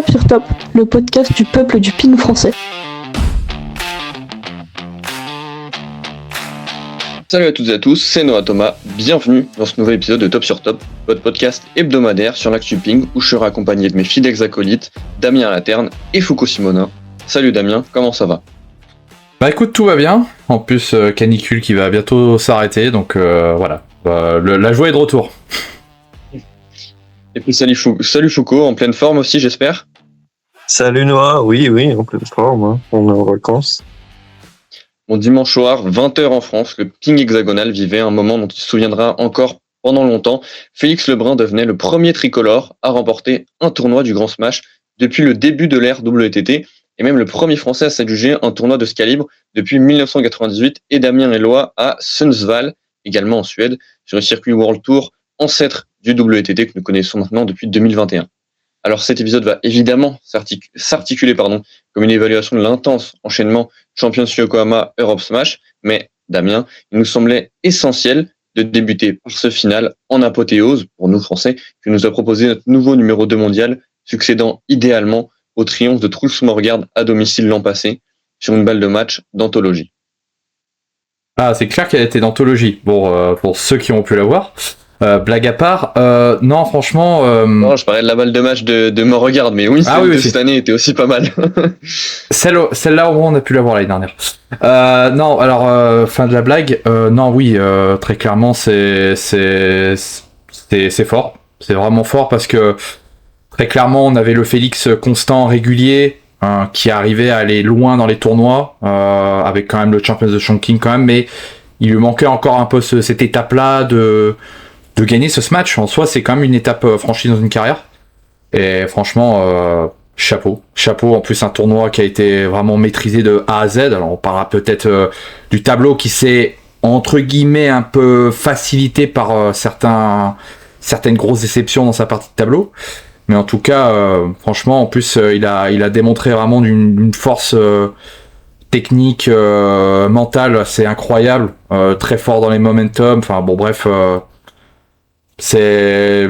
Top sur Top, le podcast du peuple du ping français. Salut à toutes et à tous, c'est Noah Thomas, bienvenue dans ce nouvel épisode de Top sur Top, votre podcast hebdomadaire sur l'actu ping où je serai accompagné de mes fidèles acolytes, Damien Laterne et Foucault Simonin. Salut Damien, comment ça va ? Bah écoute, tout va bien, en plus canicule qui va bientôt s'arrêter, donc voilà, la joie est de retour. Et puis salut Foucault, en pleine forme aussi j'espère ? Salut Noah, oui, en pleine forme, hein. On est en vacances. Bon, dimanche soir, 20h en France, le ping hexagonal vivait un moment dont il se souviendra encore pendant longtemps. Félix Lebrun devenait le premier tricolore à remporter un tournoi du Grand Smash depuis le début de l'ère WTT et même le premier français à s'adjuger un tournoi de ce calibre depuis 1998 et Damien Eloi à Sundsvall, également en Suède, sur le circuit World Tour, ancêtre du WTT que nous connaissons maintenant depuis 2021. Alors cet épisode va évidemment s'articuler comme une évaluation de l'intense enchaînement Champions Yokohama Europe Smash, mais Damien, il nous semblait essentiel de débuter par ce final en apothéose, pour nous Français, que nous a proposé notre nouveau numéro 2 mondial, succédant idéalement au triomphe de Truls Morgard à domicile l'an passé, sur une balle de match d'anthologie. Ah, c'est clair qu'elle était d'anthologie, pour ceux qui ont pu la voir. Blague à part, non franchement... Non, je parlais de la balle de match de Morgard, mais oui, cette année était aussi pas mal. Celle-là au moins on a pu la voir l'année dernière. Non, alors, fin de la blague, non oui, très clairement c'est fort. C'est vraiment fort parce que très clairement on avait le Félix constant, régulier, qui arrivait à aller loin dans les tournois, avec quand même le Champions of Chongqing quand même, mais il lui manquait encore un peu cette étape-là de gagner ce match. En soi, c'est quand même une étape franchie dans une carrière. Et franchement, chapeau. En plus, un tournoi qui a été vraiment maîtrisé de A à Z. Alors, on parlera peut-être du tableau qui s'est, entre guillemets, un peu facilité par certaines grosses déceptions dans sa partie de tableau. Mais en tout cas, franchement, en plus, il a démontré vraiment d'une force technique, mentale assez incroyable. Très fort dans les momentum. Enfin, bon, bref... C'est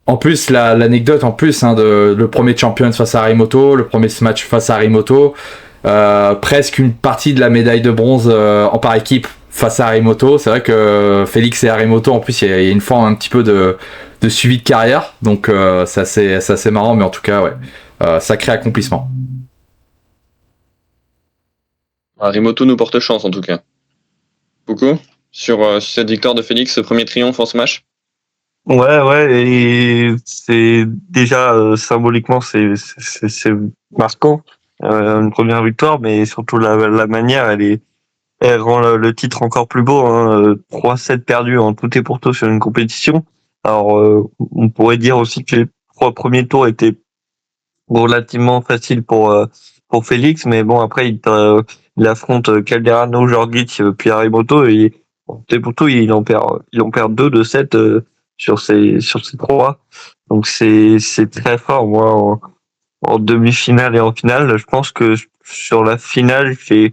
en plus l'anecdote en plus de le premier Champions face à Harimoto, le premier Smash face à Harimoto, presque une partie de la médaille de bronze en par équipe face à Harimoto. C'est vrai que Félix et Harimoto en plus il y a une forme un petit peu de suivi de carrière, donc c'est assez marrant, mais en tout cas ouais, sacré accomplissement. Harimoto nous porte chance en tout cas. Beaucoup sur cette victoire de Félix, ce premier triomphe en Smash. Ouais, et c'est déjà symboliquement c'est marquant, une première victoire, mais surtout la manière, elle rend le titre encore plus beau, hein. 3-7 perdus en tout et pour tout sur une compétition. Alors on pourrait dire aussi que les 3 premiers tours étaient relativement faciles pour Félix, mais bon après il affronte Calderano, Jorgic puis Harimoto et tout et pour tout il en perd 2 de 7 sur ces 3. Donc c'est très fort. Moi en demi-finale et en finale, je pense que sur la finale, je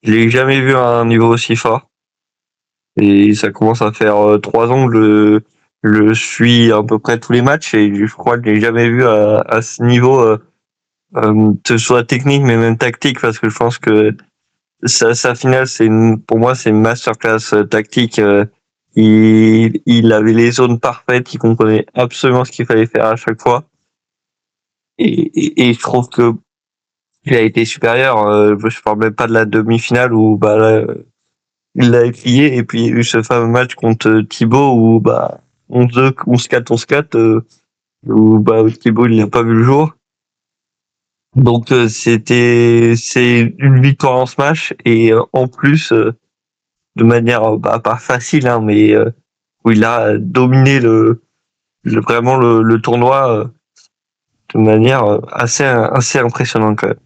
l'ai jamais vu à un niveau aussi fort. Et ça commence à faire 3 ans que je le suis à peu près tous les matchs et je crois que je l'ai jamais vu à ce niveau, que ce soit technique mais même tactique, parce que je pense que sa finale pour moi c'est une masterclass tactique. Il avait les zones parfaites, il comprenait absolument ce qu'il fallait faire à chaque fois. Et je trouve que il a été supérieur. Je parle même pas de la demi-finale où là, il l'a plié, et puis il y a eu ce fameux match contre Thibaut où 11-2, 11-4, 11-4, où Thibaut il n'a pas vu le jour. Donc c'est une victoire en Smash et en plus de manière pas facile, hein, mais où il a dominé vraiment le tournoi de manière assez impressionnante quand même.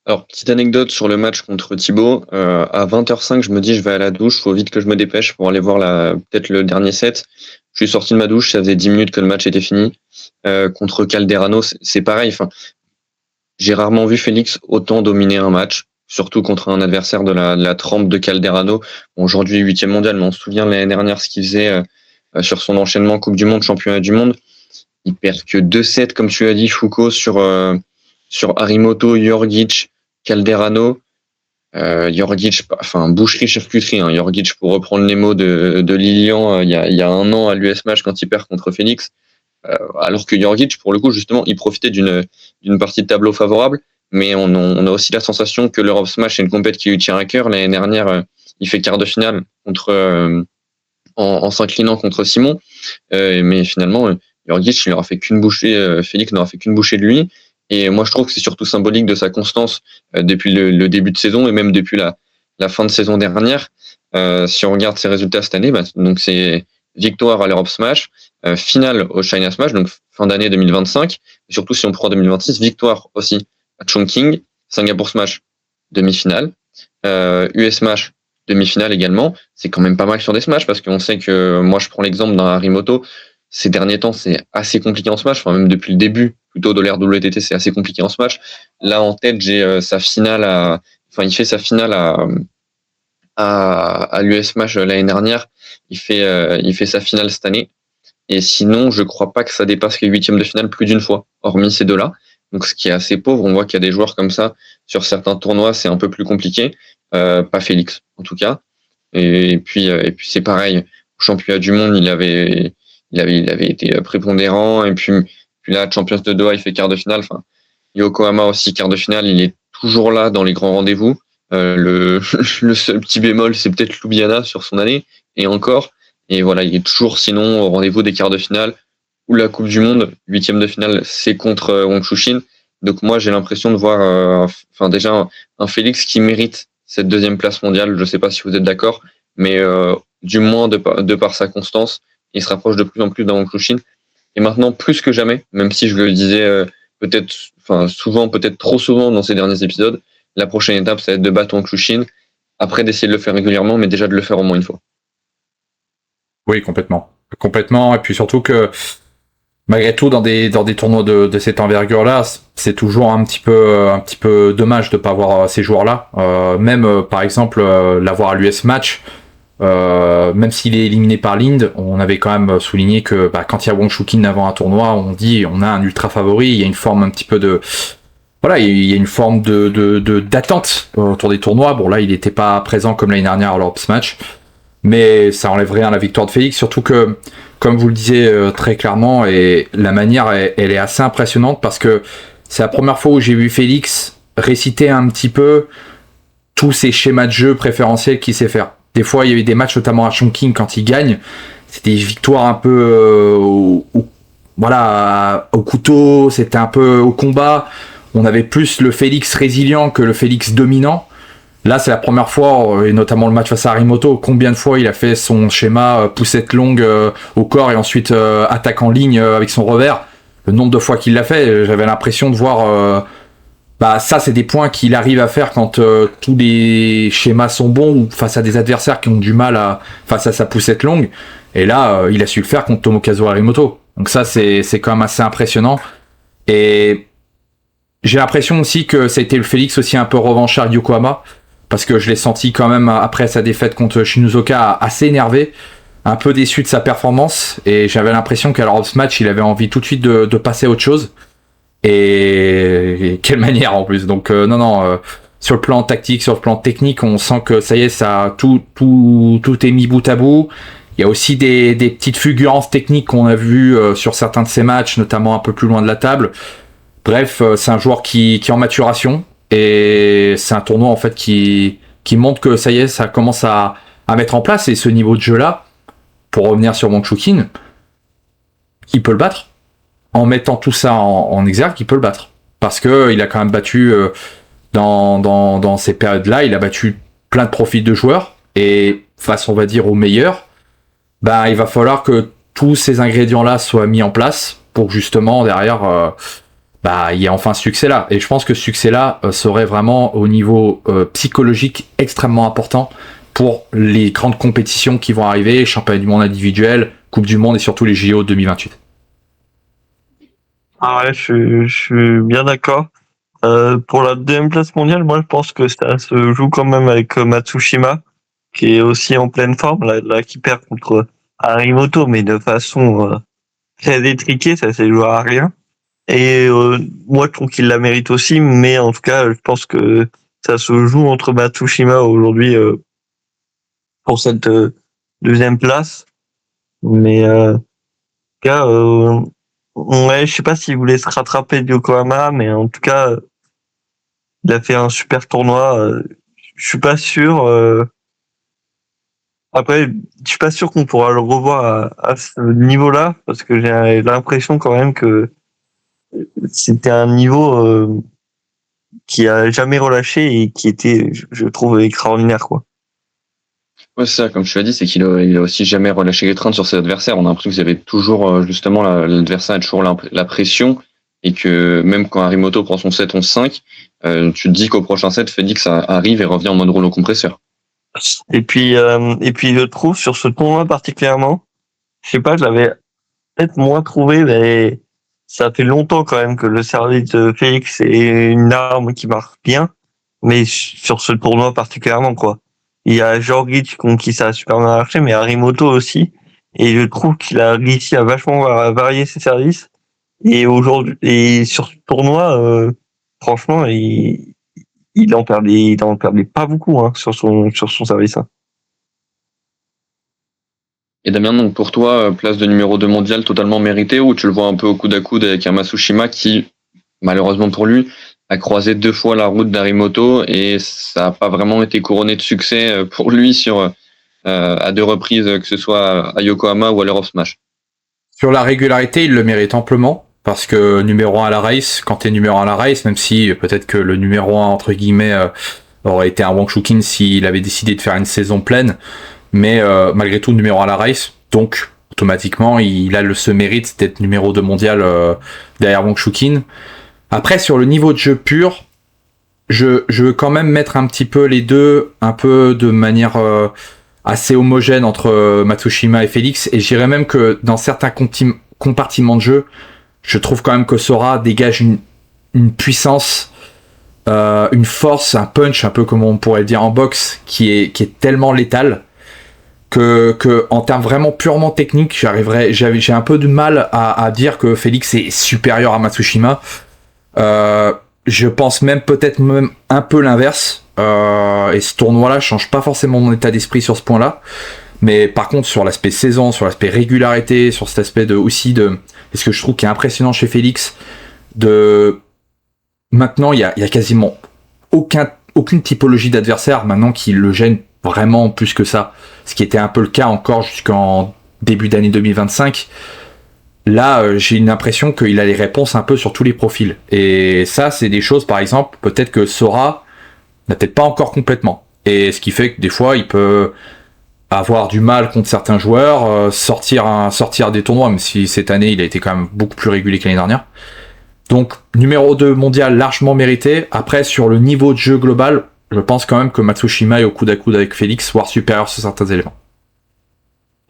Alors, petite anecdote sur le match contre Thibaut. À 20h05, je me dis je vais à la douche, faut vite que je me dépêche pour aller voir peut-être le dernier set. Je suis sorti de ma douche, ça faisait 10 minutes que le match était fini. Contre Calderano, c'est pareil. Enfin, j'ai rarement vu Félix autant dominer un match, surtout contre un adversaire de la trempe de Calderano. Bon, aujourd'hui 8e mondial, mais on se souvient l'année dernière ce qu'il faisait sur son enchaînement Coupe du Monde, Championnat du Monde. il perd que 2-7, comme tu as dit, Foucault, sur Harimoto, Jorgic, Calderano. Jorgic, enfin boucherie charcuterie, hein. Jorgic, pour reprendre les mots de Lilian il y a un an à l'US Match quand il perd contre Phoenix, alors que Jorgic, pour le coup, justement, il profitait d'une partie de tableau favorable, mais on a aussi la sensation que l'Europe Smash est une compète qui lui tient à cœur. L'année dernière, il fait quart de finale en s'inclinant contre Simon, mais finalement, Jorgic, il n'aura fait qu'une bouchée, Félix n'aura fait qu'une bouchée de lui. Et moi, je trouve que c'est surtout symbolique de sa constance depuis le début de saison et même depuis la fin de saison dernière. Si on regarde ses résultats cette année, donc c'est victoire à l'Europe Smash, finale au China Smash, donc fin d'année 2025. Et surtout, si on prend 2026, victoire aussi à Chongqing, Singapour Smash, demi-finale, US Smash, demi-finale également. C'est quand même pas mal sur des Smash parce qu'on sait que, moi, je prends l'exemple d'un Harimoto. Ces derniers temps, c'est assez compliqué en Smash, enfin même depuis le début plutôt de l'ère WTT, c'est assez compliqué en Smash. Là, en tête, j'ai sa finale il fait sa finale à l'US Smash l'année dernière. Il fait sa finale cette année. Et sinon, je crois pas que ça dépasse les huitièmes de finale plus d'une fois, hormis ces deux-là. Donc, ce qui est assez pauvre. On voit qu'il y a des joueurs comme ça sur certains tournois, c'est un peu plus compliqué. Pas Félix, en tout cas. Et puis c'est pareil. Au championnat du monde, il avait été prépondérant. Et puis là, Champions de Doha, il fait quart de finale. Enfin, Yokohama aussi, quart de finale. Il est toujours là dans les grands rendez-vous. Le seul petit bémol, c'est peut-être Ljubljana sur son année. Et encore. Et voilà, il est toujours sinon au rendez-vous des quarts de finale ou la Coupe du Monde. Huitième de finale, c'est contre Wang Chuqin. Donc moi, j'ai l'impression de voir déjà un Félix qui mérite cette deuxième place mondiale. Je ne sais pas si vous êtes d'accord, mais du moins de par sa constance, il se rapproche de plus en plus d'un Wang Chuqin. Et maintenant, plus que jamais, même si je le disais souvent, peut-être trop souvent dans ces derniers épisodes, la prochaine étape, ça va être de battre Wang Chuqin, après d'essayer de le faire régulièrement, mais déjà de le faire au moins une fois. Oui, complètement. Complètement. Et puis surtout que, malgré tout, dans des tournois de cette envergure-là, c'est toujours un petit peu dommage de pas avoir ces joueurs-là. Même, par exemple, l'avoir à l'US Match, même s'il est éliminé par Lind, on avait quand même souligné que, quand il y a Wang Chuqin avant un tournoi, on dit, on a un ultra favori, il y a une forme un petit peu de, voilà, il y a une forme d'attente autour des tournois. Bon, là, il n'était pas présent comme l'année dernière à l'Europe Match. Mais ça enlève rien à la victoire de Félix, surtout que, comme vous le disiez très clairement, et la manière, elle est assez impressionnante parce que c'est la première fois où j'ai vu Félix réciter un petit peu tous ses schémas de jeu préférentiels qu'il sait faire. Des fois, il y avait des matchs, notamment à Chongqing, quand il gagne, c'était des victoires un peu au couteau, c'était un peu au combat. On avait plus le Félix résilient que le Félix dominant. Là, c'est la première fois, et notamment le match face à Harimoto, combien de fois il a fait son schéma poussette longue au corps et ensuite attaque en ligne avec son revers. Le nombre de fois qu'il l'a fait, j'avais l'impression de voir... ça, c'est des points qu'il arrive à faire quand tous les schémas sont bons ou face à des adversaires qui ont du mal face à sa poussette longue. Et là, il a su le faire contre Tomokazu Harimoto. Donc ça, c'est quand même assez impressionnant. Et j'ai l'impression aussi que ça a été le Félix aussi un peu revanchard Yokohama. Parce que je l'ai senti quand même, après sa défaite contre Shinuzoka, assez énervé, un peu déçu de sa performance, et j'avais l'impression qu'à l'Europe Match, il avait envie tout de suite de passer à autre chose. Et quelle manière en plus. Donc sur le plan tactique, sur le plan technique, on sent que ça y est, tout est mis bout à bout. Il y a aussi des petites fulgurances techniques qu'on a vues sur certains de ses matchs, notamment un peu plus loin de la table. Bref, c'est un joueur qui est en maturation. Et c'est un tournoi en fait qui montre que ça y est, ça commence à mettre en place, et ce niveau de jeu là, pour revenir sur Wang Chuqin, il peut le battre. En mettant tout ça en exergue, il peut le battre. Parce que il a quand même battu dans ces périodes là, il a battu plein de profils de joueurs, et face on va dire aux meilleurs, il va falloir que tous ces ingrédients là soient mis en place pour justement derrière il y a enfin ce succès-là. Et je pense que ce succès-là serait vraiment au niveau psychologique extrêmement important pour les grandes compétitions qui vont arriver, championnat du monde individuel, Coupe du monde et surtout les JO 2028. Ah ouais, je suis bien d'accord. Pour la deuxième place mondiale, moi je pense que ça se joue quand même avec Matsushima, qui est aussi en pleine forme, là qui perd contre Harimoto, mais de façon très étriqué, ça s'est joué à rien. Et moi, je trouve qu'il la mérite aussi, mais en tout cas, je pense que ça se joue entre Matsushima aujourd'hui pour cette deuxième place. Mais en tout cas, ouais, je sais pas s'il voulait se rattraper de Yokohama, mais en tout cas, il a fait un super tournoi. Je suis pas sûr. Après, je suis pas sûr qu'on pourra le revoir à ce niveau-là, parce que j'ai l'impression quand même que c'était un niveau qui a jamais relâché et qui était, je trouve, extraordinaire, quoi. Ouais, c'est ça, comme tu l'as dit, c'est qu'il a aussi jamais relâché les trains sur ses adversaires. On a l'impression qu'il y avait toujours, justement, l'adversaire a toujours la pression et que même quand Harimoto prend son 7-11-5, tu te dis qu'au prochain set, Félix arrive et revient en mode rouleau compresseur. Et puis je trouve sur ce tournoi particulièrement, je sais pas, je l'avais peut-être moins trouvé, mais ça fait longtemps quand même que le service de Félix est une arme qui marche bien, mais sur ce tournoi particulièrement, quoi. Il y a Djordjic contre qui ça a super bien marché, mais Harimoto aussi, et je trouve qu'il a réussi à vachement varier ses services, et aujourd'hui, et sur ce tournoi, franchement, il en perdait pas beaucoup, hein, sur son service, hein. Et Damien, donc pour toi, place de numéro 2 mondial totalement méritée, ou tu le vois un peu au coude à coude avec un Matsushima qui, malheureusement pour lui, a croisé 2 fois la route d'Harimoto et ça n'a pas vraiment été couronné de succès pour lui sur à 2 reprises, que ce soit à Yokohama ou à l'Europe Smash. Sur la régularité, il le mérite amplement, parce que numéro 1 à la race, quand t'es numéro 1 à la race, même si peut-être que le numéro 1, entre guillemets, aurait été un Wang Shuqin s'il avait décidé de faire une saison pleine, mais malgré tout numéro 1 à la race, donc automatiquement il a ce mérite d'être numéro 2 mondial derrière Wang Shuqin. Après, sur le niveau de jeu pur, je veux quand même mettre un petit peu les deux, un peu de manière assez homogène entre Matsushima et Félix, et je dirais même que dans certains compartiments de jeu, je trouve quand même que Sora dégage une puissance, une force, un punch, un peu comme on pourrait le dire en boxe, qui est tellement létal que en termes vraiment purement techniques, j'ai un peu de mal à dire que Félix est supérieur à Matsushima. Je pense peut-être un peu l'inverse. Et ce tournoi-là change pas forcément mon état d'esprit sur ce point-là. Mais par contre, sur l'aspect saison, sur l'aspect régularité, sur cet aspect et ce que je trouve qui est impressionnant chez Félix, maintenant, il y a quasiment aucune typologie d'adversaire maintenant qui le gêne vraiment plus que ça. Ce qui était un peu le cas encore jusqu'en début d'année 2025. Là, j'ai une impression qu'il a les réponses un peu sur tous les profils. Et ça, c'est des choses, par exemple, peut-être que Sora n'a peut-être pas encore complètement. Et ce qui fait que des fois, il peut avoir du mal contre certains joueurs, sortir des tournois, même si cette année, il a été quand même beaucoup plus régulier que l'année dernière. Donc, numéro 2 mondial largement mérité. Après, sur le niveau de jeu global, je pense quand même que Matsushima est au coude à coude avec Félix, voire supérieur sur certains éléments.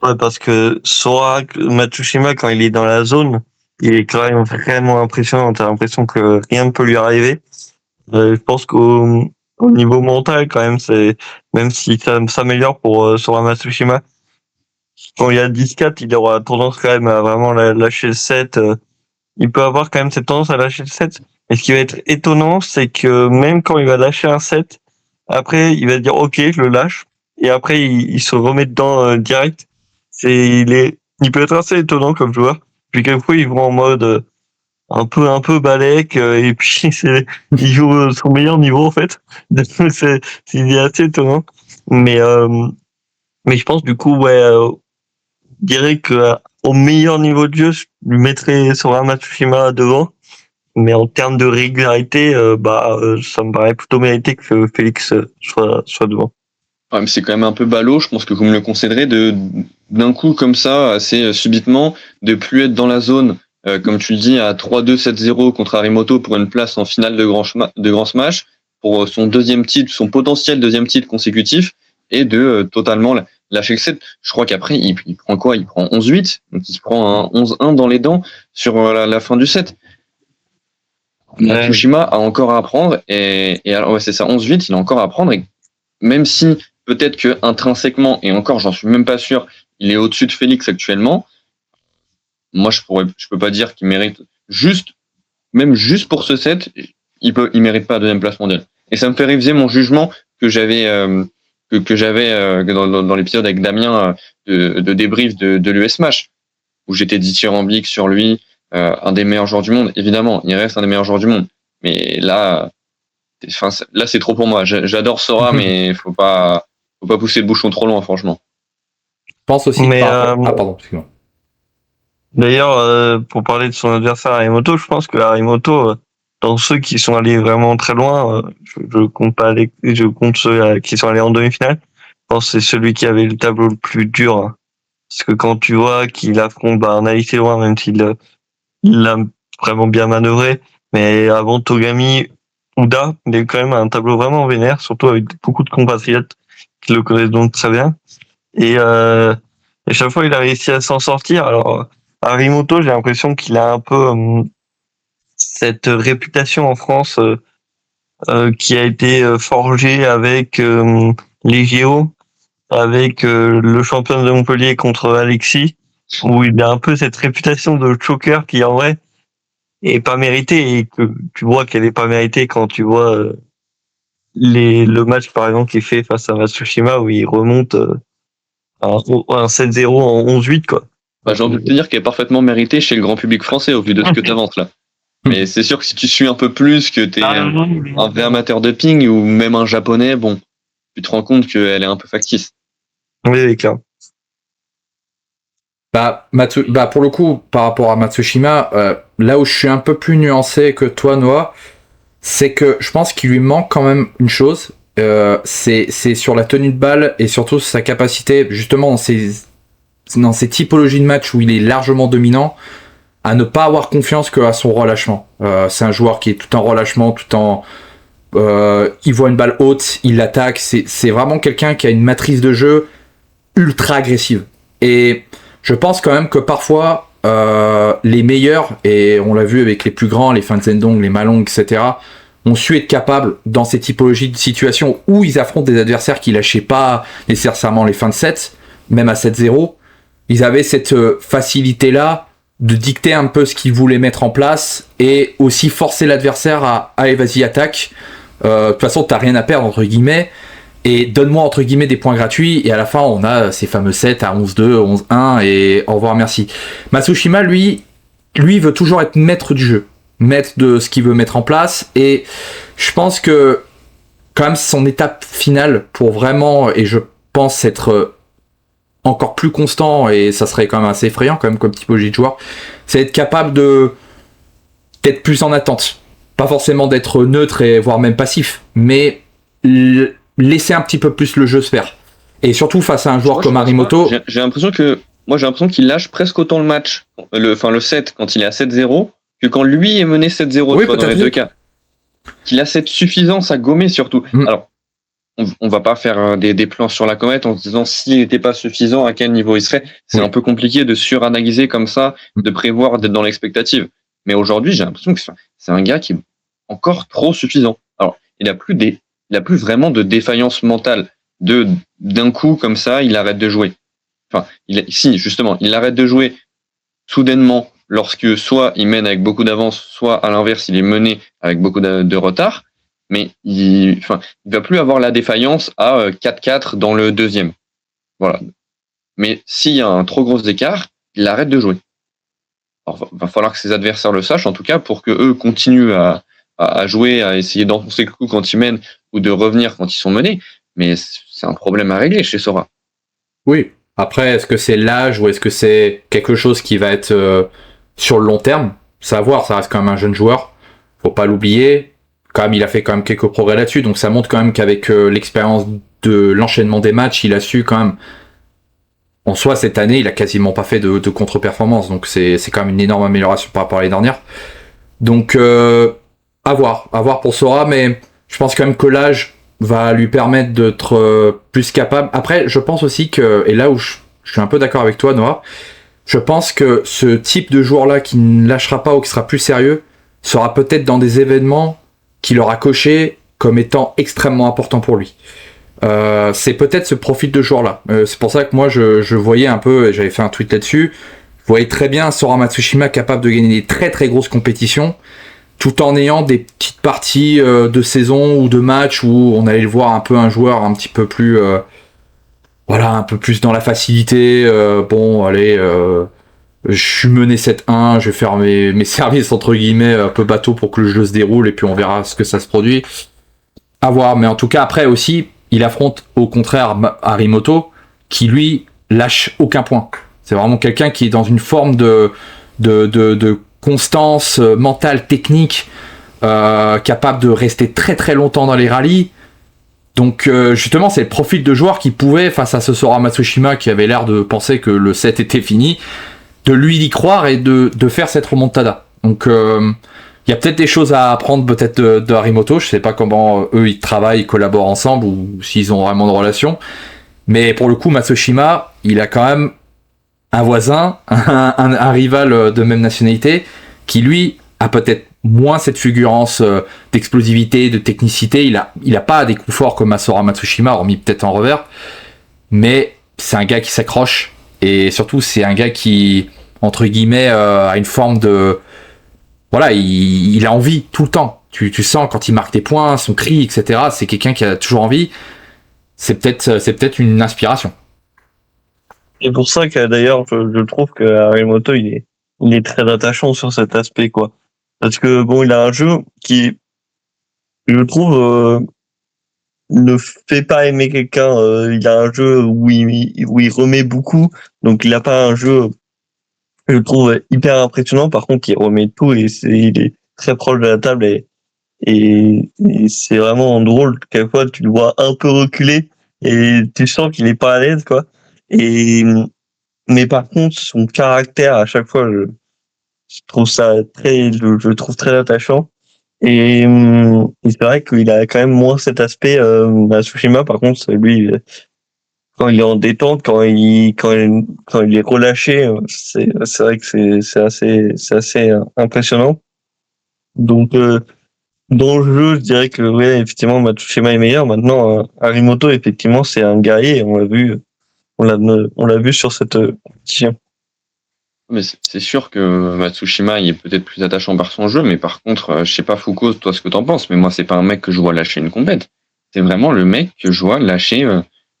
Ouais, parce que Sora, Matsushima, quand il est dans la zone, il est quand même vraiment impressionnant. T'as l'impression que rien ne peut lui arriver. Je pense qu'au niveau mental, quand même, même si ça s'améliore pour Sora Matsushima, quand il y a 10-4, il aura tendance quand même à vraiment lâcher le set. Il peut avoir quand même cette tendance à lâcher le set. Et ce qui va être étonnant, c'est que même quand il va lâcher un set, après, il va dire, OK, je le lâche. Et après, il se remet dedans direct. Il peut être assez étonnant comme joueur. Puis quelquefois, il va en mode un peu balèque, et puis il joue son meilleur niveau, en fait. C'est assez étonnant. Mais je pense, du coup, ouais, je dirais que au meilleur niveau de jeu, je lui mettrais Sora Matsushima devant. Mais en termes de régularité, ça me paraît plutôt mérité que Félix soit devant. Ouais, mais c'est quand même un peu ballot, je pense que vous me le concéderez, d'un coup comme ça, assez subitement, de plus être dans la zone, comme tu le dis, à 3-2, 7-0 contre Harimoto pour une place en finale de Grand Smash, pour son potentiel deuxième titre consécutif, et de totalement lâcher le set. Je crois qu'après, il prend quoi? Il prend 11-8, donc il se prend un 11-1 dans les dents sur la fin du set. Matsushima a encore à apprendre, et alors, ouais, c'est ça, 11-8, il a encore à apprendre, et même si peut-être que intrinsèquement, et encore j'en suis même pas sûr, il est au-dessus de Félix actuellement, moi je peux pas dire qu'il mérite même juste pour ce set, il mérite pas la deuxième place mondiale. Et ça me fait réviser mon jugement que j'avais dans l'épisode avec Damien de débrief de l'US Match, où j'étais dithyrambique sur lui, un des meilleurs joueurs du monde. Évidemment, il reste un des meilleurs joueurs du monde. Mais là c'est trop pour moi. J'adore Sora, mais faut pas pousser le bouchon trop loin, franchement. Je pense aussi. Pardon, excuse-moi. D'ailleurs, pour parler de son adversaire Harimoto, je pense que Harimoto, dans ceux qui sont allés vraiment très loin, je compte ceux qui sont allés en demi-finale. Je pense que c'est celui qui avait le tableau le plus dur. Hein. Parce que quand tu vois qu'il affronte un Naïf loin, même s'il l'a vraiment bien manœuvré, mais avant Togami, Uda, il a eu quand même un tableau vraiment vénère, surtout avec beaucoup de compatriotes qui le connaissent donc très bien. Et chaque fois, il a réussi à s'en sortir. Alors, Harimoto, j'ai l'impression qu'il a un peu cette réputation en France qui a été forgée avec les JO, avec le champion de Montpellier contre Alexis, où il a un peu cette réputation de choker qui en vrai est pas méritée, et que tu vois qu'elle est pas méritée quand tu vois le match par exemple qu'il fait face à Matsushima où il remonte un 7-0 en 11-8 quoi. J'ai envie de te dire qu'elle est parfaitement méritée chez le grand public français au vu de ce que tu avances là. Mais c'est sûr que si tu suis un peu plus, que t'es un vrai amateur de ping ou même un japonais, bon, tu te rends compte qu'elle est un peu factice. Oui, clair. Pour le coup, par rapport à Matsushima, là où je suis un peu plus nuancé que toi, Noah, c'est que je pense qu'il lui manque quand même une chose, c'est sur la tenue de balle et surtout sa capacité, justement dans ces typologies de match où il est largement dominant, à ne pas avoir confiance qu'à son relâchement. C'est un joueur qui est tout en relâchement, il voit une balle haute, il l'attaque, c'est vraiment quelqu'un qui a une matrice de jeu ultra agressive. Et je pense quand même que parfois, les meilleurs, et on l'a vu avec les plus grands, les Fan Zhendong, les Malong, etc., ont su être capables, dans ces typologies de situations où ils affrontent des adversaires qui lâchaient pas nécessairement les fins de set, même à 7-0, ils avaient cette facilité-là de dicter un peu ce qu'ils voulaient mettre en place et aussi forcer l'adversaire à allez, vas-y, attaque. De toute façon, t'as rien à perdre, entre guillemets, et donne-moi, entre guillemets, des points gratuits, et à la fin, on a ces fameux sets à 11-2, 11-1, et au revoir, merci. Matsushima, lui veut toujours être maître du jeu, maître de ce qu'il veut mettre en place, et je pense que, quand même, son étape finale pour vraiment, et je pense être encore plus constant, et ça serait quand même assez effrayant quand même comme typologie de joueur, c'est être capable d'être plus en attente. Pas forcément d'être neutre et voire même passif, mais laisser un petit peu plus le jeu se faire. Et surtout face à un joueur comme Harimoto. J'ai l'impression qu'il lâche presque autant le match, le set quand il est à 7-0, que quand lui est mené 7-0 oui, dans les deux cas. Qu'il a cette suffisance à gommer surtout. Alors, on va pas faire des plans sur la comète en se disant s'il n'était pas suffisant, à quel niveau il serait. C'est un peu compliqué de suranalyser comme ça, de prévoir, d'être dans l'expectative. Mais aujourd'hui, j'ai l'impression que c'est un gars qui est encore trop suffisant. Alors, il a plus vraiment de défaillance mentale. D'un coup, comme ça, il arrête de jouer. Enfin, il arrête de jouer soudainement lorsque soit il mène avec beaucoup d'avance, soit à l'inverse, il est mené avec beaucoup de retard. Mais il va plus avoir la défaillance à 4-4 dans le deuxième. Voilà. Mais s'il y a un trop gros écart, il arrête de jouer. Alors, va falloir que ses adversaires le sachent, en tout cas, pour que eux continuent à jouer, à essayer d'enfoncer le coup quand ils mènent ou de revenir quand ils sont menés. Mais c'est un problème à régler chez Sora. Oui. Après, est-ce que c'est l'âge ou est-ce que c'est quelque chose qui va être sur le long terme? Savoir, ça reste quand même un jeune joueur. Faut pas l'oublier. Quand même, il a fait quand même quelques progrès là-dessus. Donc ça montre quand même qu'avec l'expérience de l'enchaînement des matchs, il a su quand même. En soi, cette année, il a quasiment pas fait de contre-performance. Donc c'est quand même une énorme amélioration par rapport à l'année dernière. Donc à voir pour Sora, mais je pense quand même que l'âge va lui permettre d'être plus capable. Après, je pense aussi que, et là où je suis un peu d'accord avec toi, Noah, je pense que ce type de joueur-là qui ne lâchera pas ou qui sera plus sérieux sera peut-être dans des événements qu'il aura coché comme étant extrêmement important pour lui. C'est peut-être ce profil de joueur-là. C'est pour ça que moi, je voyais un peu, et j'avais fait un tweet là-dessus, voyais très bien Sora Matsushima capable de gagner des très très grosses compétitions, tout en ayant des petites parties de saison ou de match où on allait le voir un peu un joueur un petit peu plus un peu plus dans la facilité. Bon, allez, je suis mené 7-1, je vais faire mes services entre guillemets un peu bateau pour que le jeu se déroule et puis on verra ce que ça se produit. À voir, mais en tout cas après aussi, il affronte au contraire Harimoto qui lui lâche aucun point. C'est vraiment quelqu'un qui est dans une forme de constance mentale, technique, capable de rester très très longtemps dans les rallyes. Donc justement, c'est le profil de joueur qui pouvait, face à ce Sora Matsushima qui avait l'air de penser que le set était fini, de lui y croire et de faire cette remontada. Donc il y a peut-être des choses à apprendre peut-être de Harimoto. Je sais pas comment eux ils travaillent, ils collaborent ensemble ou s'ils ont vraiment de relation. Mais pour le coup, Matsushima, il a quand même un voisin, un rival de même nationalité, qui lui a peut-être moins cette fulgurance d'explosivité, de technicité. Il a pas des coups forts comme Sora Matsushima, hormis peut-être en revers. Mais c'est un gars qui s'accroche. Et surtout, c'est un gars qui, entre guillemets, a une forme de... Voilà, il a envie tout le temps. Tu sens quand il marque des points, son cri, etc. C'est quelqu'un qui a toujours envie. C'est peut-être une inspiration. Et pour ça que d'ailleurs, je trouve que Harimoto, il est très attachant sur cet aspect, quoi. Parce que bon, il a un jeu qui, je trouve, ne fait pas aimer quelqu'un. Il a un jeu où il remet beaucoup, donc il a pas un jeu, je trouve, hyper impressionnant. Par contre, il remet tout et il est très proche de la table et c'est vraiment drôle. Quelquefois, tu le vois un peu reculer et tu sens qu'il est pas à l'aise, quoi. Mais par contre, son caractère, à chaque fois, je trouve ça je le trouve très attachant. Et c'est vrai qu'il a quand même moins cet aspect, Matsushima, par contre, lui, quand il est en détente, quand il est relâché, c'est vrai que c'est assez impressionnant. Donc, dans le jeu, je dirais que, ouais, effectivement, Matsushima est meilleur. Maintenant, Harimoto, effectivement, c'est un guerrier, on l'a vu sur cette compétition. Mais c'est sûr que Matsushima il est peut-être plus attachant par son jeu, mais par contre, je sais pas Foucault, toi ce que t'en penses, mais moi c'est pas un mec que je vois lâcher une compète. C'est vraiment le mec que je vois lâcher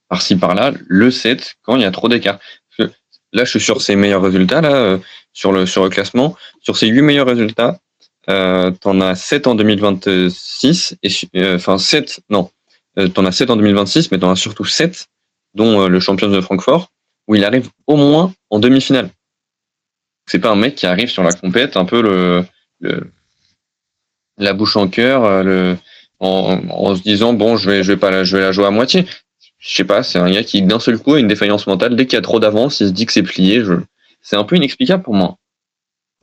par-ci par-là le set quand il y a trop d'écart. Parce que là, je suis sur ses meilleurs résultats là sur le classement, sur ses 8 meilleurs résultats, t'en as 7 en 2026 enfin 7 non, t'en as 7 en 2026, mais t'en as surtout 7 dont le champion de Francfort où il arrive au moins en demi-finale. C'est pas un mec qui arrive sur la compète un peu la bouche en cœur, en se disant bon je vais la jouer à moitié. Je sais pas, c'est un gars qui d'un seul coup a une défaillance mentale. Dès qu'il y a trop d'avance, il se dit que c'est plié. C'est un peu inexplicable pour moi.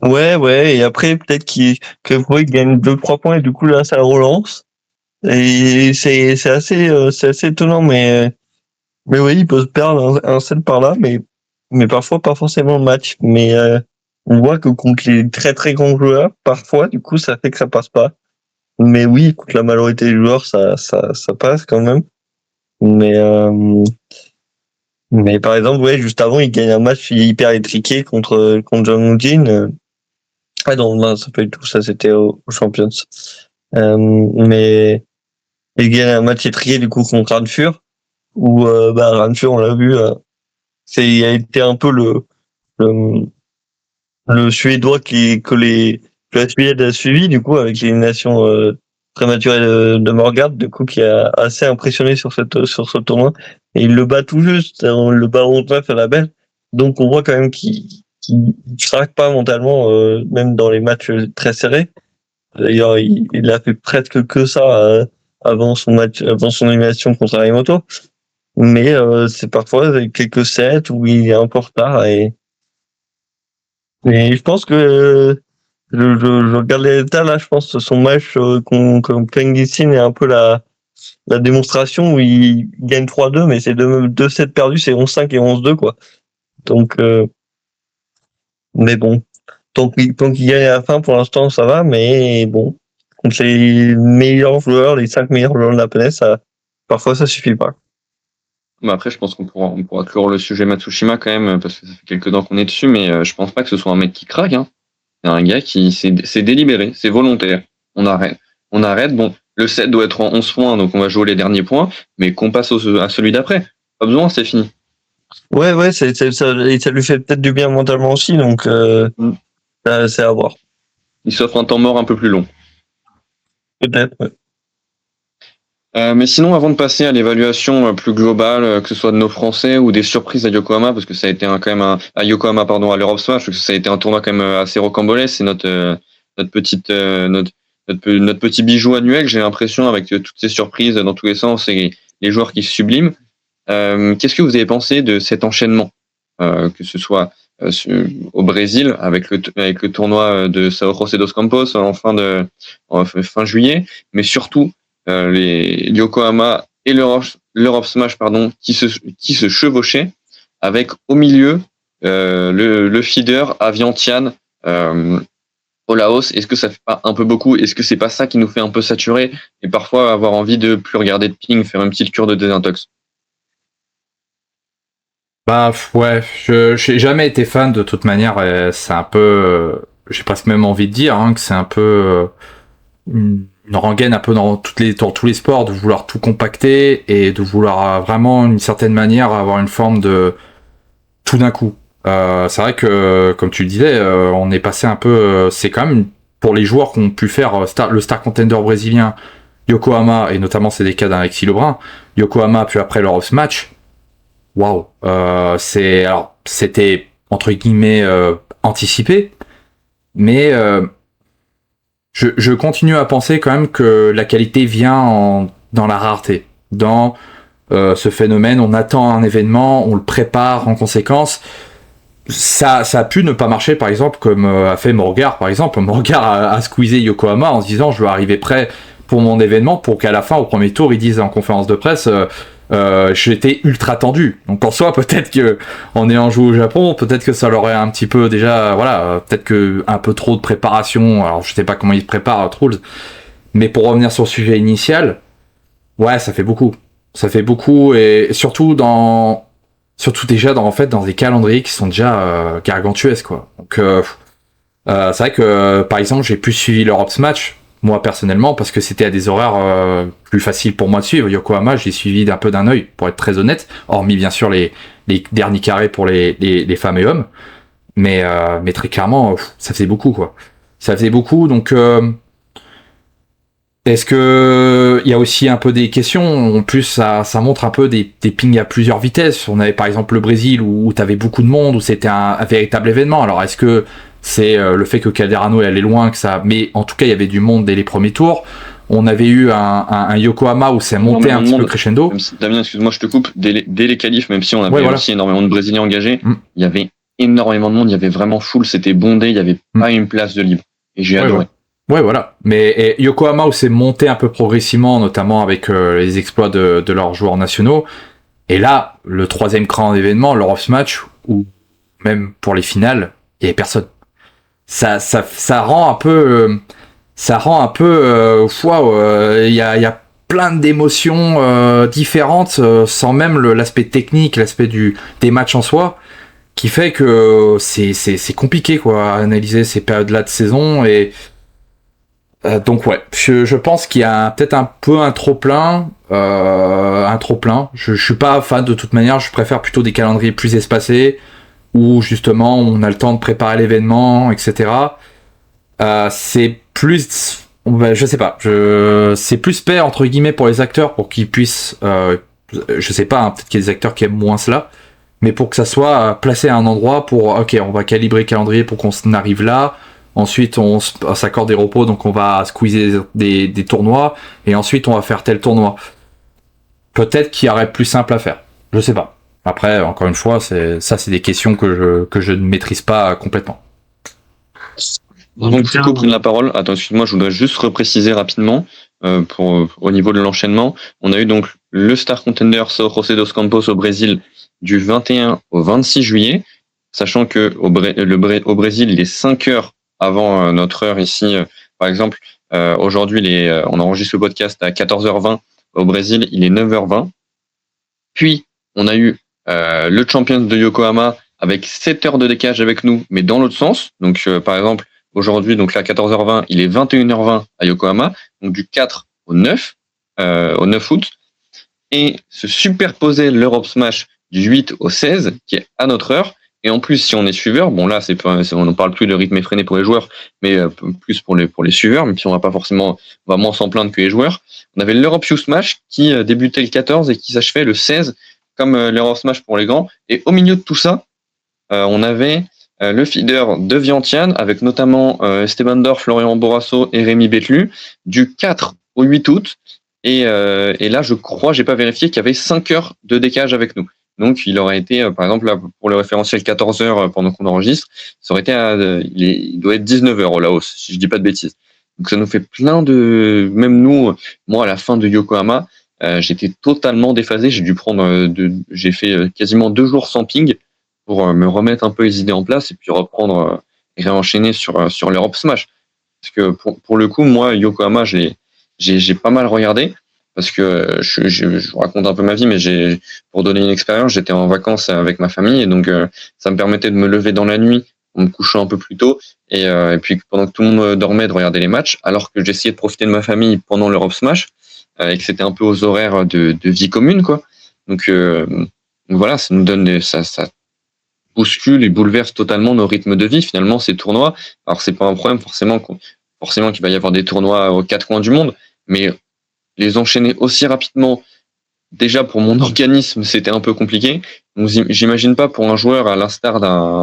Ouais, et après peut-être il gagne 2-3 points et du coup là ça relance. Et c'est assez étonnant, mais oui, il peut se perdre un set par là, mais parfois pas forcément le match. Mais on voit que contre les très très grands joueurs, parfois du coup ça fait que ça passe pas. Mais oui, contre la majorité des joueurs, ça passe quand même. Mais mais par exemple, ouais, juste avant, il gagne un match hyper étriqué contre John Moodin. Ah non, ça peut être tout ça, c'était au Champions. Mais il gagne un match étriqué du coup contre Ranfur, où Ranfur, on l'a vu, il a été un peu le Suédois que la Suède a suivi, du coup, avec l'élimination prématurée de Morgard, du coup, qui a assez impressionné sur ce tournoi. Et il le bat tout juste, on le bat au 9 à la belle. Donc on voit quand même qu'il craque pas mentalement, même dans les matchs très serrés. D'ailleurs, il a fait presque que ça avant son élimination contre Harimoto. Mais c'est parfois quelques sets où il est un peu en retard et je pense que je regarde les résultats là, je pense que son match contre Penglissin est un peu la démonstration où il gagne 3-2, mais c'est deux sets perdus, c'est 11-5 et 11-2 quoi. Donc mais bon, tant qu'il gagne à la fin pour l'instant ça va, mais bon, contre les meilleurs joueurs, les 5 meilleurs joueurs de la planète, parfois ça suffit pas. Mais après, je pense on pourra clore le sujet Matsushima quand même, parce que ça fait quelques temps qu'on est dessus, mais je pense pas que ce soit un mec qui craque. Hein. C'est un gars qui c'est délibéré, c'est volontaire. On arrête. On arrête. Bon, le set doit être en 11 points, donc on va jouer les derniers points, mais qu'on passe à celui d'après. Pas besoin, c'est fini. Ouais, ça lui fait peut-être du bien mentalement aussi, donc c'est à voir. Il s'offre un temps mort un peu plus long. Peut-être, ouais. Mais sinon, avant de passer à l'évaluation plus globale, que ce soit de nos Français ou des surprises à Yokohama, parce que ça a été à Yokohama, pardon, à l'Europe Smash, parce que ça a été un tournoi quand même assez rocambolesque. C'est notre petit bijou annuel, j'ai l'impression, avec toutes ces surprises dans tous les sens et les joueurs qui se subliment. Qu'est-ce que vous avez pensé de cet enchaînement, que ce soit au Brésil avec le tournoi de São José dos Campos en fin juillet, mais surtout les Yokohama et l'Europe Smash qui se chevauchaient, avec au milieu le feeder Aviantian au Laos. Est-ce que ça fait pas un peu beaucoup? Est-ce que c'est pas ça qui nous fait un peu saturer et parfois avoir envie de plus regarder de ping, faire une petite cure de désintox? Bah ouais, j'ai jamais été fan de toute manière. C'est un peu, j'ai presque même envie de dire que c'est un peu une rengaine un peu dans tous les sports, de vouloir tout compacter et de vouloir vraiment d'une certaine manière avoir une forme de tout d'un coup. C'est vrai que comme tu le disais, on est passé un peu. C'est quand même pour les joueurs qui ont pu faire le Star Contender brésilien, Yokohama, et notamment c'est des cas d'Alexis Lebrun, Yokohama puis après l'Europe Match. Waouh, c'était entre guillemets anticipé, mais je continue à penser quand même que la qualité vient dans la rareté, dans ce phénomène. On attend un événement, on le prépare en conséquence. Ça a pu ne pas marcher, par exemple, comme a fait Morgar, par exemple. Morgar a squeezé Yokohama en se disant je veux arriver prêt pour mon événement, pour qu'à la fin, au premier tour, ils disent en conférence de presse j'étais ultra tendu. Donc en soi, peut-être que en ayant joué au Japon, peut-être que ça leur aurait un petit peu déjà, peut-être que un peu trop de préparation. Alors je sais pas comment ils se préparent, Trolls, mais pour revenir sur le sujet initial, ouais, ça fait beaucoup. Ça fait beaucoup, et surtout déjà dans des calendriers qui sont déjà gargantuesques, quoi. Donc c'est vrai que par exemple, j'ai plus suivi l'Europe Match, moi personnellement, parce que c'était à des horaires plus faciles pour moi de suivre. Yokohama, j'ai suivi d'un peu d'un œil, pour être très honnête, hormis bien sûr les derniers carrés pour les femmes et hommes, mais très clairement, ça faisait beaucoup, quoi. Ça faisait beaucoup, donc est-ce que il y a aussi un peu des questions? En plus, ça montre un peu des pings à plusieurs vitesses. On avait par exemple le Brésil où t'avais beaucoup de monde, où c'était un véritable événement. Alors est-ce que c'est le fait que Calderano est allé loin que ça? Mais en tout cas, il y avait du monde dès les premiers tours. On avait eu un Yokohama où c'est monté un petit peu crescendo. Damien, excuse-moi, je te coupe. Dès les qualifs, même si on avait aussi énormément de Brésiliens engagés, il y avait énormément de monde. Il y avait vraiment full, c'était bondé. Il y avait pas une place de libre. Et j'ai adoré. Ouais, voilà. Mais Yokohama où c'est monté un peu progressivement, notamment avec les exploits de leurs joueurs nationaux. Et là, le troisième cran d'événement, l'Europe Match, où même pour les finales, il y avait personne. Ça rend un peu, il y a plein d'émotions différentes, sans même l'aspect technique, l'aspect des matchs en soi, qui fait que c'est compliqué, quoi, à analyser ces périodes-là de saison. Et donc ouais, je pense qu'il y a peut-être un peu un trop plein. Je suis pas fan de toute manière. Je préfère plutôt des calendriers plus espacés où justement on a le temps de préparer l'événement, etc. C'est plus, je sais pas, c'est plus paix entre guillemets pour les acteurs, pour qu'ils puissent, je sais pas, peut-être qu'il y a des acteurs qui aiment moins cela, mais pour que ça soit placé à un endroit pour, ok, on va calibrer le calendrier pour qu'on arrive là. Ensuite, on s'accorde des repos, donc on va squeezer des tournois, et ensuite on va faire tel tournoi. Peut-être qu'il y aurait plus simple à faire. Je sais pas. Après, encore une fois, c'est des questions que je ne maîtrise pas complètement. Donc, Foucault prenne la parole. Attends, excuse-moi, je voudrais juste repréciser rapidement au niveau de l'enchaînement. On a eu donc le Star Contender São José dos Campos au Brésil du 21 au 26 juillet, sachant que au Brésil, il est 5 heures avant notre heure ici. Par exemple, aujourd'hui, on enregistre le podcast à 14h20. Au Brésil, il est 9h20. Puis, On a eu le champion de Yokohama avec 7 heures de décalage avec nous, mais dans l'autre sens. Donc, par exemple, aujourd'hui, donc là, 14h20, il est 21h20 à Yokohama, donc du 4 au 9 août. Et se superposer l'Europe Smash du 8 au 16, qui est à notre heure. Et en plus, si on est suiveur, bon là, on ne parle plus de rythme effréné pour les joueurs, mais plus pour les suiveurs, même si on va moins s'en plaindre que les joueurs. On avait l'Europe U Smash qui débutait le 14 et qui s'achevait le 16, comme l'Europe Smash pour les grands. Et au milieu de tout ça, on avait le feeder de Vientiane, avec notamment Esteban Dor, Florian Borasso et Rémi Betlu, du 4 au 8 août. Et là, je crois, j'ai pas vérifié, qu'il y avait 5 heures de décalage avec nous. Donc, il aurait été, par exemple, là, pour le référentiel 14 heures pendant qu'on enregistre, ça aurait été, il doit être 19 heures au Laos, si je dis pas de bêtises. Donc, ça nous fait plein de, même nous, moi, à la fin de Yokohama, j'étais totalement déphasé. J'ai fait quasiment 2 jours sans ping pour me remettre un peu les idées en place et puis reprendre et réenchaîner sur l'Europe Smash. Parce que pour le coup, moi, Yokohama, j'ai pas mal regardé. Parce que je vous raconte un peu ma vie, mais pour donner une expérience, j'étais en vacances avec ma famille et donc ça me permettait de me lever dans la nuit en me couchant un peu plus tôt et puis pendant que tout le monde dormait de regarder les matchs, alors que j'essayais de profiter de ma famille pendant l'Europe Smash et que c'était un peu aux horaires de vie commune quoi. Donc voilà, ça nous donne ça bouscule et bouleverse totalement nos rythmes de vie finalement ces tournois. Alors c'est pas un problème forcément qu'il va y avoir des tournois aux 4 coins du monde, mais les enchaîner aussi rapidement, déjà pour mon organisme, c'était un peu compliqué. Donc, j'imagine pas pour un joueur à l'instar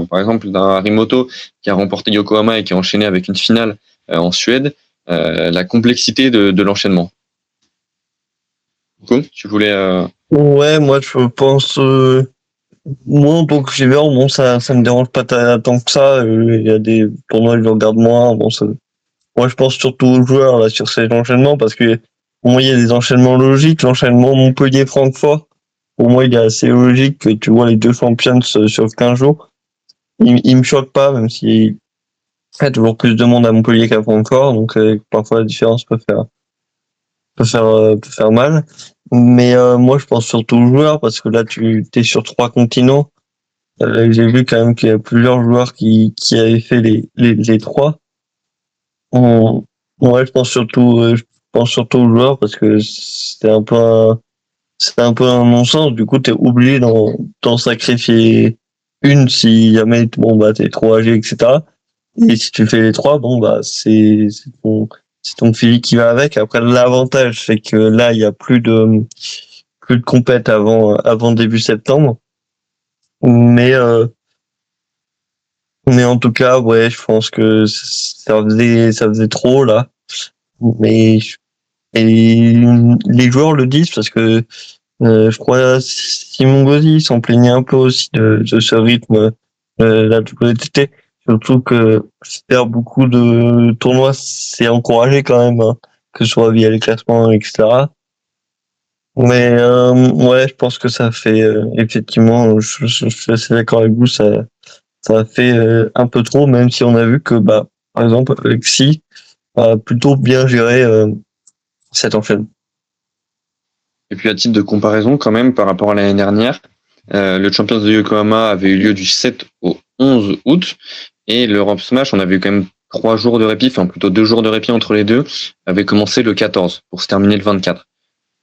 par exemple, d'un Harimoto qui a remporté Yokohama et qui a enchaîné avec une finale en Suède, la complexité de l'enchaînement. Cool, tu voulais... Ouais, moi je pense... moi en tant que suiveur, bon, ça me dérange pas tant que ça. Il y a des tournois que je regarde moins. Bon, moi je pense surtout aux joueurs là, sur ces enchaînements parce que pour moi il y a des enchaînements logiques. L'enchaînement Montpellier-Francfort, pour moi il est assez logique que tu vois les deux champions sur 15 jours. Il me choque pas, même si il y a toujours plus de monde à Montpellier qu'à Francfort, donc parfois la différence peut faire mal. Mais moi je pense surtout aux joueurs parce que là tu t'es sur 3 continents. J'ai vu quand même qu'il y a plusieurs joueurs qui avaient fait les 3. Ouais, je pense surtout aux joueurs parce que c'est un peu un non-sens. Du coup, t'es obligé d'en sacrifier une si jamais bon bah t'es trop âgé, etc. Et si tu fais les 3, bon bah c'est ton physique qui va avec. Après, l'avantage c'est que là il y a plus de compète avant début septembre. Mais en tout cas, ouais, je pense que ça faisait trop là. Mais et les joueurs le disent parce que je crois Simon Gauzy s'en plaignait un peu aussi de ce rythme la WTT. Surtout que faire beaucoup de tournois, c'est encouragé quand même, hein, que ce soit via les classements, etc. Mais ouais, je pense que ça fait effectivement, je suis assez d'accord avec vous, ça a fait un peu trop, même si on a vu que bah par exemple Alexis a plutôt bien géré cet enchaînement. Et puis à titre de comparaison quand même par rapport à l'année dernière, le Champions de Yokohama avait eu lieu du 7 au 11 août et l'Europe Smash, on avait eu quand même 3 jours de répit, enfin plutôt 2 jours de répit entre les deux, avait commencé le 14 pour se terminer le 24.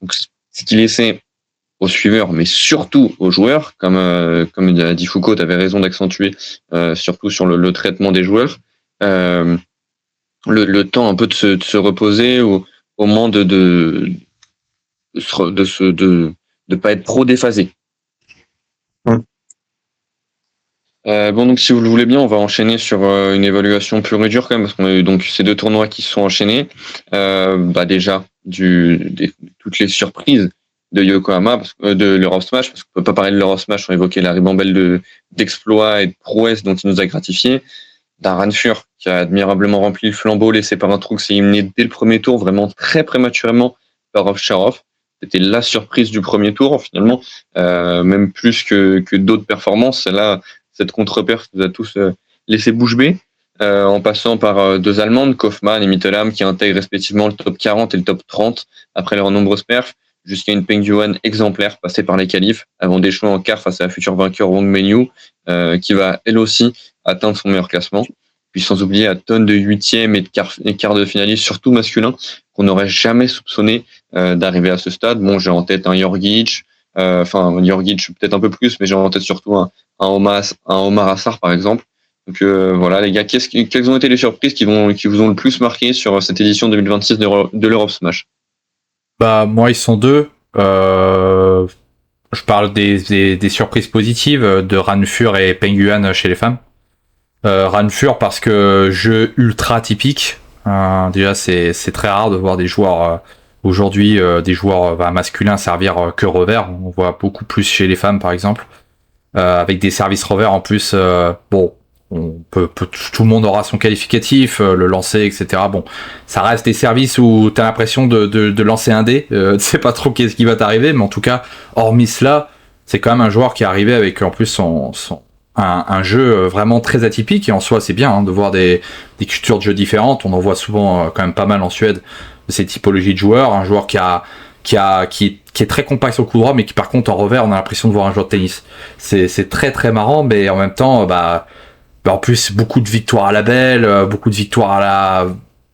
Donc ce qui laissait aux suiveurs, mais surtout aux joueurs, comme a dit Foucault, tu avais raison d'accentuer, surtout sur le traitement des joueurs, le temps un peu de se reposer au moment de pas être trop déphasé. Bon, donc si vous le voulez bien, on va enchaîner sur une évaluation pure et dure quand même, parce qu'on a eu donc ces 2 tournois qui se sont enchaînés. Déjà toutes les surprises de Yokohama, de l'Europe Smash, parce qu'on peut pas parler de l'Europe Smash sans évoquer la ribambelle d'exploits et de prouesses dont il nous a gratifié. D'un Ranfur qui a admirablement rempli le flambeau laissé par un trou qui s'est éliminé dès le premier tour, vraiment très prématurément par Ovtcharov. C'était la surprise du premier tour, finalement, même plus que d'autres performances. Là, cette contre-perf nous a tous laissé bouche bée, en passant par 2 Allemandes, Kaufmann et Mittelham, qui intègrent respectivement le top 40 et le top 30 après leurs nombreuses perfs, jusqu'à une Peng Yuan exemplaire passée par les qualifs, avant d'échouer en quart face à la future vainqueur Wang Mengyu, qui va elle aussi atteindre son meilleur classement. Puis sans oublier la tonne de huitièmes et de quarts de finalistes, surtout masculins, qu'on n'aurait jamais soupçonné d'arriver à ce stade. Bon, j'ai en tête un Jorgic, Jorgic peut-être un peu plus, mais j'ai en tête surtout un Omar Assar par exemple. Donc voilà les gars, quelles ont été les surprises qui vous ont le plus marqué sur cette édition 2026 de l'Europe Smash? Bah moi ils sont deux. Je parle des surprises positives de Ranfur et Peng Yuan chez les femmes. Ranfur parce que jeu ultra typique. Déjà c'est très rare de voir des joueurs aujourd'hui des joueurs masculins servir que revers. On voit beaucoup plus chez les femmes par exemple. Avec des services revers en plus. Bon, tout le monde aura son qualificatif, le lancer, etc. Bon, ça reste des services où t'as l'impression de lancer un dé. Tu sais pas trop qu'est-ce qui va t'arriver, mais en tout cas, hormis cela, c'est quand même un joueur qui est arrivé avec en plus un jeu vraiment très atypique. Et en soi, c'est bien de voir des cultures de jeux différentes. On en voit souvent quand même pas mal en Suède de ces typologies de joueurs. Un joueur qui est très compact sur le coup droit, mais qui par contre en revers, on a l'impression de voir un joueur de tennis. C'est très très marrant, mais en même temps, en plus beaucoup de victoires à la belle, beaucoup de victoires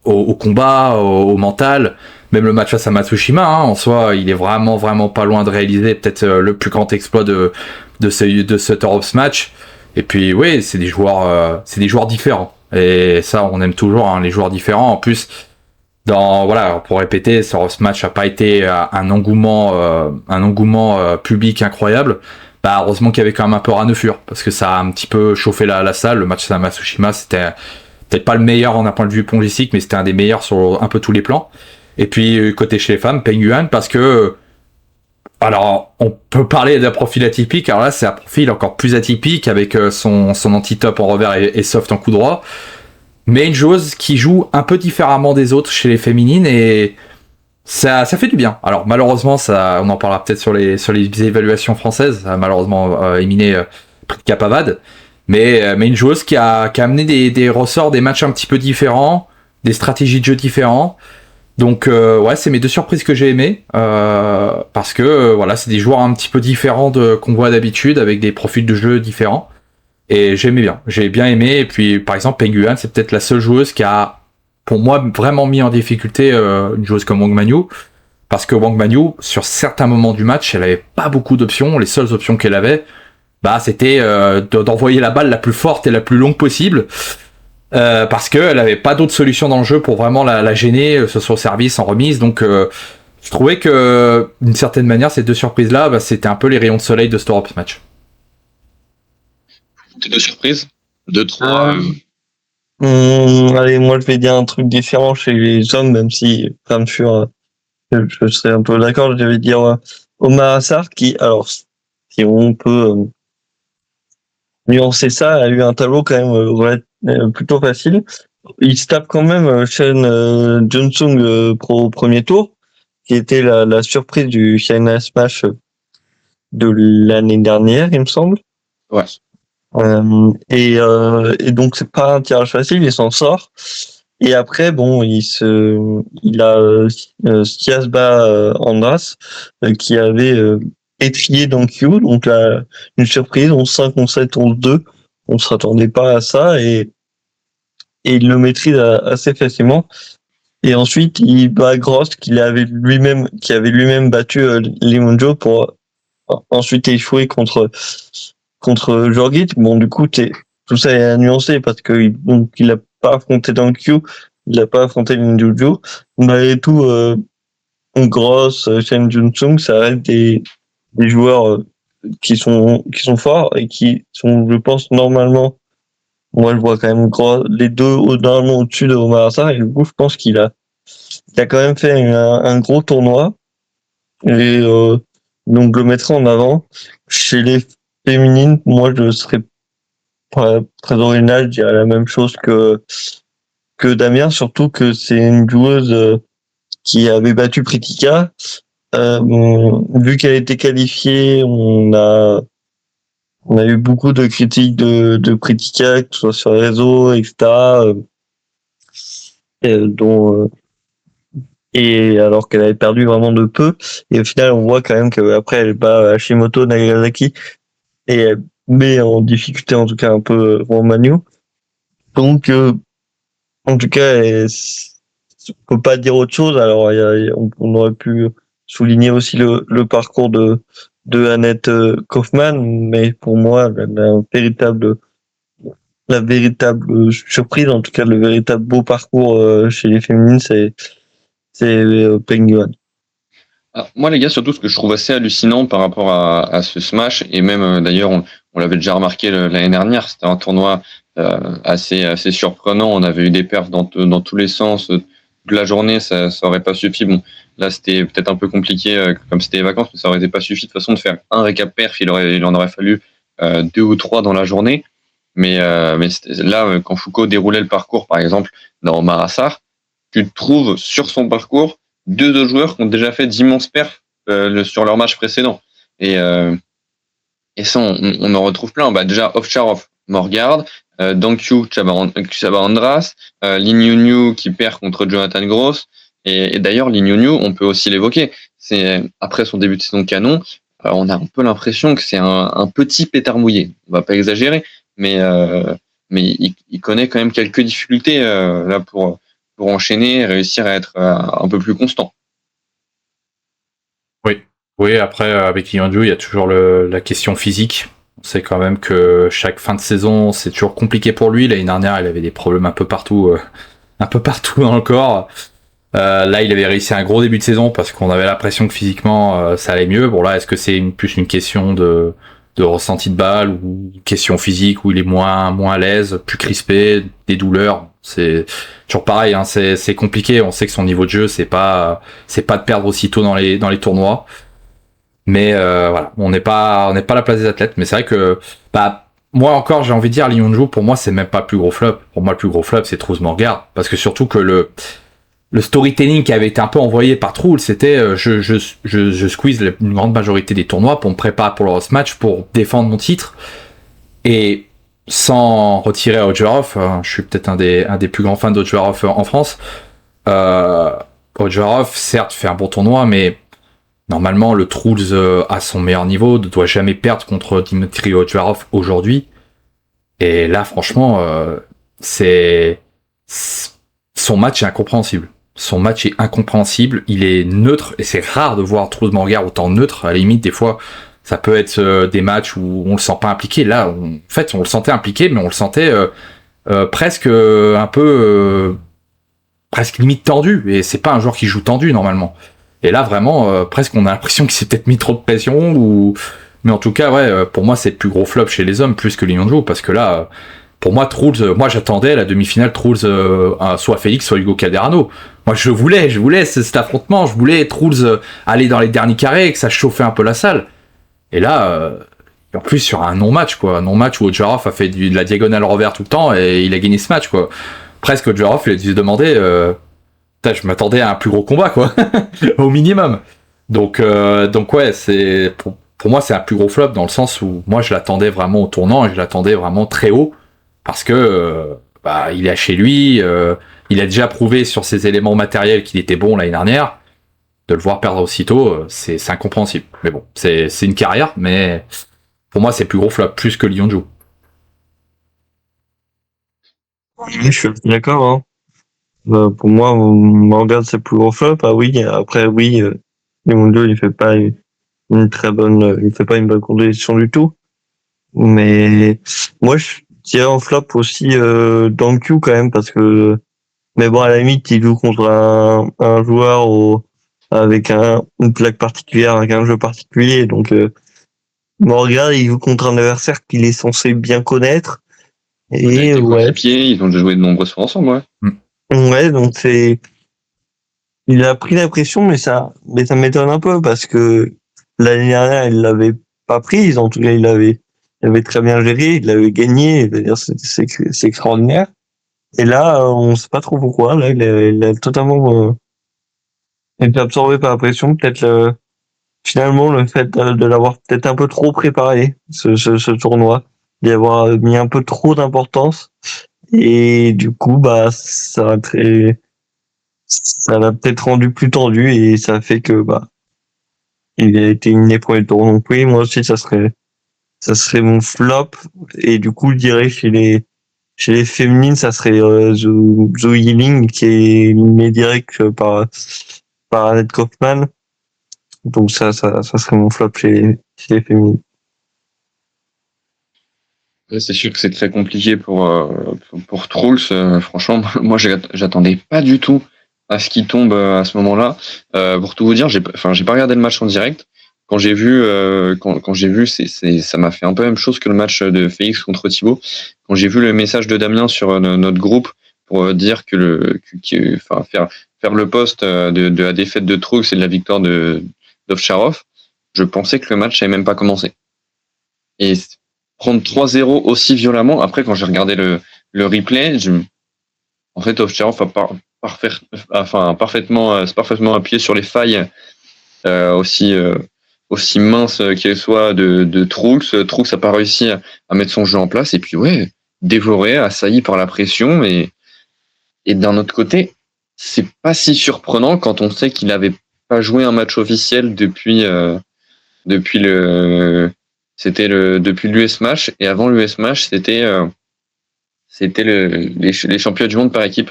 au combat, au mental. Même le match face à Matsushima, en soi, il est vraiment vraiment pas loin de réaliser peut-être le plus grand exploit de cet Europe Match. Et puis oui, c'est des joueurs différents. Et ça, on aime toujours les joueurs différents. En plus, pour répéter, ce Europe Match a pas été un engouement public incroyable. Heureusement qu'il y avait quand même un peu Ranfur, parce que ça a un petit peu chauffé la salle. Le match à Matsushima, c'était peut-être pas le meilleur en un point de vue pongistique, mais c'était un des meilleurs sur un peu tous les plans. Et puis, côté chez les femmes, Peng Yuan, parce que, alors, on peut parler d'un profil atypique, alors là, c'est un profil encore plus atypique, avec son anti-top en revers et soft en coup droit, mais une joueuse qui joue un peu différemment des autres chez les féminines, et ça fait du bien. Alors malheureusement, on en parlera peut-être sur les évaluations françaises. Ça a malheureusement éliminé Pritka Pavad, mais une joueuse qui a amené des ressorts, des matchs un petit peu différents, des stratégies de jeu différents. Donc ouais, c'est mes deux surprises que j'ai aimées parce que voilà, c'est des joueurs un petit peu différents qu'on voit d'habitude avec des profils de jeu différents. Et j'ai bien aimé. Et puis par exemple, Peng Yuan, c'est peut-être la seule joueuse qui a, pour moi, vraiment mis en difficulté une joueuse comme Wang Mengyu, parce que Wang Mengyu, sur certains moments du match, elle avait pas beaucoup d'options. Les seules options qu'elle avait, c'était d'envoyer la balle la plus forte et la plus longue possible, parce qu'elle avait pas d'autre solution dans le jeu pour vraiment la gêner, que ce soit au service, en remise. Donc je trouvais que, d'une certaine manière, ces deux surprises-là, c'était un peu les rayons de soleil de cet Europe Match. Tes deux surprises? Deux, trois. Allez, moi je vais dire un truc différent chez les hommes, même si Ranfur, je serais un peu d'accord. Je vais dire Omar Assar, qui, alors, si on peut nuancer ça, a eu un tableau quand même plutôt facile. Il se tape quand même Shen Junsung au premier tour, qui était la surprise du China Smash de l'année dernière, il me semble. Ouais. Et donc c'est pas un tirage facile, il s'en sort. Et après, bon, il a Stiasba Andras qui avait étrié dans Q, donc là, une surprise, 11-5, 11-7, 11-2. On s'attendait pas à ça et il le maîtrise assez facilement. Et ensuite, il bat Gross qui avait lui-même battu Limonjo pour ensuite échouer contre Jorgit. Bon, du coup, tout ça est à nuancer parce que donc il a pas affronté dans le Q, il a pas affronté Linjuju. Malgré tout, Gross, Shen Junsung, ça reste des joueurs qui sont forts et qui sont, je pense, normalement, moi je vois quand même les deux normalement au-dessus de Omar Assar, et du coup je pense qu'il a quand même fait un gros tournoi, et donc je le mettrai en avant. Chez les féminines, moi je serais très original, je dirais la même chose que Damien, surtout que c'est une joueuse qui avait battu Pritika. Vu qu'elle était qualifiée, on a eu beaucoup de critiques de Pritika, que ce soit sur les réseaux, etc. et alors qu'elle avait perdu vraiment de peu. Et au final, on voit quand même qu'après, elle bat Hashimoto Nagasaki et elle met en difficulté, en tout cas, un peu Romagno. Donc, en tout cas, on peut pas dire autre chose. Alors, on aurait pu souligner aussi le parcours de Annette Kaufmann, mais pour moi, la véritable surprise, en tout cas, le véritable beau parcours chez les féminines, c'est Peng Yuan. Alors, moi, les gars, surtout ce que je trouve assez hallucinant par rapport à ce smash, et même d'ailleurs, on l'avait déjà remarqué l'année dernière, c'était un tournoi assez surprenant. On avait eu des perfs dans tous les sens de la journée, ça aurait pas suffi. Bon, là, c'était peut-être un peu compliqué comme c'était les vacances, mais ça aurait pas suffi de toute façon de faire un récap perf. Il en aurait fallu 2 ou 3 dans la journée. Mais là, quand Foucault déroulait le parcours, par exemple, dans Marassar, tu trouves sur son parcours 2 autres joueurs qui ont déjà fait d'immenses perfs sur leur match précédent. Et ça, on en retrouve plein. Bah, déjà, Ovtcharov, Morgard, Dankyu, Csaba András, Lin Yunyu qui perd contre Jonathan Gross. Et d'ailleurs, Lin Yunyu, on peut aussi l'évoquer. C'est après son début de saison canon, on a un peu l'impression que c'est un petit pétard mouillé. On va pas exagérer, mais il connaît quand même quelques difficultés là pour enchaîner et réussir à être un peu plus constant. Oui, après, avec Lionju, il y a toujours la question physique. On sait quand même que chaque fin de saison, c'est toujours compliqué pour lui. L'année dernière, il avait des problèmes un peu partout dans le corps. Là, il avait réussi un gros début de saison parce qu'on avait l'impression que physiquement, ça allait mieux. Bon, là, est-ce que c'est plus une question de ressenti de balle ou une question physique où il est moins à l'aise, plus crispé, des douleurs? C'est toujours pareil, hein, c'est compliqué. On sait que son niveau de jeu, c'est pas de perdre aussitôt dans les tournois. Mais voilà, on n'est pas à la place des athlètes. Mais c'est vrai que moi encore, j'ai envie de dire, Lin Yunju, pour moi, c'est même pas le plus gros flop. Pour moi, le plus gros flop, c'est Truls Morgard, parce que surtout que le storytelling qui avait été un peu envoyé par Truls, c'était je squeeze une grande majorité des tournois pour me préparer pour le Rose Match, pour défendre mon titre, et sans retirer Odjarov, je suis peut-être un des plus grands fans d'Odjarov en France. Odjarov, certes, fait un bon tournoi, mais normalement, le Truls à son meilleur niveau ne doit jamais perdre contre Dmitry Odjarov aujourd'hui. Et là, franchement, son match est incompréhensible. Son match est incompréhensible. Il est neutre, et c'est rare de voir Truls Morgard autant neutre. À la limite, des fois, ça peut être des matchs où on le sent pas impliqué. Là, en fait, on le sentait impliqué, mais on le sentait presque un peu presque limite tendu. Et c'est pas un joueur qui joue tendu normalement. Et là, vraiment, presque, on a l'impression qu'il s'est peut-être mis trop de pression, mais en tout cas, ouais, pour moi, c'est le plus gros flop chez les hommes, plus que Lin Yunju, parce que là, pour moi, Truls, moi, j'attendais la demi-finale Truls, soit Félix, soit Hugo Calderano. Moi, je voulais cet affrontement, je voulais Truls aller dans les derniers carrés, que ça chauffait un peu la salle. Et là, en plus, sur un non-match, quoi, un non-match où Odjarov a fait de la diagonale revers tout le temps, et il a gagné ce match, quoi. Presque, Odjarov, il a dû se demander, je m'attendais à un plus gros combat, quoi, au minimum. Donc ouais, c'est pour moi c'est un plus gros flop dans le sens où moi je l'attendais vraiment au tournant et je l'attendais vraiment très haut parce que il est chez lui, il a déjà prouvé sur ses éléments matériels qu'il était bon l'année dernière. De le voir perdre aussitôt, c'est incompréhensible. Mais bon, c'est une carrière, mais pour moi c'est plus gros flop, plus que Lin Yunju. Je suis d'accord, hein. Pour moi, Morgard, c'est le plus gros flop. Ah oui, après, oui, Lin Yunju, il fait pas une bonne compétition du tout. Mais moi, je dirais en flop aussi Dankyu quand même, parce que, mais bon, à la limite, il joue contre un joueur avec une plaque particulière, avec un jeu particulier. Donc, Morgard, il joue contre un adversaire qu'il est censé bien connaître. Et ouais. Ils ont déjà joué de nombreuses fois ensemble, ouais. Ouais, donc il a pris la pression, mais ça m'étonne un peu parce que l'année dernière, il l'avait pas prise. En tout cas, il avait très bien géré, il l'avait gagné. C'est-à-dire, c'est extraordinaire. Et là, on sait pas trop pourquoi. Là, il a totalement été absorbé par la pression. Peut-être finalement le fait de l'avoir peut-être un peu trop préparé ce tournoi, d'y avoir mis un peu trop d'importance. Et du coup, ça a très ça l'a peut-être rendu plus tendu et ça fait que il a été éliminé premier tour. Donc oui, moi aussi ça serait mon flop et du coup je dirais chez les féminines ça serait Zhou Yiling qui est éliminé direct par Annette Kaufman. Donc ça serait mon flop chez les féminines. Ouais, c'est sûr que c'est très compliqué pour Trulls. Franchement, moi, j'attendais pas du tout à ce qu'il tombe à ce moment-là. Pour tout vous dire, j'ai pas regardé le match en direct. Quand j'ai vu, ça m'a fait un peu la même chose que le match de Félix contre Thibaut. Quand j'ai vu le message de Damien sur notre groupe pour dire faire le post de la défaite de Trulls et de la victoire d'Ovtcharov, je pensais que le match n'avait même pas commencé. Et prendre 3-0 aussi violemment, après quand j'ai regardé le replay, en fait Ovtcharov a parfaitement appuyé sur les failles aussi minces qu'elles soient de Trulls. Trulls n'a pas réussi à mettre son jeu en place et puis ouais, dévoré, assailli par la pression et d'un autre côté, c'est pas si surprenant quand on sait qu'il avait pas joué un match officiel depuis depuis l'US Match et avant l'US Match c'était les championnats du monde par équipe.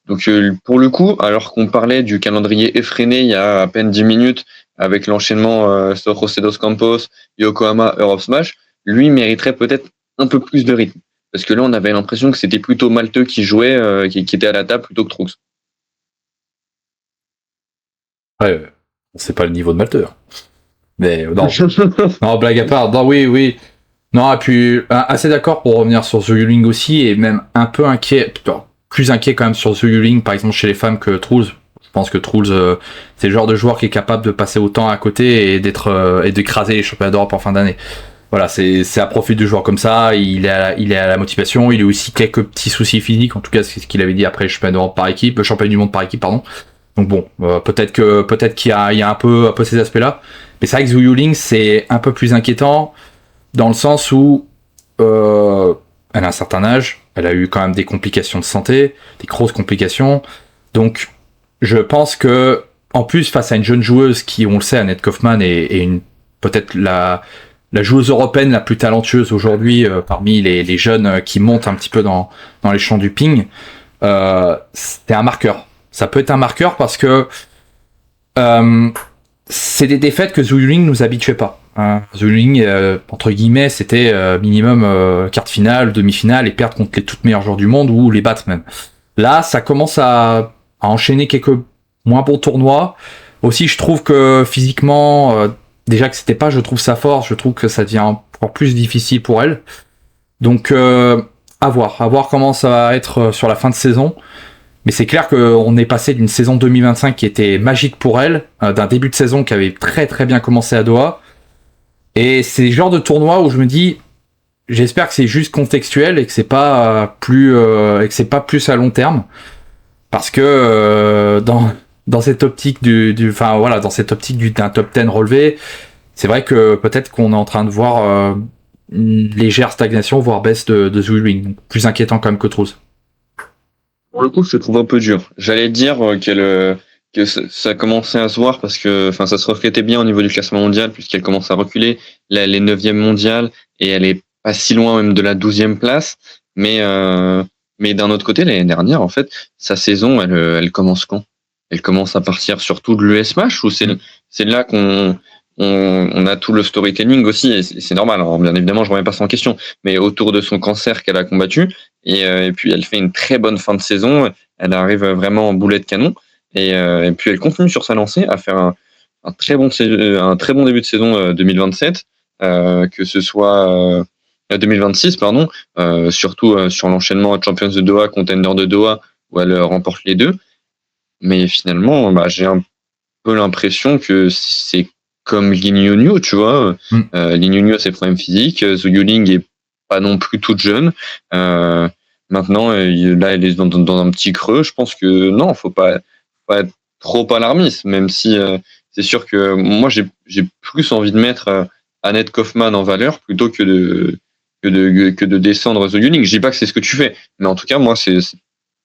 Donc pour le coup, alors qu'on parlait du calendrier effréné il y a à peine 10 minutes avec l'enchaînement José dos Campos, Yokohama, Europe Smash, lui mériterait peut-être un peu plus de rythme. Parce que là, on avait l'impression que c'était plutôt Malteux qui jouait, qui était à la table plutôt que Trux. Ouais, c'est pas le niveau de Malteux. Mais non, non, blague à part. Non, oui. Non, et puis assez d'accord pour revenir sur Zhou Yuling aussi, et même un peu inquiet, plus inquiet quand même sur Zhou Yuling, par exemple chez les femmes que Trulls. Je pense que Trulls, c'est le genre de joueur qui est capable de passer autant à côté et d'écraser les championnats d'Europe en fin d'année. Voilà, c'est à profit de joueurs comme ça. Il est à la motivation. Il a aussi quelques petits soucis physiques. En tout cas, c'est ce qu'il avait dit après le championnat d'Europe par équipe, le championnat du monde par équipe, pardon. Donc bon, peut-être qu'il y a un peu ces aspects-là. Mais c'est vrai que Zhou Yuling, c'est un peu plus inquiétant dans le sens où elle a un certain âge. Elle a eu quand même des complications de santé, des grosses complications. Donc, je pense que en plus face à une jeune joueuse qui, on le sait, Annette Kaufman est peut-être la joueuse européenne la plus talentueuse aujourd'hui parmi les jeunes qui montent un petit peu dans les champs du ping, c'était un marqueur. Ça peut être un marqueur parce que c'est des défaites que Zhou Yuling nous habituait pas. Zhou Yuling, entre guillemets, c'était minimum quart de finale, demi-finale et perdre contre les toutes meilleurs joueurs du monde ou les battre même. Là, ça commence à enchaîner quelques moins bons tournois. Aussi, je trouve que physiquement, déjà que c'était pas, je trouve sa force, je trouve que ça devient encore plus difficile pour elle. Donc, à voir comment ça va être sur la fin de saison. Mais c'est clair qu'on est passé d'une saison 2025 qui était magique pour elle, d'un début de saison qui avait très très bien commencé à Doha. Et c'est le genre de tournoi où je me dis, j'espère que c'est juste contextuel et que c'est pas plus à long terme, parce que dans cette optique dans cette optique d'un top 10 relevé, c'est vrai que peut-être qu'on est en train de voir une légère stagnation, voire baisse de Zhou Yuling, plus inquiétant quand même que Trulls. Pour le coup, je te trouve un peu dur. J'allais dire que ça commençait à se voir parce que ça se reflétait bien au niveau du classement mondial puisqu'elle commence à reculer. Là, elle est 9e mondiale et elle est pas si loin même de la 12e place. Mais d'un autre côté, l'année dernière, en fait, sa saison, elle commence quand? Elle commence à partir surtout de l'US Match ou c'est là qu'on a tout le storytelling aussi, et c'est normal, hein, bien évidemment, je ne remets pas ça en question, mais autour de son cancer qu'elle a combattu, et puis elle fait une très bonne fin de saison, elle arrive vraiment en boulet de canon, et puis elle continue sur sa lancée à faire un très bon début de saison 2027, que ce soit 2026, pardon, surtout sur l'enchaînement Champions de Doha, Contender de Doha, où elle remporte les deux, mais finalement, j'ai un peu l'impression que c'est comme Lin Yunyu, tu vois. Lin Yunyu a ses problèmes physiques. Zhou Yuling est pas non plus toute jeune. Maintenant, là, elle est dans un petit creux. Je pense que non, faut pas être trop alarmiste, même si c'est sûr que moi, j'ai plus envie de mettre Annette Kaufman en valeur plutôt que de descendre Zhou Yuling. Je dis pas que c'est ce que tu fais, mais en tout cas, moi, c'est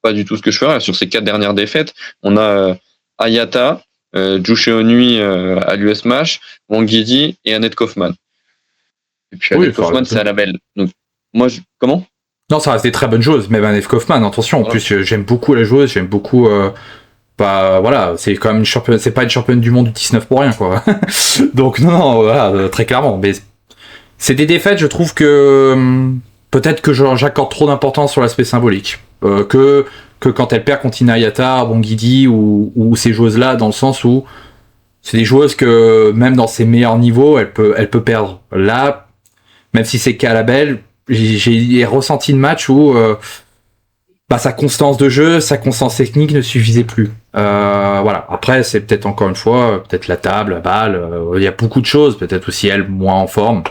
pas du tout ce que je ferais. Sur ces 4 dernières défaites, on a Ayata, Juche Onui à l'US Match, Wang Yidi et Annette Kaufman. Et puis Annette Kaufman, c'est à la belle. Donc, moi, comment? Non, ça reste des très bonnes joueuses, même Annette Kaufman, attention. En plus, j'aime beaucoup la joueuse, j'aime beaucoup. Voilà, c'est quand même une championne, c'est pas une championne du monde du 19 pour rien, quoi. Donc, non, voilà, très clairement. Mais c'est des défaites, je trouve que peut-être que j'accorde trop d'importance sur l'aspect symbolique. Que quand elle perd contre Inayata, Bongidi ou ces joueuses-là, dans le sens où c'est des joueuses que, même dans ses meilleurs niveaux, elle peut perdre. Là, même si c'est qu'à la belle, j'ai ressenti le match où sa constance de jeu, sa constance technique ne suffisait plus. Voilà. Après, c'est peut-être encore une fois, peut-être la table, la balle, il y a beaucoup de choses, peut-être aussi elle moins en forme.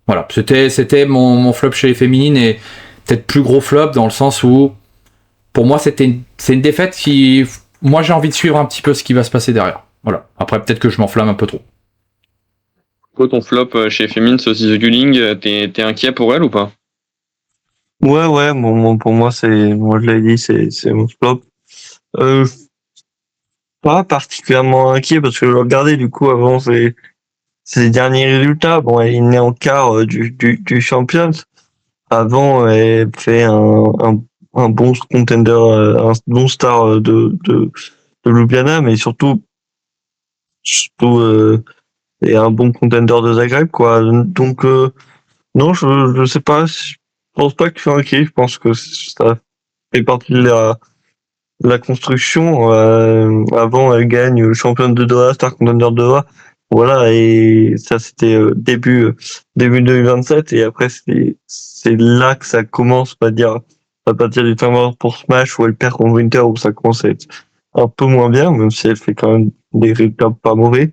Voilà. C'était mon flop chez les féminines et peut-être plus gros flop dans le sens où, pour moi, c'est une défaite qui, moi, j'ai envie de suivre un petit peu ce qui va se passer derrière. Voilà. Après, peut-être que je m'enflamme un peu trop. Quoi, ton flop chez les féminines, c'est aussi The Guling, t'es inquiet pour elle ou pas? Ouais, pour moi, moi je l'ai dit, c'est mon flop. Pas particulièrement inquiet parce que je regardais du coup avant ses derniers résultats. Bon, elle est née en quart du Champions. Avant, elle fait un bon contender, un bon star de Ljubljana, mais surtout et un bon contender de Zagreb, quoi. Donc, non, je sais pas, je pense pas que je suis inquiet, je pense que ça fait partie de la construction. Avant, elle gagne championne de Doha, star contender de Doha. Voilà, et ça, c'était début 2027, et après, c'est là que ça commence, à partir du tournoi pour Smash, où elle perd contre Winter, où ça commence à être un peu moins bien, même si elle fait quand même des résultats pas mauvais.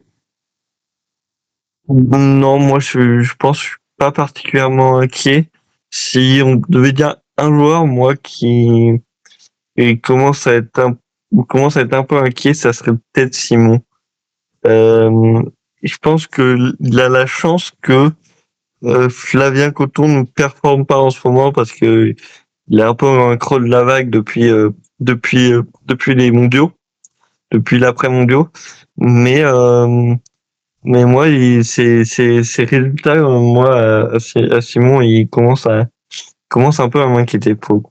Non, moi, je pense que je suis pas particulièrement inquiet. Si on devait dire un joueur, moi, qui commence à être un peu inquiet, ça serait peut-être Simon. Je pense que il a la chance que Flavien Coton ne performe pas en ce moment parce que il est un peu un creux de la vague depuis les mondiaux, depuis l'après-mondiaux. Mais moi, ces résultats, moi, à Simon, il commence un peu à m'inquiéter pour le coup.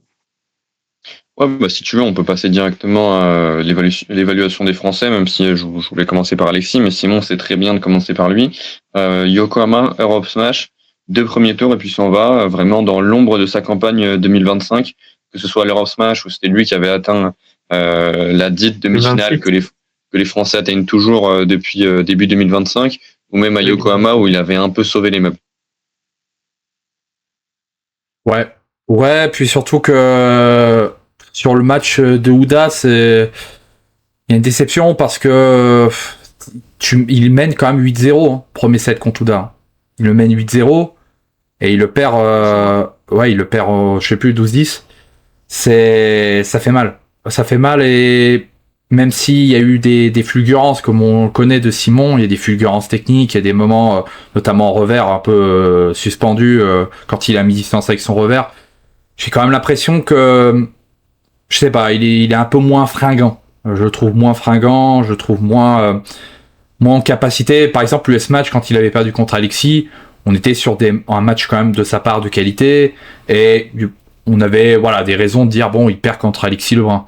Ouais, si tu veux, on peut passer directement à l'évaluation des Français, même si je voulais commencer par Alexis, mais Simon, c'est très bien de commencer par lui. Yokohama, Europe Smash, 2 premiers tours et puis s'en va, vraiment dans l'ombre de sa campagne 2025, que ce soit à l'Europe Smash où c'était lui qui avait atteint la dite demi-finale que les Français atteignent toujours depuis début 2025, ou même à Yokohama où il avait un peu sauvé les meubles. Ouais, puis surtout que sur le match de Ouda, il y a une déception parce que il mène quand même 8-0, hein, premier set contre Ouda. Il le mène 8-0 et il le perd, je sais plus, 12-10. Ça fait mal. Ça fait mal, et même s'il y a eu des fulgurances, comme on le connaît de Simon, il y a des fulgurances techniques, il y a des moments, notamment en revers, un peu suspendus, quand il a mis distance avec son revers. J'ai quand même l'impression que, je sais pas, il est un peu moins fringant. Je le trouve moins fringant, je le trouve moins en capacité. Par exemple, l'US Match, quand il avait perdu contre Alexis, on était sur un match quand même de sa part de qualité, et on avait des raisons de dire bon, il perd contre Alexis Lebrun.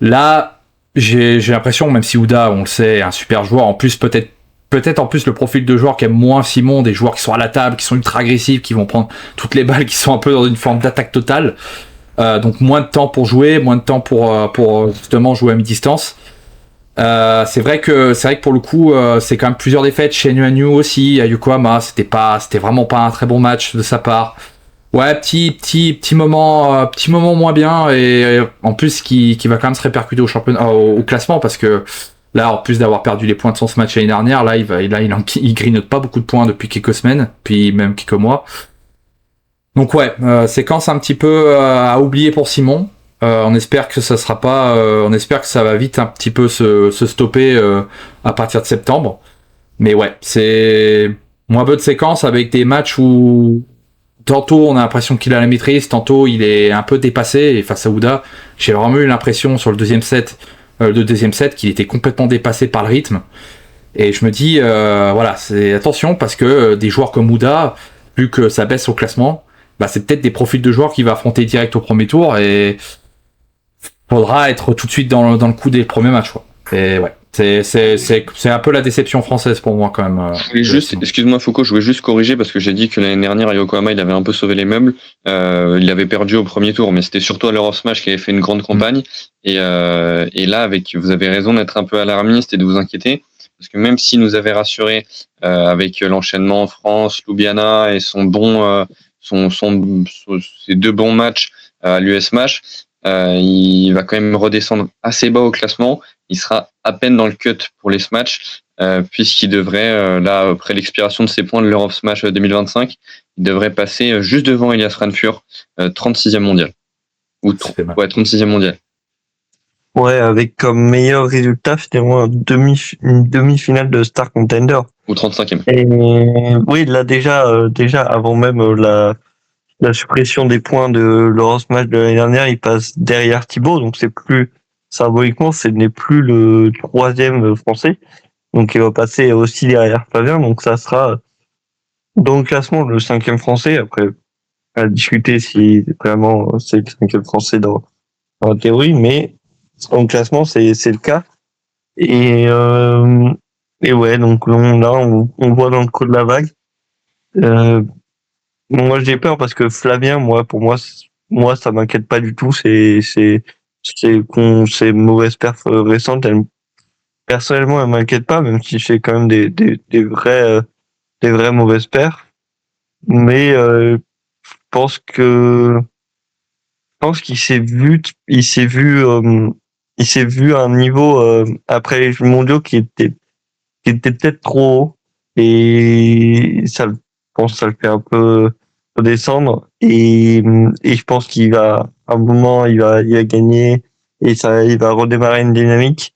Là, j'ai l'impression, même si Ouda, on le sait, est un super joueur, en plus peut-être en plus le profil de joueur qui aime moins Simon, des joueurs qui sont à la table, qui sont ultra agressifs, qui vont prendre toutes les balles, qui sont un peu dans une forme d'attaque totale. Donc moins de temps pour jouer, moins de temps pour justement jouer à mi-distance. C'est vrai que pour le coup, c'est quand même plusieurs défaites chez Nuanu aussi, à Yokohama, c'était vraiment pas un très bon match de sa part. Ouais, petit moment moins bien, et en plus qui va quand même se répercuter au classement, parce que là, en plus d'avoir perdu les points de son match l'année dernière, là il grignote pas beaucoup de points depuis quelques semaines, puis même quelques mois. Donc ouais, séquence un petit peu à oublier pour Simon. On espère que ça sera pas, on espère que ça va vite un petit peu se stopper à partir de septembre. Mais ouais, c'est moins bonne séquence avec des matchs où tantôt on a l'impression qu'il a la maîtrise, tantôt il est un peu dépassé, et face à Ouda, j'ai vraiment eu l'impression sur le deuxième set qu'il était complètement dépassé par le rythme. Et je me dis, voilà, c'est attention, parce que des joueurs comme Ouda, vu que ça baisse au classement, bah c'est peut-être des profils de joueurs qu'il va affronter direct au premier tour, et faudra être tout de suite dans le coup des premiers matchs, quoi. Et ouais, c'est un peu la déception française pour moi quand même. Excuse-moi Foucault, je voulais juste corriger parce que j'ai dit que l'année dernière à Yokohama il avait un peu sauvé les meubles. Il avait perdu au premier tour, mais c'était surtout à l'Eurosmash qui avait fait une grande campagne. Et là, vous avez raison d'être un peu alarmiste et de vous inquiéter, parce que même s'il nous avait rassuré avec l'enchaînement en France, Ljubljana et ses 2 bons matchs à l'US Match, il va quand même redescendre assez bas au classement. Il sera à peine dans le cut pour les Smash, puisqu'il devrait, là, après l'expiration de ses points de l'Europe Smash 2025, il devrait passer juste devant Elias Ranfur, 36e mondial. Ou 36e mondial. Ouais, avec comme meilleur résultat, finalement, une demi-finale de Star Contender. Ou 35e. Et oui, là, déjà avant même la suppression des points de l'Eurosmash de l'année dernière, il passe derrière Thibaut, donc c'est plus, symboliquement, ce n'est plus le 3e français. Donc il va passer aussi derrière Flavien, donc ça sera dans le classement le 5e français. Après, à discuter si vraiment c'est le 5e français dans la théorie, mais dans le classement c'est le cas. Et ouais, donc là on voit dans le creux de la vague. Moi j'ai peur parce que Flavien, pour moi ça m'inquiète pas du tout. Ces mauvaises perfs récentes, personnellement elles m'inquiètent pas, même si j'ai quand même des vraies mauvaises perfs. Mais je pense qu'il s'est vu à un niveau après les Jeux mondiaux qui était peut-être trop haut, et ça, je pense que ça le fait un peu redescendre, et je pense qu'il va à un moment il va gagner, et il va redémarrer une dynamique.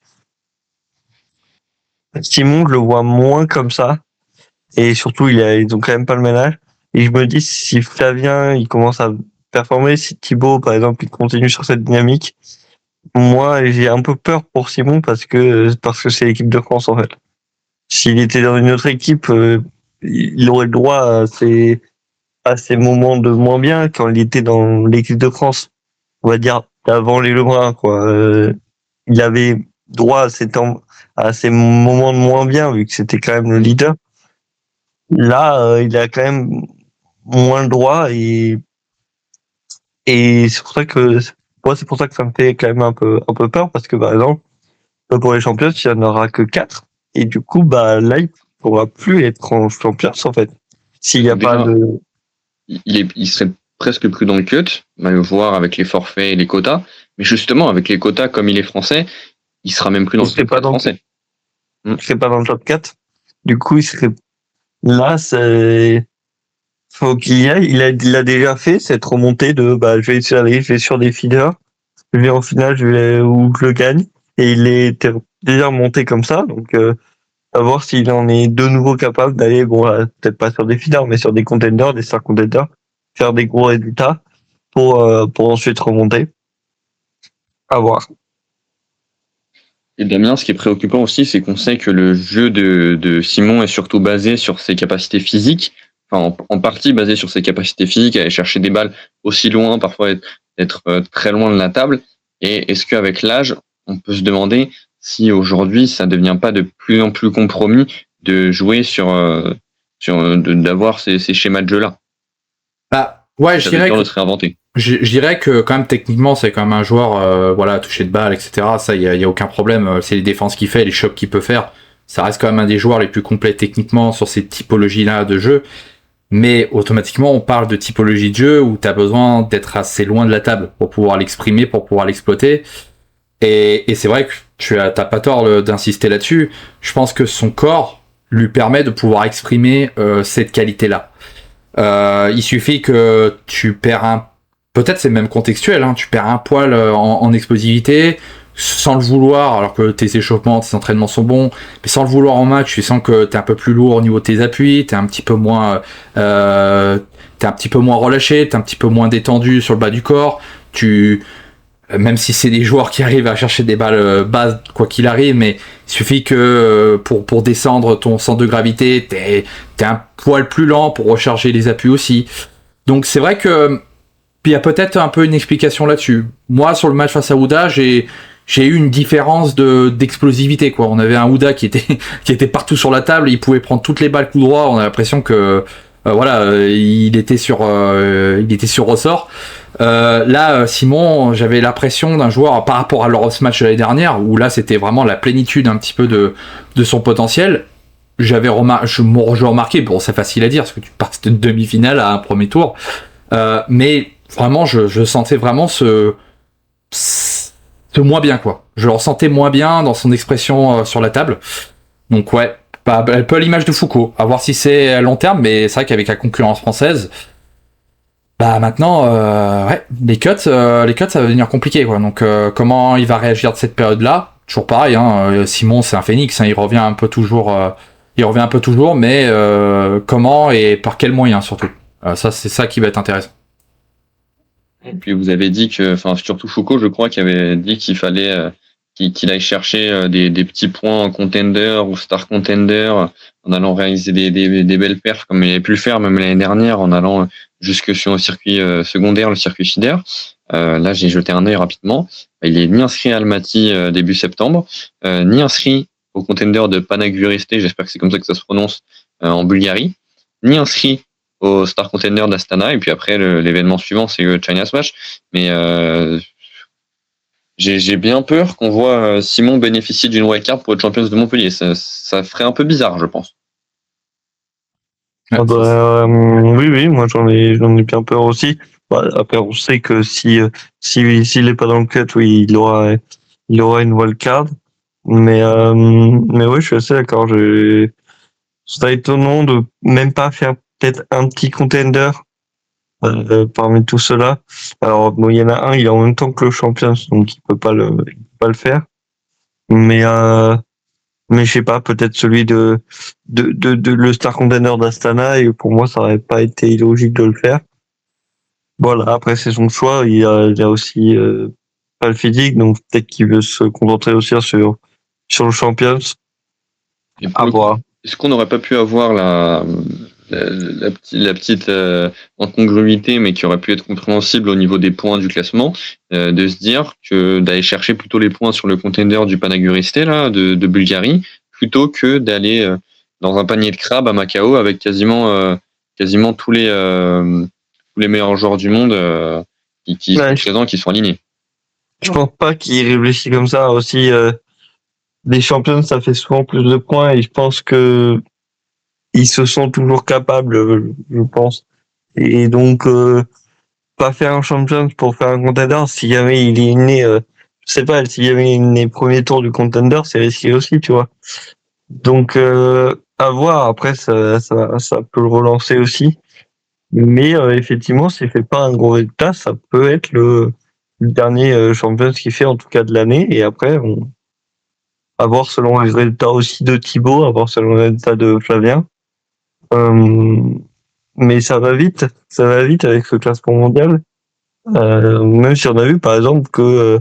Simon, je le vois moins comme ça, et surtout ils ont quand même pas le même âge, et je me dis si Flavien il commence à performer, si Thibaut par exemple il continue sur cette dynamique, moi j'ai un peu peur pour Simon parce que c'est l'équipe de France en fait. S'il était dans une autre équipe, il aurait le droit à ces moments de moins bien quand il était dans l'équipe de France. On va dire avant les Lebrun, quoi. Il avait droit à ces moments de moins bien vu que c'était quand même le leader. Là, il a quand même moins le droit, et c'est pour ça que ça me fait quand même un peu peur, parce que par exemple pour les champions il n'y en aura que 4, et du coup là il pourra plus être en champions en fait s'il n'y a pas de... Il serait presque plus dans le cut, on va le voir avec les forfaits et les quotas, mais justement avec les quotas comme il est français, il sera même plus dans le top 4 français. Il serait pas dans le top 4, du coup il serait là, faut qu'il y aille. Il a déjà fait cette remontée de je vais sur des feeders, je vais en finale, où je le gagne, et il est déjà remonté comme ça, donc à voir s'il en est de nouveau capable d'aller, peut-être pas sur des feeders, mais sur des contenders, des star contenders, faire des gros résultats pour ensuite remonter. À voir. Et Damien, ce qui est préoccupant aussi, c'est qu'on sait que le jeu de Simon est surtout basé sur ses capacités physiques, enfin en partie basé sur ses capacités physiques, aller chercher des balles aussi loin, parfois être très loin de la table. Et est-ce qu'avec l'âge, on peut se demander si aujourd'hui ça devient pas de plus en plus compromis de jouer d'avoir ces schémas de jeu-là? Bah ouais, je dirais de se réinventer. Je dirais que quand même techniquement c'est quand même un joueur touché de balle, etc. Ça y a aucun problème. C'est les défenses qu'il fait, les chocs qu'il peut faire. Ça reste quand même un des joueurs les plus complets techniquement sur ces typologies-là de jeu. Mais automatiquement on parle de typologie de jeu où t'as besoin d'être assez loin de la table pour pouvoir l'exprimer, pour pouvoir l'exploiter. Et c'est vrai que t'as pas tort d'insister là-dessus. Je pense que son corps lui permet de pouvoir exprimer cette qualité-là. Il suffit que tu perds peut-être c'est même contextuel, hein, tu perds un poil en explosivité, sans le vouloir, alors que tes échauffements, tes entraînements sont bons, mais sans le vouloir en match, tu sens que t'es un peu plus lourd au niveau de tes appuis, t'es un petit peu moins relâché, t'es un petit peu moins détendu sur le bas du corps, même si c'est des joueurs qui arrivent à chercher des balles basses quoi qu'il arrive, mais il suffit que pour descendre ton centre de gravité, t'es un poil plus lent pour recharger les appuis aussi. Donc c'est vrai que il y a peut-être un peu une explication là-dessus. Moi, sur le match face à Ouda, j'ai eu une différence d'explosivité, quoi. On avait un Ouda qui était partout sur la table, il pouvait prendre toutes les balles coup droit, on a l'impression que il était sur ressort. Là, Simon, j'avais l'impression d'un joueur par rapport à ce match de l'année dernière, où là c'était vraiment la plénitude un petit peu de son potentiel. Je remarqué, bon, c'est facile à dire parce que tu passes de demi-finale à un premier tour, mais vraiment, je sentais vraiment ce moins bien, quoi. Je le ressentais moins bien dans son expression sur la table. Donc ouais, un peu à l'image de Foucault. À voir si c'est à long terme, mais c'est vrai qu'avec la concurrence française, maintenant, les cuts, ça va devenir compliqué, quoi. Donc comment il va réagir de cette période-là? Toujours pareil, hein. Simon, c'est un phénix, hein, il revient un peu toujours, mais comment et par quels moyens surtout. Ça, c'est ça qui va être intéressant. Et puis vous avez dit surtout Foucault, je crois, qui avait dit qu'il fallait qu'il aille chercher des petits points en contender ou star contender en allant réaliser des belles perfs comme il avait pu le faire même l'année dernière en allant jusque sur le circuit secondaire, le circuit feeder. Là, j'ai jeté un œil rapidement. Il est ni inscrit à Almaty début septembre, ni inscrit au contender de Panagyuriste, j'espère que c'est comme ça que ça se prononce, en Bulgarie, ni inscrit au Star Contender d'Astana, et puis après l'événement suivant c'est le China Smash, mais j'ai bien peur qu'on voit Simon bénéficier d'une wildcard pour le Champions de Montpellier. Ça ferait un peu bizarre, je pense. Oui, moi j'en ai bien peur aussi. Après, on sait que s'il est pas dans le cut, oui, il aura une wildcard. Mais oui, je suis assez d'accord. C'est étonnant de même pas faire peut-être un petit contender parmi tout cela. Alors bon, il y en a un, il est en même temps que le Champions, donc il peut pas le faire. Mais je sais pas, peut-être celui de le Star Contender d'Astana, et pour moi ça aurait pas été illogique de le faire. Voilà, après c'est son choix, il y a aussi pas le physique, donc peut-être qu'il veut se concentrer aussi sur le Champions. Et à voir. Est-ce qu'on n'aurait pas pu avoir la petite incongruité, mais qui aurait pu être compréhensible au niveau des points du classement, de se dire que d'aller chercher plutôt les points sur le contender du Panagyuriste là, de Bulgarie, plutôt que d'aller dans un panier de crabes à Macao avec quasiment tous les meilleurs joueurs du monde qui sont présents, qui sont alignés. Je pense pas qu'il réfléchit comme ça aussi. Les champions, ça fait souvent plus de points, et je pense que ils se sont toujours capables, je pense. Et donc, pas faire un champion pour faire un contender, si jamais il est né, je sais pas, s'il y avait une premier tour du contender, c'est risqué aussi, tu vois. Donc, à voir. Après, ça peut le relancer aussi. Mais effectivement, s'il fait pas un gros résultat, ça peut être le dernier champion qu'il fait, en tout cas de l'année. Et après, à voir selon les résultats aussi de Thibaut, à voir selon les résultats de Flavien. Mais ça va vite avec ce classement mondial. Même si on a vu par exemple que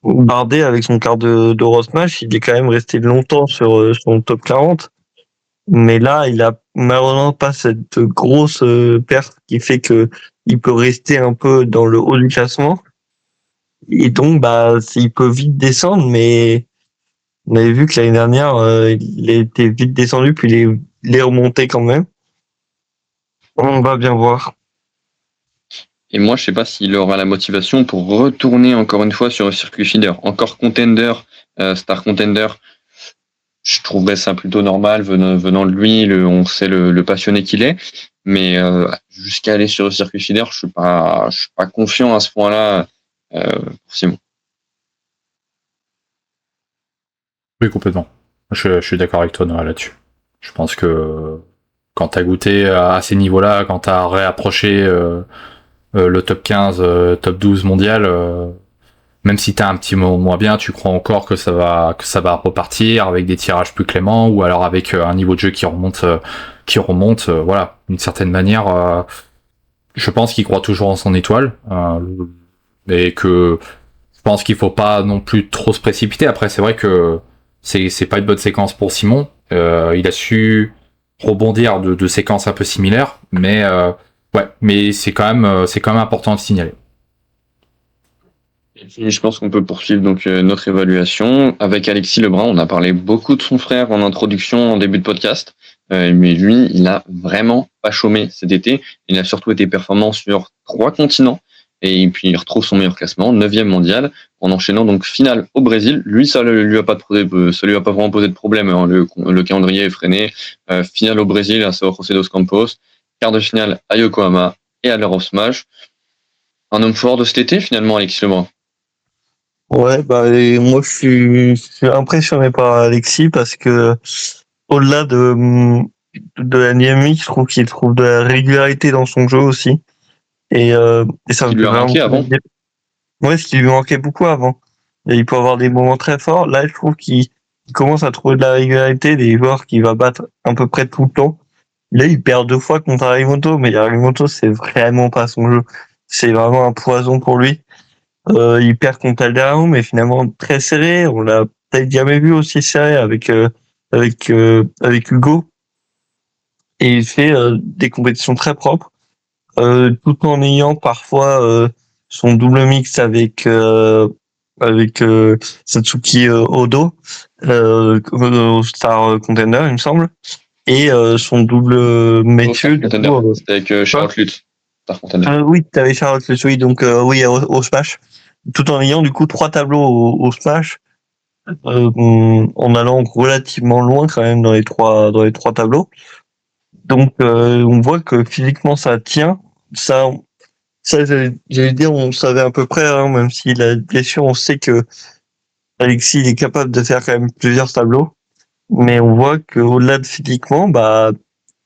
Bardet, avec son quart de Rosmatch, il est quand même resté longtemps sur son top 40. Mais là, il a malheureusement pas cette grosse perte qui fait que il peut rester un peu dans le haut du classement. Et donc, il peut vite descendre, mais on avait vu que l'année dernière, il a été vite descendu, puis il est remonté quand même. On va bien voir. Et moi, je sais pas s'il aura la motivation pour retourner encore une fois sur le circuit feeder. Encore contender, star contender. Je trouverais ça plutôt normal venant de lui. On sait le passionné qu'il est. Mais jusqu'à aller sur le circuit feeder, je suis pas confiant à ce point-là pour Simon. Oui, complètement. Je suis d'accord avec toi, Noah, là-dessus. Je pense que quand t'as goûté à ces niveaux-là, quand t'as réapproché le top 15, top 12 mondial, même si t'as un petit moment moins bien, tu crois encore que ça va repartir avec des tirages plus cléments ou alors avec un niveau de jeu qui remonte, voilà, d'une certaine manière. Je pense qu'il croit toujours en son étoile, et que je pense qu'il faut pas non plus trop se précipiter. Après, c'est vrai que c'est pas une bonne séquence pour Simon. Il a su rebondir de séquences un peu similaires, mais mais c'est quand même important de signaler. Et je pense qu'on peut poursuivre donc notre évaluation avec Alexis Lebrun. On a parlé beaucoup de son frère en introduction, en début de podcast, mais lui, il a vraiment pas chômé cet été. Il a surtout été performant sur 3 continents et puis il retrouve son meilleur classement, 9e mondial, en enchaînant donc finale au Brésil. Lui, ça lui a pas vraiment posé de problème. Hein. Le calendrier est freiné. Finale au Brésil à São José dos Campos, quart de finale à Yokohama et à l'Euro Smash. Un homme fort de cet été finalement, Alexis Lebrun. Ouais, et moi je suis impressionné par Alexis parce que au-delà de la dynamique, je trouve qu'il trouve de la régularité dans son jeu aussi. Et ça me lui a manqué avant. Ouais, ce qui lui manquait beaucoup avant. Et il peut avoir des moments très forts. Là, je trouve qu'il commence à trouver de la régularité, des joueurs qu'il va battre à peu près tout le temps. Là, il perd 2 fois contre Arimoto, mais Arimoto, c'est vraiment pas son jeu. C'est vraiment un poison pour lui. Il perd contre Alderano, mais finalement très serré. On l'a peut-être jamais vu aussi serré avec Hugo. Et il fait des compétitions très propres, tout en ayant parfois son double mix avec Satsuki Odo, au Star Contender, il me semble, et son double messieurs. C'était avec Charlotte Lutz. Oui, t'avais Charlotte Lutz, oui, donc oui, au Smash. Tout en ayant du coup 3 tableaux au Smash, en allant relativement loin quand même dans les trois tableaux. Donc on voit que physiquement ça tient. Ça j'allais dire, on savait à peu près, hein, même si la blessure, on sait que Alexis il est capable de faire quand même plusieurs tableaux. Mais on voit que au-delà de physiquement,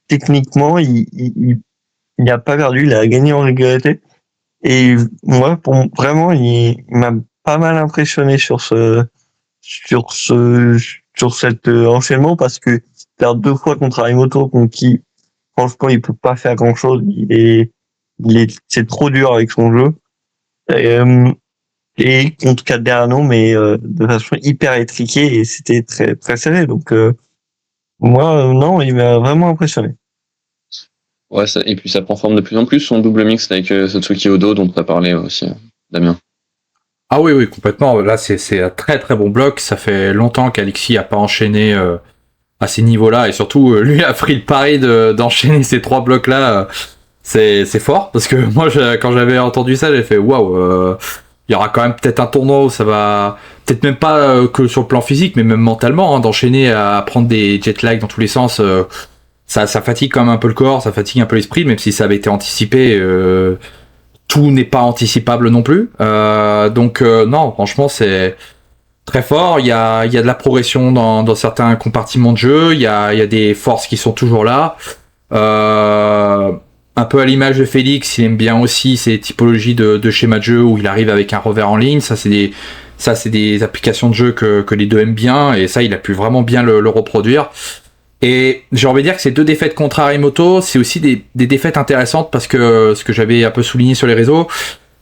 techniquement il n'a pas perdu, il a gagné en régularité. Et moi, vraiment, il m'a pas mal impressionné sur cet enchaînement parce que perdre 2 fois contre Arimoto, contre qui, franchement, il peut pas faire grand chose. C'est trop dur avec son jeu. Et contre Calderano, mais de façon hyper étriquée et c'était très, très serré. Donc, moi, non, il m'a vraiment impressionné. Ouais, et puis ça prend forme de plus en plus, son double mix avec Satsuki Odo, dont tu as parlé aussi, Damien. Ah oui, complètement. Là, c'est un très très bon bloc. Ça fait longtemps qu'Alexis a pas enchaîné à ces niveaux-là. Et surtout, lui a pris le pari d'enchaîner ces 3 blocs-là. C'est fort. Parce que moi, quand j'avais entendu ça, j'ai fait waouh, il y aura quand même peut-être un tournoi où ça va... Peut-être même pas que sur le plan physique, mais même mentalement, hein, d'enchaîner à prendre des jet lag dans tous les sens... Ça fatigue quand même un peu le corps, ça fatigue un peu l'esprit, même si ça avait été anticipé, tout n'est pas anticipable non plus. Donc non, franchement, c'est très fort. Il y a de la progression dans certains compartiments de jeu, il y a des forces qui sont toujours là. Un peu à l'image de Félix, il aime bien aussi ces typologies de schéma de jeu où il arrive avec un revers en ligne. Ça, c'est des applications de jeu que les deux aiment bien, et ça, il a pu vraiment bien le reproduire. Et j'ai envie de dire que ces 2 défaites contre Arimoto, c'est aussi des défaites intéressantes parce que ce que j'avais un peu souligné sur les réseaux,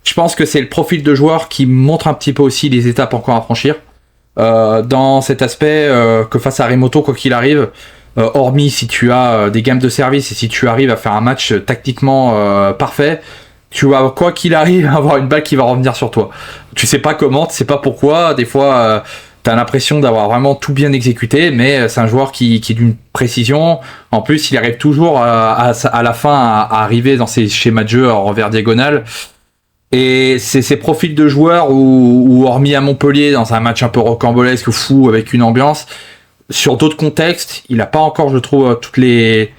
je pense que c'est le profil de joueur qui montre un petit peu aussi les étapes encore à franchir. Dans cet aspect que face à Arimoto, quoi qu'il arrive, hormis si tu as des gammes de service et si tu arrives à faire un match tactiquement parfait, tu vas, quoi qu'il arrive, avoir une balle qui va revenir sur toi. Tu sais pas comment, tu sais pas pourquoi, des fois... T'as l'impression d'avoir vraiment tout bien exécuté, mais c'est un joueur qui est d'une précision. En plus, il arrive toujours à la fin à arriver dans ses schémas de jeu en revers diagonal. Et c'est ces profils de joueurs où hormis à Montpellier, dans un match un peu rocambolesque, fou, avec une ambiance, sur d'autres contextes, il n'a pas encore, je trouve, toutes les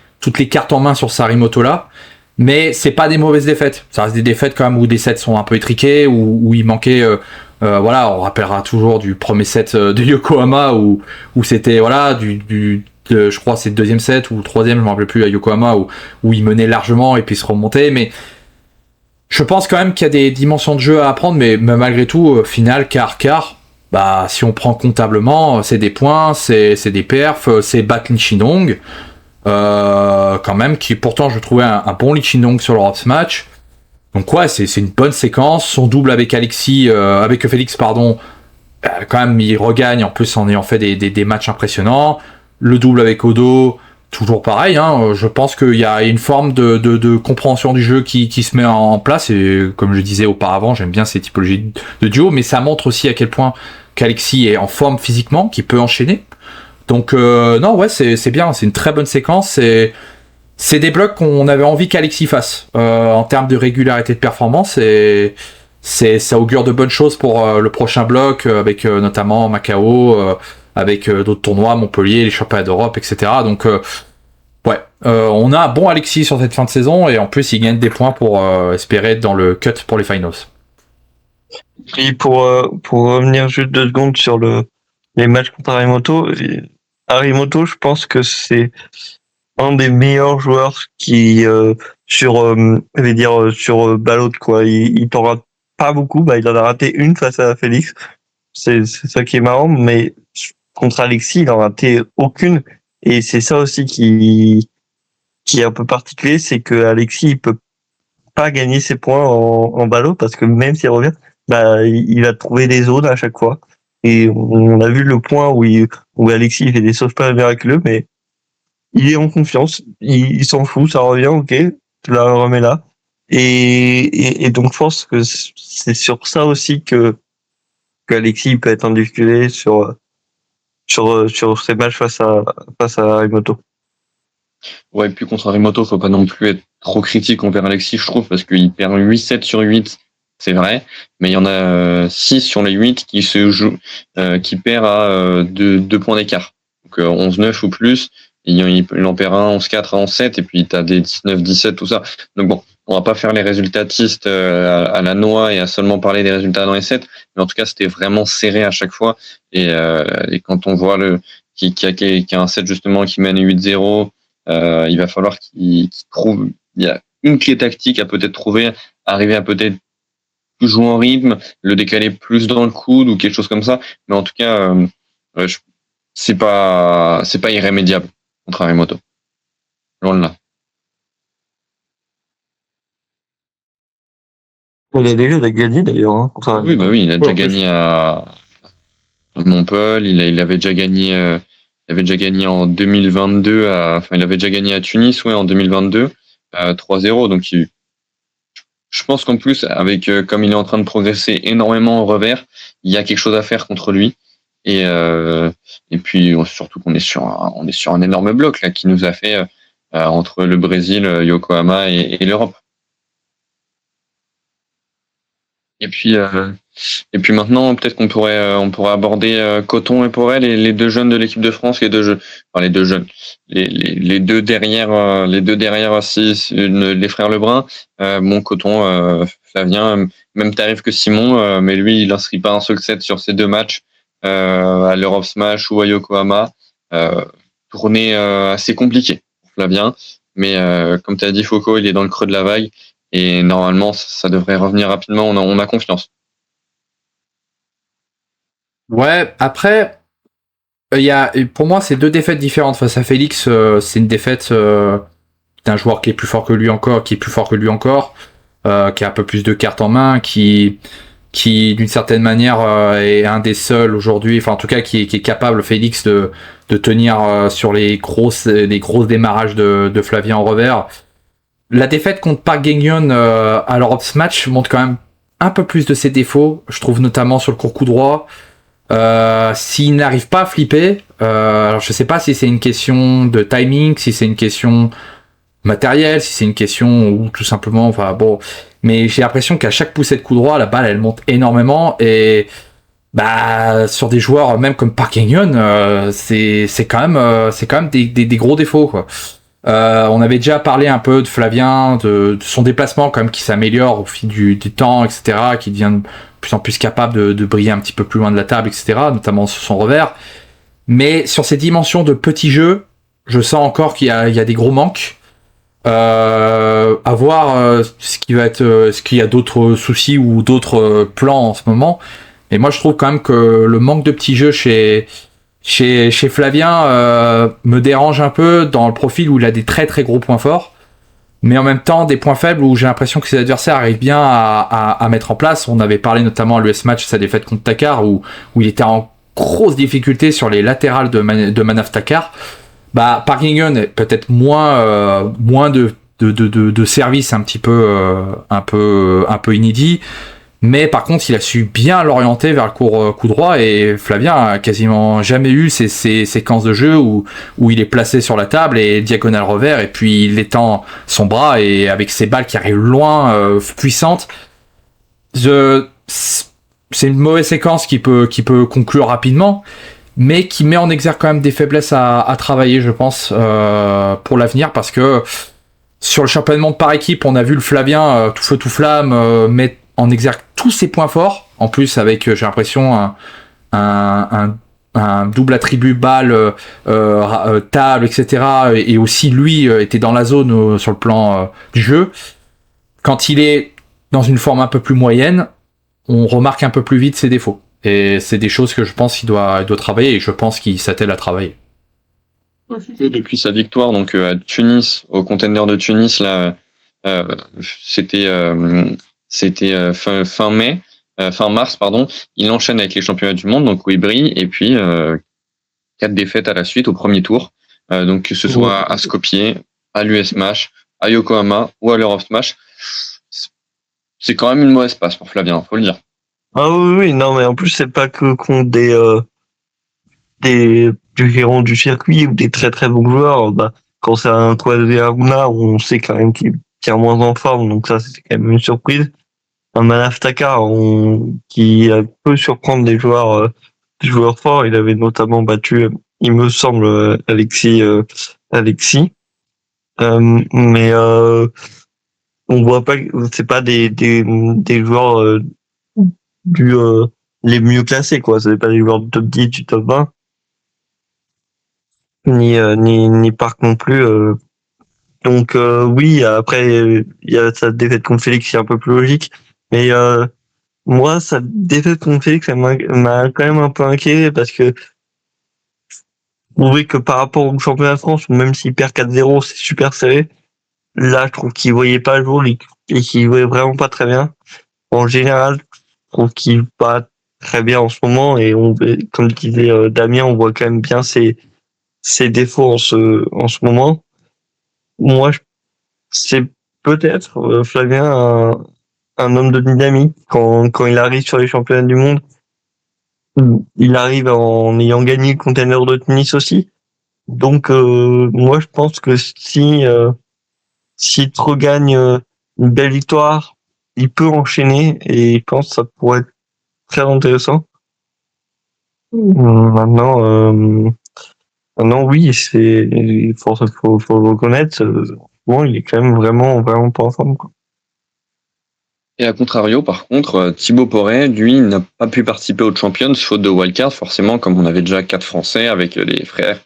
cartes en main sur sa Arimoto là. Mais c'est pas des mauvaises défaites. Ça reste des défaites quand même où des sets sont un peu étriqués, où il manquait... voilà, on rappellera toujours du premier set de Yokohama où c'était voilà je crois c'est le 2e set ou le 3e, je me rappelle plus, à Yokohama où il menait largement et puis se remontait. Mais Je pense quand même qu'il y a des dimensions de jeu à apprendre, mais malgré tout, final, quart, bah, si on prend comptablement, c'est des points, c'est des perfs, c'est battre Lee Chin-Hong, quand même, qui pourtant je trouvais un bon Lee Chin-Hong sur l'Europe match. Donc ouais, c'est une bonne séquence. Son double avec avec Félix, pardon, quand même il regagne en plus en ayant fait des matchs impressionnants. Le double avec Odo, toujours pareil, hein, je pense qu'il y a une forme de compréhension du jeu qui se met en place, et comme je disais auparavant, j'aime bien ces typologies de duo, mais ça montre aussi à quel point qu'Alexis est en forme physiquement, qu'il peut enchaîner. Donc non, ouais, c'est bien, c'est une très bonne séquence, c'est des blocs qu'on avait envie qu'Alexis fasse, en termes de régularité de performance, et ça augure de bonnes choses pour le prochain bloc, avec notamment Macao, avec d'autres tournois, Montpellier, les championnats d'Europe, etc. Donc, on a un bon Alexis sur cette fin de saison, et en plus, il gagne des points pour espérer être dans le cut pour les finals. Et pour revenir juste 2 secondes sur les matchs contre Harimoto, je pense que c'est un des meilleurs joueurs qui, sur Ballot, quoi. Il t'en rate pas beaucoup, il en a raté une face à Félix. C'est ça qui est marrant, mais contre Alexis, il en a raté aucune. Et c'est ça aussi qui est un peu particulier, c'est que Alexis, il peut pas gagner ses points en ballot, parce que même s'il revient, il va trouver des zones à chaque fois. Et on a vu le point où Alexis fait des sauvepages miraculeux, mais il est en confiance, il s'en fout, ça revient, ok, tu la remets là. Et donc je pense que c'est sur ça aussi que Alexis peut être en difficulté sur ces matchs face à Harimoto. Ouais, et puis contre Harimoto, faut pas non plus être trop critique envers Alexis, je trouve, parce qu'il perd 8-7 sur 8, c'est vrai, mais il y en a 6 sur les 8 qui se jouent, qui perd à 2 points d'écart. Donc 11-9 ou plus, il en perd un 11-4 à 11-7, et puis t'as des 19-17, tout ça. Donc bon, on va pas faire les résultatistes à la noix et à seulement parler des résultats dans les 7, mais en tout cas, c'était vraiment serré à chaque fois, et quand on voit qui a un 7 justement qui mène 8-0, il va falloir qu'il trouve, il y a une clé tactique à peut-être trouver, arriver à peut-être jouer en rythme, le décaler plus dans le coude ou quelque chose comme ça, mais en tout cas, c'est pas irrémédiable contre Harimoto. Loin de là. Il a déjà gagné d'ailleurs, hein, contre Harimoto. Oui, il a déjà gagné à Montpellier, il avait déjà gagné. Il avait déjà gagné en 2022, il avait déjà gagné à Tunis, en 2022, 3-0. Donc, je pense qu'en plus, avec comme il est en train de progresser énormément au revers, il y a quelque chose à faire contre lui. Et puis surtout qu'on est sur un énorme bloc là qui nous a fait entre le Brésil, Yokohama et l'Europe. Et puis maintenant, peut-être qu'on pourrait aborder Coton et Porel, les 2 jeunes de l'équipe de France, les 2 jeunes, les 2 derrière aussi, les frères Lebrun. Coton, Flavien, même tarif que Simon, mais lui, il inscrit pas un seul set sur ces 2 matchs à l'Europe Smash ou à Yokohama. Tournée assez compliquée pour Flavien, mais comme tu as dit, Foucault, il est dans le creux de la vague. Et normalement, ça devrait revenir rapidement. On a confiance. Ouais, après, pour moi, c'est 2 défaites différentes. Face à Félix, c'est une défaite d'un joueur qui est plus fort que lui encore, qui a un peu plus de cartes en main, qui d'une certaine manière est un des seuls aujourd'hui, enfin en tout cas qui est capable, Félix, de tenir sur les grosses démarrages de Flavien en revers. La défaite contre Park Geng-hyun à l'Europe Match montre quand même un peu plus de ses défauts, je trouve, notamment sur le court coup droit. S'il n'arrive pas à flipper, alors je sais pas si c'est une question de timing, si c'est une question matérielle, si c'est une question ou tout simplement, mais j'ai l'impression qu'à chaque poussée de coup droit, la balle elle monte énormément, et sur des joueurs même comme Park Geng-hyun, c'est quand même des gros défauts, quoi. On avait déjà parlé un peu de Flavien, de son déplacement quand même qui s'améliore au fil du temps, etc., qui devient de plus en plus capable de briller un petit peu plus loin de la table, etc., notamment sur son revers. Mais sur ces dimensions de petits jeux, je sens encore qu'il y a des gros manques. À voir ce qui va être, ce qu'il y a d'autres soucis ou d'autres plans en ce moment. Et moi, je trouve quand même que le manque de petits jeux chez Flavien me dérange un peu dans le profil où il a des très très gros points forts, mais en même temps des points faibles où j'ai l'impression que ses adversaires arrivent bien à mettre en place. On avait parlé notamment à l'US Match, sa défaite contre Takar, où il était en grosse difficulté sur les latérales de Manaf Takar. Bah, Parkingen est peut-être moins de services un petit peu un peu inédit, mais par contre il a su bien l'orienter vers le coup droit, et Flavien a quasiment jamais eu ces séquences de jeu où il est placé sur la table et diagonale revers, et puis il étend son bras et avec ses balles qui arrivent loin, puissantes. C'est une mauvaise séquence qui peut conclure rapidement, mais qui met en exergue quand même des faiblesses à travailler, je pense, pour l'avenir, parce que sur le championnat de monde par équipe, on a vu le Flavien tout feu tout flamme mettre en exergue tous ses points forts, en plus avec, j'ai l'impression, un double attribut balle, table, etc. Et aussi lui était dans la zone sur le plan du jeu. Quand il est dans une forme un peu plus moyenne, on remarque un peu plus vite ses défauts. Et c'est des choses que je pense qu'il doit travailler, et je pense qu'il s'attelle à travailler. Depuis sa victoire donc à Tunis, au Contender de Tunis, là, c'était fin mars, pardon. Il enchaîne avec les championnats du monde, donc où il brille, et puis 4 défaites à la suite au premier tour. Donc que ce soit à Skopje, à l'US Match, à Yokohama ou à l'Europe Smash, c'est quand même une mauvaise passe pour Flavien, faut le dire. Ah oui, non, mais en plus, c'est pas que contre des gérants du circuit ou des très très bons joueurs. Bah, quand c'est un Kwasi Aruna, on sait quand même qu'il est moins en forme, donc ça, c'est quand même une surprise. Un Manaf Takar, qui peut surprendre des joueurs forts. Il avait notamment battu, il me semble, Alexis. Mais on voit pas, c'est pas des joueurs les mieux classés, quoi. C'est pas des joueurs du top 10, du top 20. Ni Park non plus. Donc oui, après il y a sa défaite contre Félix qui est un peu plus logique, mais moi sa défaite contre Félix ça m'a quand même un peu inquiété, parce que vous voyez que par rapport au championnat de France, même s'il perd 4-0, c'est super serré. Là, je trouve qu'il voyait pas le jour et qu'il voyait vraiment pas très bien. En général, je trouve qu'il joue pas très bien en ce moment, et comme disait Damien, on voit quand même bien ses défauts en ce moment. Moi, c'est peut-être Flavien un homme de dynamique quand il arrive sur les championnats du monde. Il arrive en ayant gagné le Contender de Tunis aussi. Donc moi, je pense que s'il te regagne une belle victoire, il peut enchaîner, et je pense que ça pourrait être très intéressant. Maintenant, oui, il faut le reconnaître. Bon, il est quand même vraiment pas en forme, quoi. Et à contrario, par contre, Thibaut Porret, lui, n'a pas pu participer aux Champions faute de wildcard, forcément, comme on avait déjà 4 Français avec les frères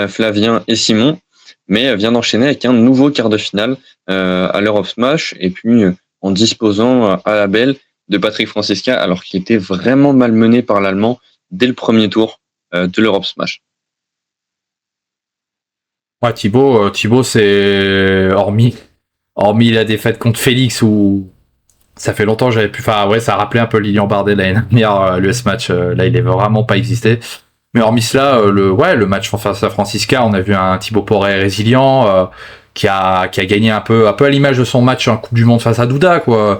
Flavien et Simon, mais vient d'enchaîner avec un nouveau quart de finale à l'Europe Smash, et puis en disposant à la belle de Patrick Francisca, alors qu'il était vraiment malmené par l'Allemand dès le premier tour de l'Europe Smash. Ouais, Thibaut, c'est hormis la défaite contre Félix, où ça fait longtemps que j'avais pu. Enfin, ouais, ça a rappelé un peu Lilian Bardet l'année dernière, l'US Match. Là, il est vraiment pas existé. Mais hormis cela, le match face à Francisca, on a vu un Thibaut Porret résilient, qui a gagné un peu à l'image de son match en Coupe du Monde face à Douda, quoi.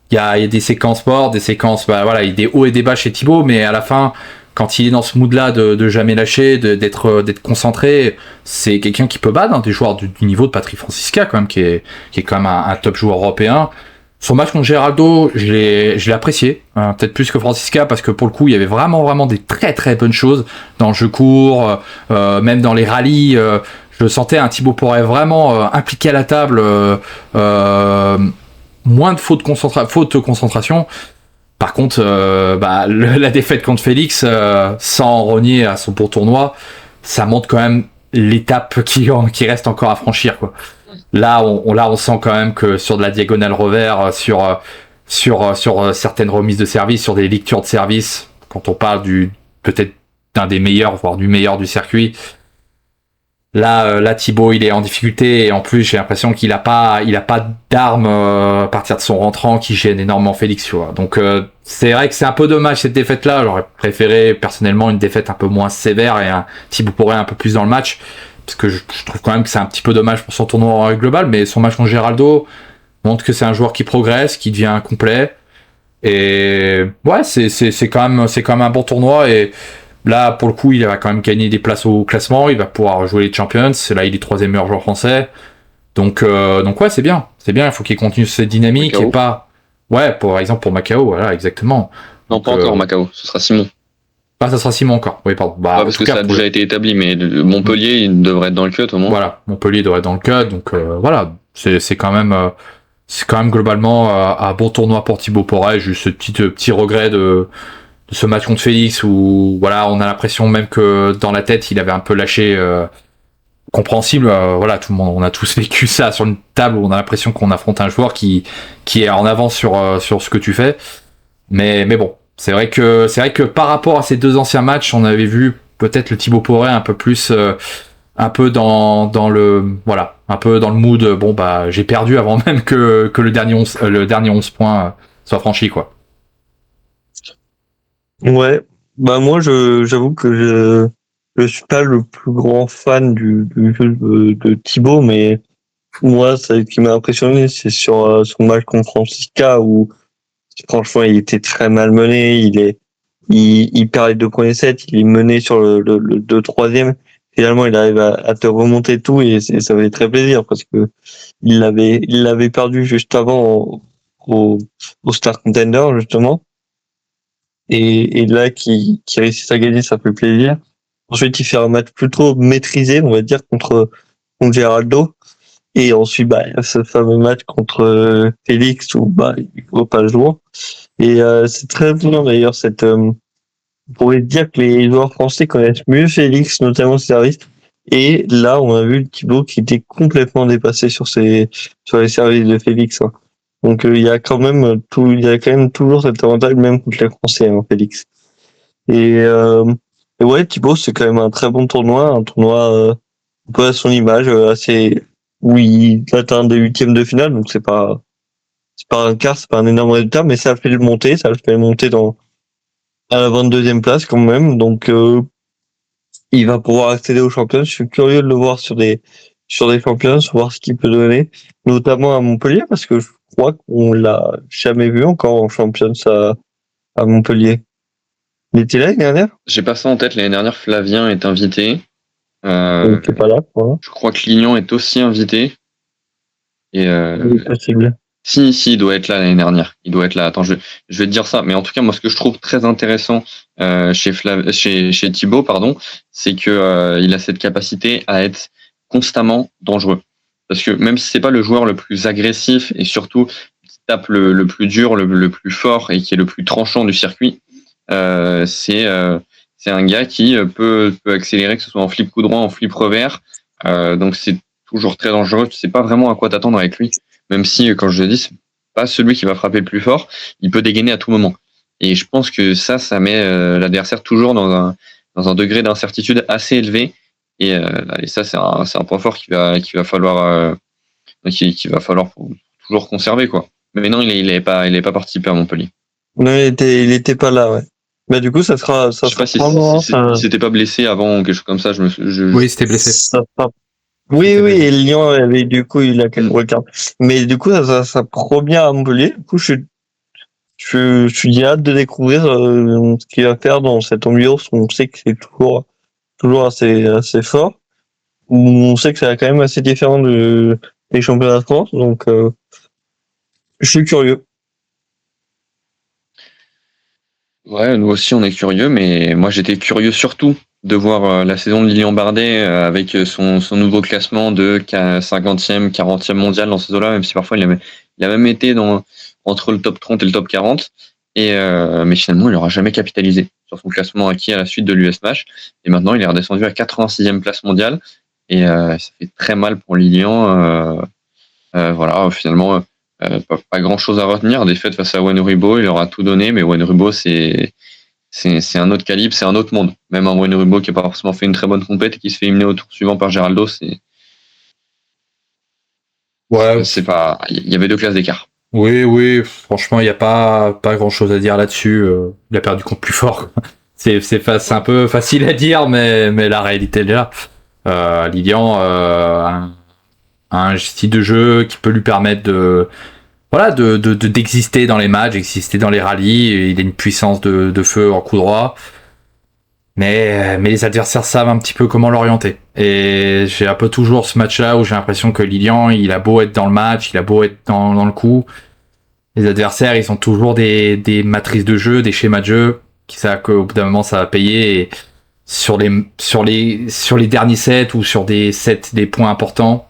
Il y a des séquences mortes, des séquences, il y a des hauts et des bas chez Thibaut, mais à la fin, quand il est dans ce mood-là de jamais lâcher, d'être concentré, c'est quelqu'un qui peut battre des joueurs du niveau de Patrick Francisca, quand même, qui est quand même un top joueur européen. Son match contre Geraldo, je l'ai apprécié, peut-être plus que Francisca, parce que pour le coup, il y avait vraiment des très très bonnes choses dans le jeu court, même dans les rallyes. Je sentais un Thibaut Porret vraiment impliqué à la table, moins de fautes de concentration. Par contre, la défaite contre Félix, sans renier à son bon tournoi, ça montre quand même l'étape qui reste encore à franchir, quoi. Là, on sent quand même que sur de la diagonale revers, sur certaines remises de service, sur des lectures de service, quand on parle peut-être d'un des meilleurs, voire du meilleur du circuit. Là, Thibaut, il est en difficulté et en plus, j'ai l'impression qu'il a pas d'armes à partir de son rentrant qui gêne énormément Félix, tu vois. Donc, c'est vrai que c'est un peu dommage cette défaite-là. J'aurais préféré personnellement une défaite un peu moins sévère et un Thibaut Poré un peu plus dans le match, parce que je trouve quand même que c'est un petit peu dommage pour son tournoi global. Mais son match contre Geraldo montre que c'est un joueur qui progresse, qui devient complet. Et ouais, c'est quand même un bon tournoi et là, pour le coup, il va quand même gagner des places au classement. Il va pouvoir jouer les Champions. Là, il est 3e meilleur joueur français. Donc ouais, c'est bien. C'est bien. Il faut qu'il continue cette dynamique Macao. et pas. Ouais, par exemple pour Macao, voilà, exactement. Non, Donc, pas encore Macao, ce sera Simon. Ah, ça sera Simon encore. Oui, pardon. Bah, Pas en parce tout que cas, ça a déjà été établi, mais Montpellier, il devrait être dans le cut au moins. Voilà, Montpellier devrait être dans le cut. Donc voilà, c'est quand même globalement un bon tournoi pour Thibaut Poré. Juste ce petit regret de ce match contre Félix où voilà, on a l'impression même que dans la tête il avait un peu lâché, compréhensible. Voilà, tout le monde, on a tous vécu ça sur une table où on a l'impression qu'on affronte un joueur qui est en avance sur ce que tu fais. Mais bon, c'est vrai que par rapport à ces deux anciens matchs, on avait vu peut-être le Thibaut Poré un peu plus un peu dans le voilà, un peu dans le mood. Bon bah j'ai perdu avant même que le dernier 11 points soit franchi, quoi. Ouais, bah moi j'avoue que je suis pas le plus grand fan du jeu de Thibaut, mais moi ce qui m'a impressionné c'est sur son match contre Francisca où franchement il était très malmené, il perd les 2 premiers sets, il est mené sur le 2 troisième, finalement il arrive à te remonter tout et ça fait très plaisir parce que il l'avait perdu juste avant au Star Contender justement. Et là, qui réussit à gagner, ça fait plaisir. Ensuite, il fait un match plutôt maîtrisé, on va dire, contre Geraldo. Et ensuite, bah, il y a ce fameux match contre Félix où, bah, il faut pas le jouer. Et c'est très bien d'ailleurs, on pourrait dire que les joueurs français connaissent mieux Félix, notamment ses services. Et là, on a vu Thibaut qui était complètement dépassé sur les services de Félix, hein. Donc il y a quand même toujours cet avantage même contre les Français, hein, Félix. Et ouais, Thibaut, c'est quand même un très bon tournoi, un tournoi un peu à son image, assez où il atteint des huitièmes de finale, donc c'est pas un quart, c'est pas un énorme résultat, mais ça le fait monter à la 22e place quand même, donc il va pouvoir accéder aux champions. Je suis curieux de le voir sur des champions, voir ce qu'il peut donner, notamment à Montpellier, parce que je crois qu'on l'a jamais vu encore en champions à Montpellier. Il était là l'année dernière? J'ai pas ça en tête, l'année dernière, Flavien est invité. Il était pas là, quoi. Je crois que Lignon est aussi invité. Et C'est possible. si, il doit être là l'année dernière. Il doit être là. Attends, je vais te dire ça. Mais en tout cas, moi, ce que je trouve très intéressant chez Thibaut, pardon, c'est que il a cette capacité à être constamment dangereux. Parce que même si c'est pas le joueur le plus agressif et surtout qui tape le plus dur, le plus fort et qui est le plus tranchant du circuit, c'est un gars qui peut accélérer, que ce soit en flip coup droit, en flip revers. Donc c'est toujours très dangereux. Tu sais pas vraiment à quoi t'attendre avec lui. Même si, quand je le dis, c'est pas celui qui va frapper le plus fort, il peut dégainer à tout moment. Et je pense que ça met l'adversaire toujours dans un degré d'incertitude assez élevé. Et ça, c'est un point fort qu'il va falloir toujours conserver, quoi. Mais non, il est pas participé à Montpellier. Non, il était pas là, ouais. Mais du coup, ça Je sais pas si c'était pas blessé avant ou quelque chose comme ça. Oui, c'était blessé. Oui, C'était oui, blessé. et Lyon avait, du coup, il a quelques retards. Mais du coup, ça provient à Montpellier. Du coup, je suis hâte de découvrir ce qu'il va faire dans cette ambiance où on sait que c'est toujours assez fort. Où on sait que c'est quand même assez différent des championnats de France. Donc, je suis curieux. Ouais, nous aussi on est curieux, mais moi j'étais curieux surtout de voir la saison de Lilian Bardet avec son nouveau classement de 50e, 40e mondial dans ces eaux-là, même si parfois il a même été entre le top 30 et le top 40. Mais finalement, il n'aura jamais capitalisé sur son classement acquis à la suite de l'US Match. Et maintenant, il est redescendu à 86e place mondiale. et ça fait très mal pour Lilian. Voilà, finalement, pas grand-chose à retenir. Défaite face à Wenuribo, il aura tout donné, mais Wenuribo, c'est un autre calibre, c'est un autre monde. Même un Wenuribo qui n'a pas forcément fait une très bonne compète et qui se fait éliminer au tour suivant par Geraldo, c'est pas. Il y avait 2 classes d'écart. Oui, franchement, il n'y a pas grand-chose à dire là-dessus. Il a perdu contre plus fort. C'est un peu facile à dire, mais la réalité est là. Lilian a un style de jeu qui peut lui permettre d'exister dans les matchs, d'exister dans les rallyes. Il a une puissance de feu en coup droit. Mais les adversaires savent un petit peu comment l'orienter. Et j'ai un peu toujours ce match-là où j'ai l'impression que Lilian, il a beau être dans le match, il a beau être dans le coup. Les adversaires, ils ont toujours des matrices de jeu, des schémas de jeu, qui savent qu'au bout d'un moment, ça va payer. Et sur les derniers sets ou sur des sets, des points importants,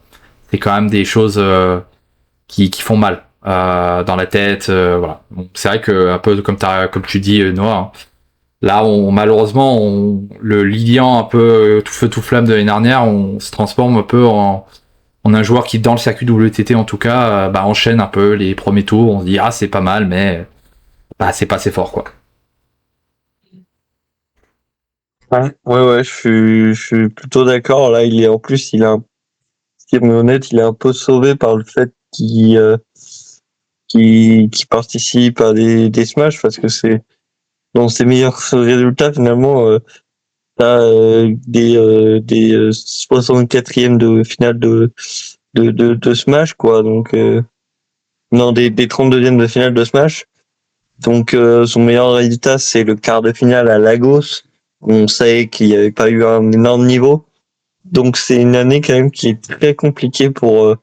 c'est quand même des choses qui font mal dans la tête. Voilà. Donc, c'est vrai que un peu comme tu dis, Noah. Hein, là, malheureusement, le Lilian un peu tout feu tout flamme de l'année dernière, on se transforme un peu en un joueur qui, dans le circuit WTT en tout cas, enchaîne un peu les premiers tours. On se dit c'est pas mal, mais c'est pas assez fort, quoi. Ouais, je suis plutôt d'accord. Là, il est honnête, il est un peu sauvé par le fait qu'il participe à des smash, parce que c'est dans ses meilleurs résultats finalement. T'as des 64e de finale de Smash, quoi. Donc non, des 32e de finale de Smash. Donc son meilleur résultat, c'est le quart de finale à Lagos. On savait qu'il n'y avait pas eu un énorme niveau. Donc c'est une année quand même qui est très compliquée pour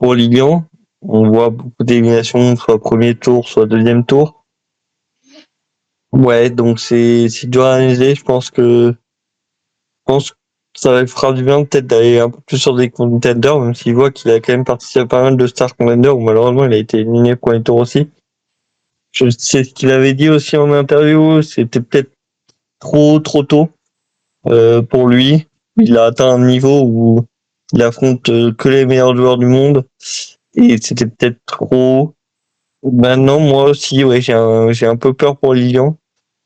Lilian. On voit beaucoup d'éliminations, soit premier tour, soit deuxième tour. Ouais, donc c'est dur à analyser. Je pense que ça fera du bien peut-être d'aller un peu plus sur des contenders, même s'il voit qu'il a quand même participé à pas mal de Star Contenders où malheureusement il a été éliminé pour les tours aussi. Je sais ce qu'il avait dit aussi en interview, c'était peut-être trop tôt pour lui. Il a atteint un niveau où il affronte que les meilleurs joueurs du monde et c'était peut-être trop. Maintenant, moi aussi, ouais, j'ai un peu peur pour Lilian.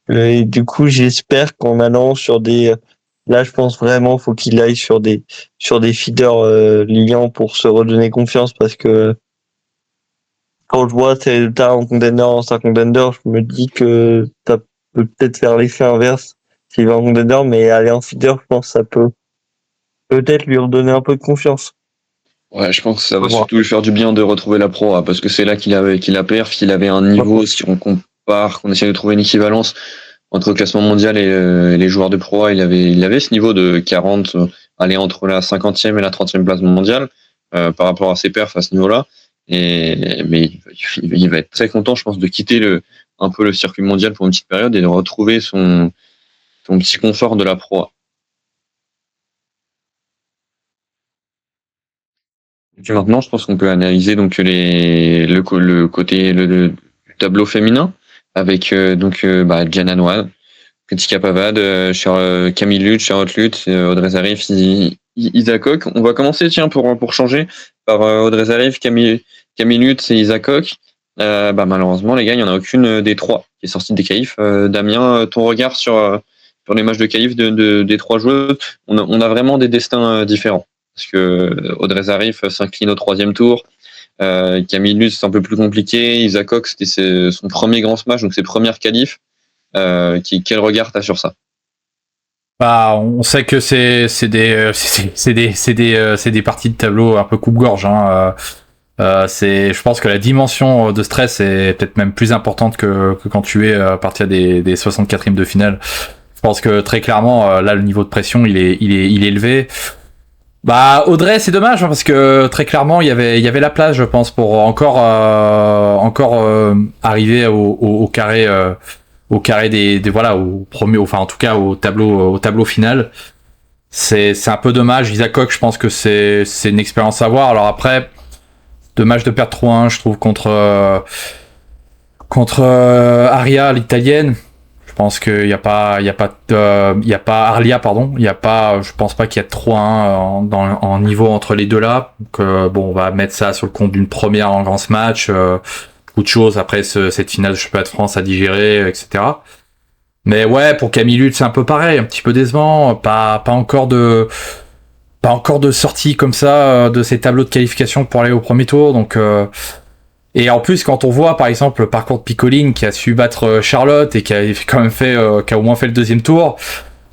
Et du coup, j'espère qu'en allant sur là, je pense vraiment faut qu'il aille sur des feeders Lilian pour se redonner confiance, parce que quand je vois ses résultats en contender, en star contender, je me dis que ça peut peut-être faire l'effet inverse s'il va en contender, mais aller en feeder, je pense que ça peut peut-être lui redonner un peu de confiance. Ouais, je pense que ça va surtout lui faire du bien de retrouver la pro, parce que c'est là qu'il a perf, qu'il avait un niveau, si on compare, qu'on essaie de trouver une équivalence entre le classement mondial et les joueurs de pro, il avait ce niveau de 40, aller entre la 50e et la 30e place mondiale, par rapport à ses perfs à ce niveau-là. Mais il va être très content, je pense, de quitter un peu le circuit mondial pour une petite période et de retrouver son petit confort de la pro. Et puis maintenant, je pense qu'on peut analyser donc le côté le tableau féminin avec Diana Noine, Kritika Pavad, Camille Lutz, Charlotte Lutz, Audrey Zarif, Isa Koch. On va commencer pour changer par Audrey Zarif, Camille Lutz et Isa Koch. Malheureusement les gars, il n'y en a aucune des trois qui est sortie des qualifs. Damien, ton regard sur les matchs de qualif des trois joueuses, on a vraiment des destins différents. Parce que Audrey Zarif s'incline au 3e tour. Camille Lutz, c'est un peu plus compliqué. Isa Koch, c'était son premier grand smash, donc ses premières qualifs. Quel regard t'as sur ça? On sait que c'est des parties de tableau un peu coupe-gorge. Hein. Je pense que la dimension de stress est peut-être même plus importante que quand tu es à partir des 64e de finale. Je pense que très clairement, là, le niveau de pression, il est élevé. Audrey, c'est dommage, hein, parce que très clairement, il y avait la place, je pense, pour encore arriver au carré, au premier, enfin en tout cas au tableau final. C'est un peu dommage. Isa Koch, je pense que c'est une expérience à voir. Alors après, dommage de perdre 3-1, je trouve, contre Aria, l'italienne. Je Je pense qu'il y a pas Arlia, pardon. Je pense pas qu'il y a 3-1 en niveau entre les deux là. Donc, on va mettre ça sur le compte d'une première en grand match. Beaucoup de choses après cette finale de championnat de France à digérer, etc. Mais ouais, pour Camille Lutz, c'est un peu pareil, un petit peu décevant. Pas encore de sortie comme ça de ces tableaux de qualification pour aller au premier tour. Donc et en plus, quand on voit, par exemple, le parcours de Picoline qui a su battre Charlotte et qui a quand même qui a au moins fait le deuxième tour,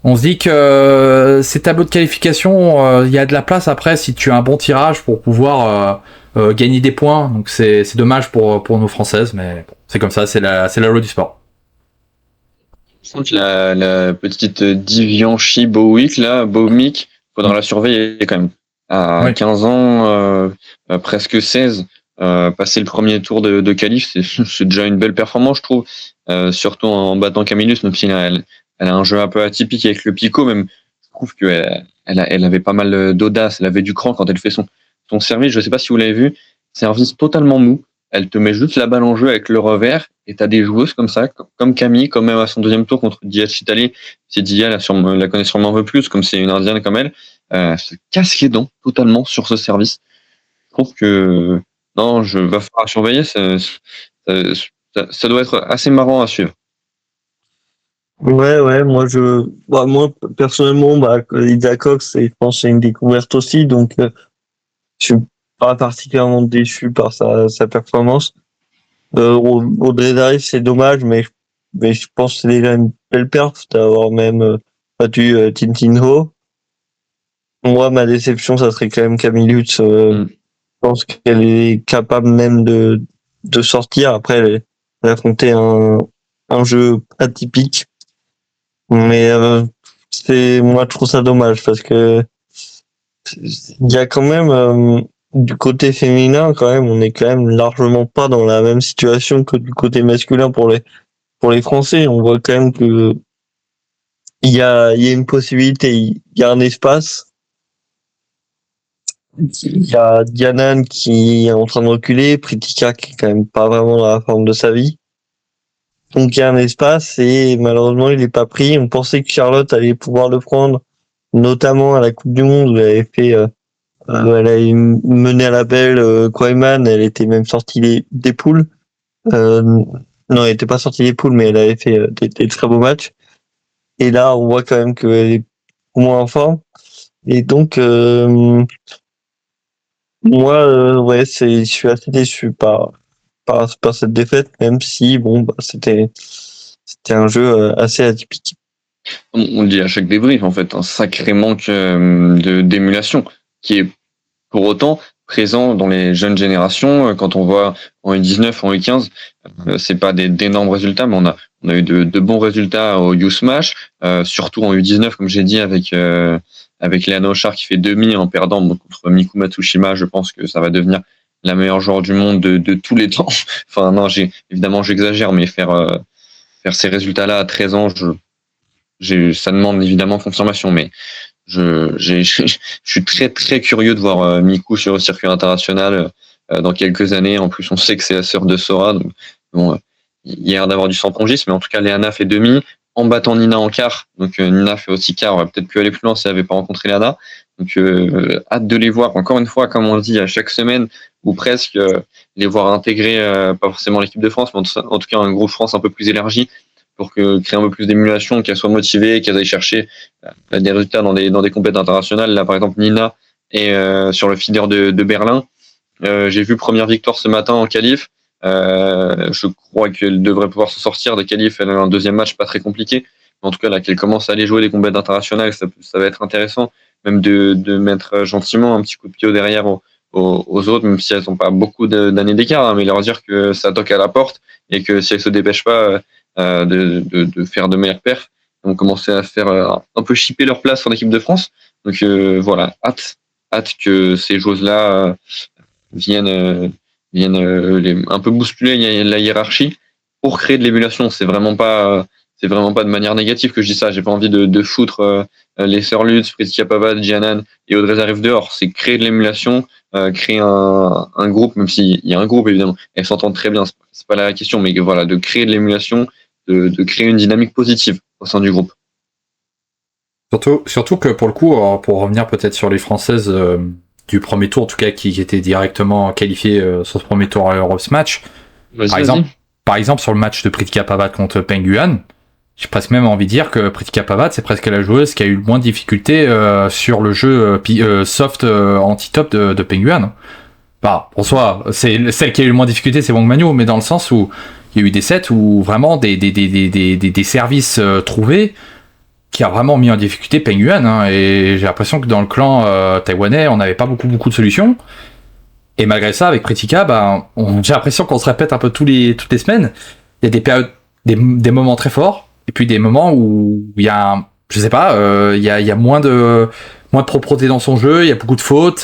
on se dit que ces tableaux de qualification, il y a de la place après si tu as un bon tirage pour pouvoir gagner des points. Donc c'est dommage pour nos Françaises, mais bon, c'est comme ça, c'est la loi du sport. La petite Divianchi Bowick, là, Bowmick, faudra la surveiller quand même. À 15 ans, presque 16, passer le premier tour de qualif, c'est déjà une belle performance, je trouve. Surtout en battant Camillus, même si elle a un jeu un peu atypique avec le picot, même. Je trouve qu'elle avait pas mal d'audace, elle avait du cran quand elle fait son service. Je sais pas si vous l'avez vu, service totalement mou. Elle te met juste la balle en jeu avec le revers, et t'as des joueuses comme ça, comme Camille, comme même à son deuxième tour contre Dia Chitali. Si Dia la connaît sûrement un peu plus, comme c'est une indienne comme elle, se casse les dents totalement sur ce service. Je trouve que non, va falloir surveiller. Ça doit être assez marrant à suivre. Ouais, moi personnellement, Lydia Cox, je pense que c'est une découverte aussi, donc je suis pas particulièrement déçu par sa performance. Audrey Darif, c'est dommage, mais je pense que c'est déjà une belle perf d'avoir même battu Tintin Ho. Moi, ma déception, ça serait quand même Camille Lutz. Je pense qu'elle est capable même de sortir. Après, elle a affronté un jeu atypique. Mais moi, je trouve ça dommage parce que il y a quand même du côté féminin, quand même, on est quand même largement pas dans la même situation que du côté masculin pour les Français. On voit quand même que il y a une possibilité, il y a un espace. Il y a Dianan qui est en train de reculer, Pritika qui est quand même pas vraiment dans la forme de sa vie. Donc il y a un espace et malheureusement il est pas pris. On pensait que Charlotte allait pouvoir le prendre, notamment à la Coupe du Monde où elle avait fait, elle a mené à la belle Koeman, elle était même sortie des poules. Non, elle était pas sortie des poules, mais elle avait fait des très beaux matchs. Et là, on voit quand même qu'elle est au moins en forme. Et donc moi, je suis assez déçu par cette défaite, même si c'était un jeu assez atypique. On le dit à chaque débrief, en fait, un sacré manque d'émulation qui est pour autant présent dans les jeunes générations. Quand on voit en U19, en U15, c'est pas d'énormes résultats, mais on a eu de bons résultats au Youth Match, surtout en U19, comme j'ai dit, avec Léana Ochard qui fait demi en perdant contre Miku Matsushima. Je pense que ça va devenir la meilleure joueur du monde de tous les temps. Enfin, non, évidemment, j'exagère, mais faire ces résultats-là à 13 ans, ça demande évidemment confirmation, mais je suis très très curieux de voir Miku sur le circuit international dans quelques années. En plus, on sait que c'est la sœur de Sora, donc bon, il y a l'air d'avoir du sang-pongis, mais en tout cas, Léana fait demi en battant Nina en quart. Donc Nina fait aussi quart, on va peut-être pu aller plus loin si elle n'avait pas rencontré Léana. Donc hâte de les voir, encore une fois, comme on le dit à chaque semaine, ou presque, les voir intégrer, pas forcément l'équipe de France, mais en tout cas un groupe France un peu plus élargi, pour créer un peu plus d'émulation, qu'elles soient motivées, qu'elles aillent chercher des résultats dans des compétitions internationales. Là, par exemple, Nina est sur le feeder de Berlin. J'ai vu première victoire ce matin en qualif. Je crois qu'elle devrait pouvoir s'en sortir des qualifs. Elle a un deuxième match pas très compliqué. Mais en tout cas, là, qu'elle commence à aller jouer des compétitions internationales, ça va être intéressant. Même de mettre gentiment un petit coup de pied au derrière aux autres, même si elles n'ont pas beaucoup d'années d'écart, hein, mais leur dire que ça toque à la porte et que si elles se dépêchent pas de faire de meilleures perfs, ils vont commencer à faire un peu chipper leur place en équipe de France. Donc voilà, hâte que ces joueuses-là viennent un peu bousculer la hiérarchie pour créer de l'émulation. C'est vraiment pas de manière négative que je dis ça. J'ai pas envie de foutre les sœurs Lutz, Pritika Pavad, Jianan et Audrey Zarif dehors. C'est créer de l'émulation, créer un groupe, même s'il y a un groupe évidemment. Elles s'entendent très bien, c'est pas la question, mais voilà, de créer de l'émulation, de créer une dynamique positive au sein du groupe. Surtout que pour le coup, pour revenir peut-être sur les Françaises du premier tour, en tout cas qui étaient directement qualifiées sur ce premier tour à l'Euromatch, par exemple sur le match de Pritika Pavad contre Peng Yuan, j'ai presque même envie de dire que Pritika Pavad, c'est presque la joueuse qui a eu le moins de difficultés sur le jeu soft anti-top de Peng Yuan. Bah, pour soi, c'est celle qui a eu le moins de difficultés, c'est Wang Manyu, mais dans le sens où il y a eu des sets où vraiment des services trouvés qui a vraiment mis en difficulté Peng Yuan, hein, et j'ai l'impression que dans le clan taïwanais, on n'avait pas beaucoup de solutions. Et malgré ça, avec Pritika, j'ai l'impression qu'on se répète un peu toutes les semaines. Il y a des périodes, des moments très forts, et puis des moments où il y a, il y a moins de propreté dans son jeu, il y a beaucoup de fautes,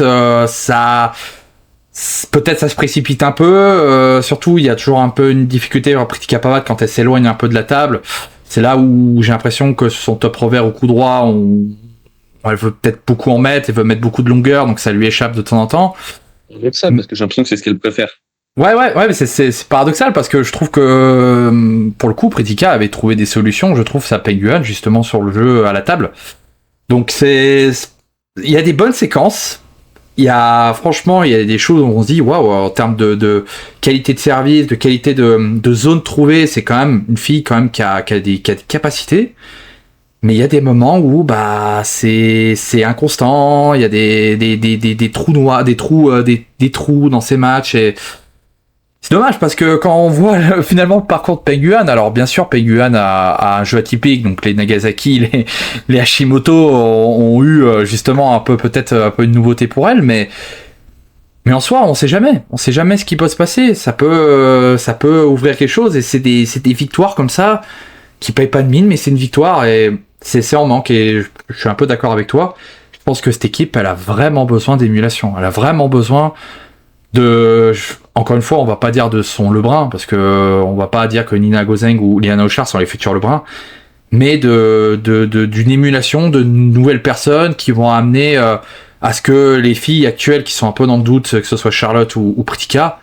peut-être ça se précipite un peu, surtout il y a toujours un peu une difficulté à Pritika Pavad quand elle s'éloigne un peu de la table. C'est là où j'ai l'impression que son top revers au coup droit, elle veut peut-être beaucoup en mettre, elle veut mettre beaucoup de longueur, donc ça lui échappe de temps en temps. C'est ça, parce que j'ai l'impression que c'est ce qu'elle préfère. Ouais, mais c'est paradoxal, parce que je trouve que, pour le coup, Pritika avait trouvé des solutions, je trouve, ça Peng Yuan, justement, sur le jeu à la table. Donc il y a des bonnes séquences. Franchement, il y a des choses où on se dit, waouh, en termes de qualité de service, de qualité de zone trouvée, c'est quand même une fille quand même qui a des capacités. Mais il y a des moments où c'est inconstant, il y a des trous noirs, des trous dans ces matchs, et c'est dommage parce que quand on voit finalement le parcours de Peng Yuan, alors bien sûr Peng Yuan a un jeu atypique, donc les Nagasaki, les Hashimoto ont eu justement peut-être un peu une nouveauté pour elle, mais en soi on sait jamais ce qui peut se passer, ça peut ouvrir quelque chose, et c'est des victoires comme ça qui payent pas de mine, mais c'est une victoire et c'est en manque, et je suis un peu d'accord avec toi. Je pense que cette équipe, elle a vraiment besoin d'émulation, elle a vraiment besoin encore une fois, on va pas dire de son Lebrun, parce que on va pas dire que Nina Gozeng ou Liana Ochar sont les futurs Lebrun, mais d'une émulation de nouvelles personnes qui vont amener à ce que les filles actuelles qui sont un peu dans le doute, que ce soit Charlotte ou Pritika,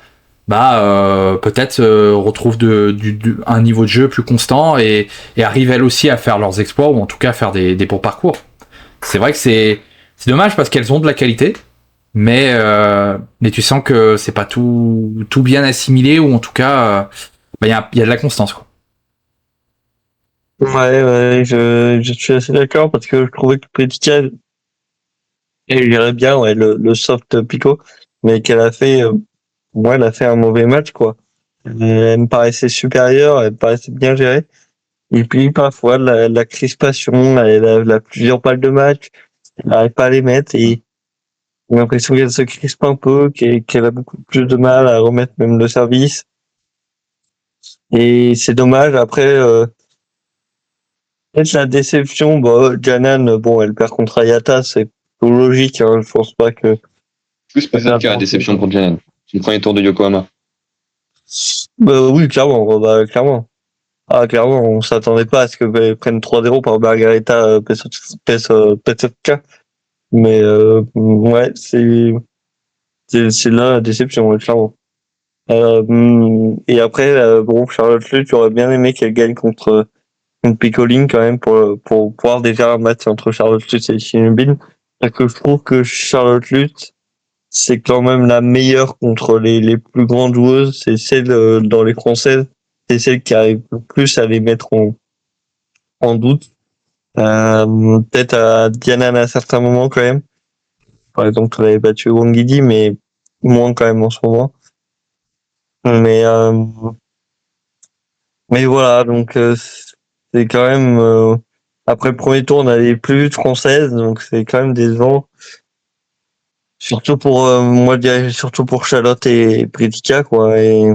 peut-être retrouvent un niveau de jeu plus constant et arrivent elles aussi à faire leurs exploits, ou en tout cas à faire des bons parcours. C'est vrai que c'est dommage parce qu'elles ont de la qualité, mais tu sens que c'est pas tout bien assimilé, ou en tout cas il y a de la constance, quoi. Ouais, je suis assez d'accord, parce que je trouvais que Pritika, elle irait bien, ouais, le soft pico, mais qu'elle a fait, elle a fait un mauvais match, quoi. Elle me paraissait supérieure, elle me paraissait bien gérée. Et puis, parfois, la crispation, elle a plusieurs balles de match, elle n'arrive pas à les mettre, et j'ai l'impression qu'elle se crispe un peu, qu'elle a beaucoup plus de mal à remettre même le service. Et c'est dommage. Après, peut-être la déception, Janan, elle perd contre Ayata, c'est logique, hein. Je pense pas que... Plus peut-être que la déception pour Janan. C'est le premier tour de Yokohama. Oui, clairement, clairement. Ah, clairement, on s'attendait pas à ce que prenne 3-0 par Margarita Pesotka. Mais ouais, c'est là la déception, ouais, clairement. Et après, Charlotte Lutz, j'aurais bien aimé qu'elle gagne contre Picoline quand même, pour pouvoir déjà un match entre Charlotte Lutz et Shinubin. Parce que je trouve que Charlotte Lutz, c'est quand même la meilleure contre les plus grandes joueuses. C'est celle dans les Françaises, c'est celle qui arrive le plus à les mettre en doute. Peut-être à Diana à un certain moment quand même. Par exemple, elle avait battu Wangidi, mais moins quand même en ce moment. Mais voilà, donc c'est quand même après le premier tour, on avait plus de Françaises, donc c'est quand même décevant. Surtout pour moi, je dirais surtout pour Charlotte et Pritika, quoi. Et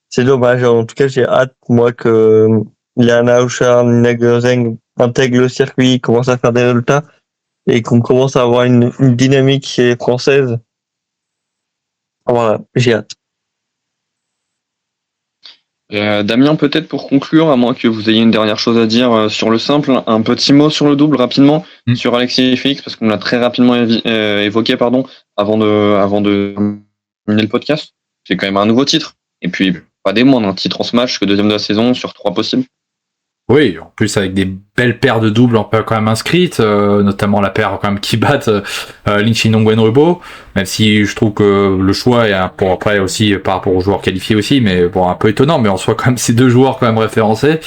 c'est dommage. En tout cas, j'ai hâte, moi, que Liana Ochar, Nina Gozeng intègre le circuit, commence à faire des résultats, et qu'on commence à avoir une dynamique chez les Françaises. Voilà, j'ai hâte. Damien, peut-être pour conclure, à moins que vous ayez une dernière chose à dire sur le simple, un petit mot sur le double rapidement, sur Alexis Félix, parce qu'on l'a très rapidement évoqué, avant de terminer le podcast. C'est quand même un nouveau titre, et puis pas des moindres, un titre en smash que deuxième de la saison sur 3 possibles. Oui, en plus avec des belles paires de doubles on peut quand même inscrites, notamment la paire quand même qui battent Linchinong Wenrubo, même si je trouve que le choix est pour après aussi par rapport aux joueurs qualifiés aussi, mais bon un peu étonnant, mais en soi quand même ces deux joueurs quand même référencés.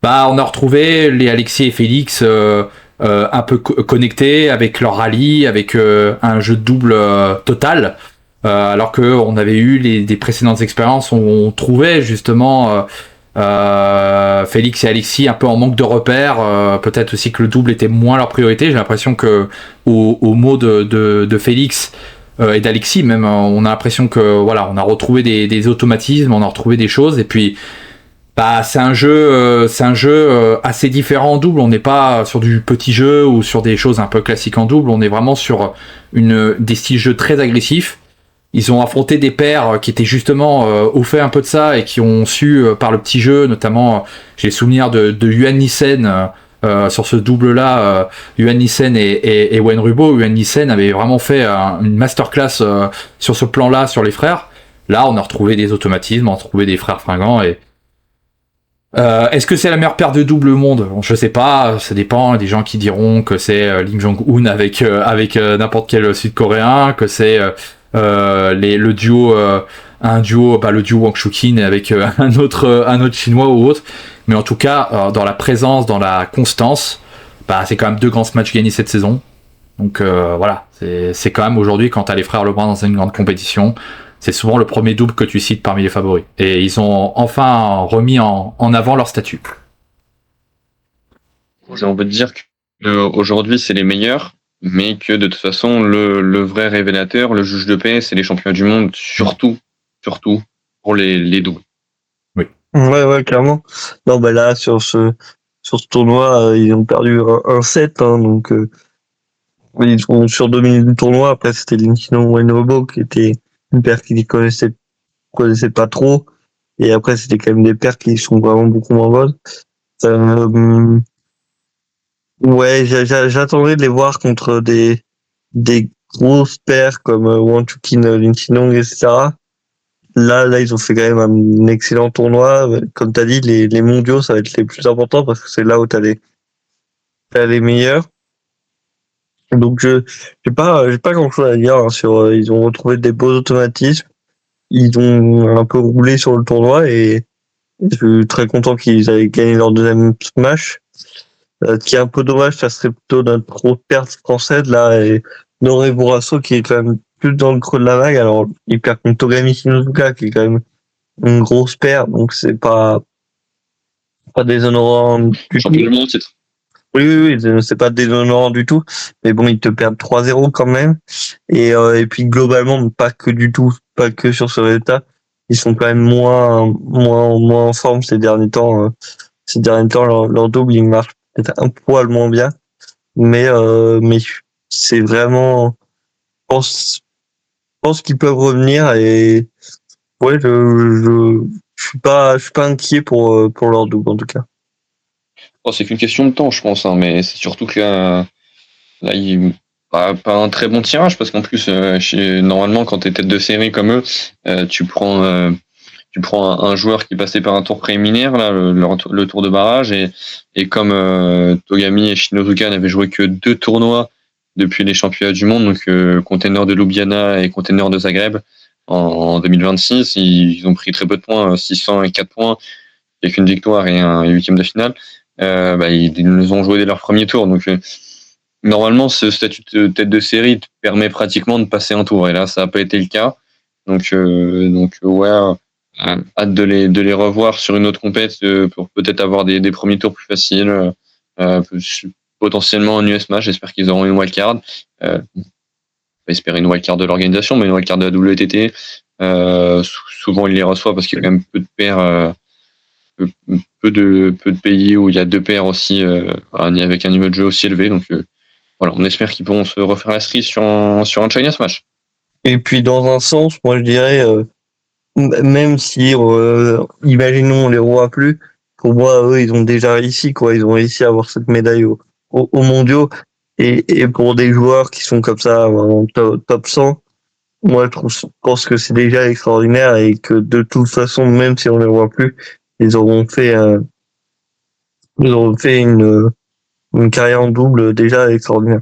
Bah on a retrouvé les Alexis et Félix un peu connectés avec leur rallye, avec un jeu de double total. Alors que on avait eu des précédentes expériences où on trouvait justement Félix et Alexis un peu en manque de repères, peut-être aussi que le double était moins leur priorité. J'ai l'impression que au mot de Félix et d'Alexis même, on a l'impression que voilà, on a retrouvé des automatismes, on a retrouvé des choses, et puis bah c'est un jeu assez différent en double. On n'est pas sur du petit jeu ou sur des choses un peu classiques en double, on est vraiment sur des styles jeu très agressifs. Ils ont affronté des paires qui étaient justement au fait un peu de ça et qui ont su, par le petit jeu, notamment, j'ai le souvenir de Yuan Nissen sur ce double-là, Yuan Nissen et Wenrubo. Yuan Nissen avait vraiment fait une masterclass sur ce plan-là, sur les frères. Là, on a retrouvé des automatismes, on a retrouvé des frères fringants. Et est-ce que c'est la meilleure paire de double au monde ? Je sais pas, ça dépend. Il y a des gens qui diront que c'est Lim Jong-un avec n'importe quel Sud-Coréen, que c'est le duo le duo Wang Shuqin avec un autre chinois ou autre, mais en tout cas dans la présence, dans la constance, bah c'est quand même 2 grands matchs gagnés cette saison, donc voilà, c'est quand même aujourd'hui, quand t'as les frères Lebrun dans une grande compétition, c'est souvent le premier double que tu cites parmi les favoris, et ils ont enfin remis en avant leur statut. On peut dire qu'aujourd'hui c'est les meilleurs, mais que de toute façon, le vrai révélateur, le juge de paix, c'est les champions du monde, surtout pour les doubles. Oui. Ouais, clairement. Non, bah là, sur ce tournoi, ils ont perdu un set, hein, donc ils ont sur dominé le tournoi. Après, c'était Linchinong Wenrubo qui était une paire qu'ils connaissaient pas trop, et après c'était quand même des paires qui sont vraiment beaucoup moins bonnes. Ouais, j'attendrais de les voir contre des grosses paires comme Wang Chuqin, Linchinong, etc. Là, ils ont fait quand même un excellent tournoi. Comme tu as dit, les mondiaux, ça va être les plus importants parce que c'est là où t'as les meilleurs. Donc, j'ai pas grand-chose à dire, hein, sur, ils ont retrouvé des beaux automatismes. Ils ont un peu roulé sur le tournoi et je suis très content qu'ils aient gagné leur deuxième match. Ce qui est un peu dommage, ça serait plutôt notre grosse perte française, là, et Noré Bourrasso, qui est quand même plus dans le creux de la vague. Alors, il perd contre Togami Shinozuka, qui est quand même une grosse paire, donc c'est pas déshonorant du tout. Champion du monde, titre. Oui, c'est pas déshonorant du tout, mais bon, ils te perdent 3-0 quand même, et puis globalement, pas que sur ce résultat, ils sont quand même moins en forme ces derniers temps. Leur double, il marche peut-être un poil moins bien, mais c'est vraiment, je pense qu'ils peuvent revenir, et ouais, je suis pas inquiet pour leur double en tout cas. Oh, c'est qu'une question de temps, je pense, hein, mais c'est surtout que là il pas un très bon tirage, parce qu'en plus, normalement, quand tu es tête de série comme eux, tu prends un joueur qui passait par un tour préliminaire, là, le tour de barrage, et comme Togami et Shinozuka n'avaient joué que 2 tournois depuis les championnats du monde, donc container de Ljubljana et container de Zagreb en 2026, ils ont pris très peu de points, 600 et 4 points, avec une victoire et un 8e de finale. Ils nous ont joué dès leur premier tour, donc normalement ce statut de tête de série te permet pratiquement de passer un tour, et là ça n'a pas été le cas, donc ouais, hâte de les revoir sur une autre compète, pour peut-être avoir des premiers tours plus faciles, potentiellement un US match. J'espère qu'ils auront une wildcard, on va espérer une wildcard de l'organisation, mais une wildcard de la WTT, souvent ils les reçoivent parce qu'il y a quand même peu de paires, peu de pays où il y a 2 paires aussi, avec un niveau de jeu aussi élevé, donc voilà, on espère qu'ils pourront se refaire la cerise sur un China Smash. Et puis dans un sens, moi je dirais, même si imaginons on les revoit plus, pour moi eux ils ont déjà réussi, quoi, ils ont réussi à avoir cette médaille aux mondiaux, et pour des joueurs qui sont comme ça en top 100, moi je pense que c'est déjà extraordinaire, et que de toute façon, même si on les revoit plus, ils auront fait Ils ont fait une carrière en double déjà extraordinaire.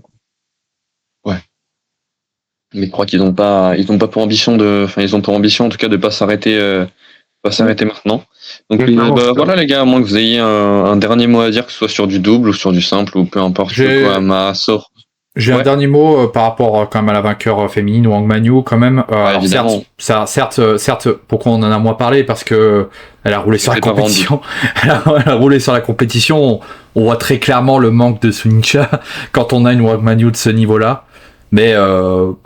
Mais je crois qu'ils n'ont pas pour ambition ils ont pour ambition en tout cas de pas s'arrêter maintenant. Donc voilà les gars, à moins que vous ayez un dernier mot à dire, que ce soit sur du double ou sur du simple ou peu importe. J'ai un dernier mot par rapport quand même à la vainqueur féminine, Wang Manyu quand même. Alors, certes, pourquoi on en a moins parlé, parce que elle a roulé sur la compétition. Elle a roulé sur la compétition. On voit très clairement le manque de Sunincha quand on a une Wang Manyu de ce niveau-là. Mais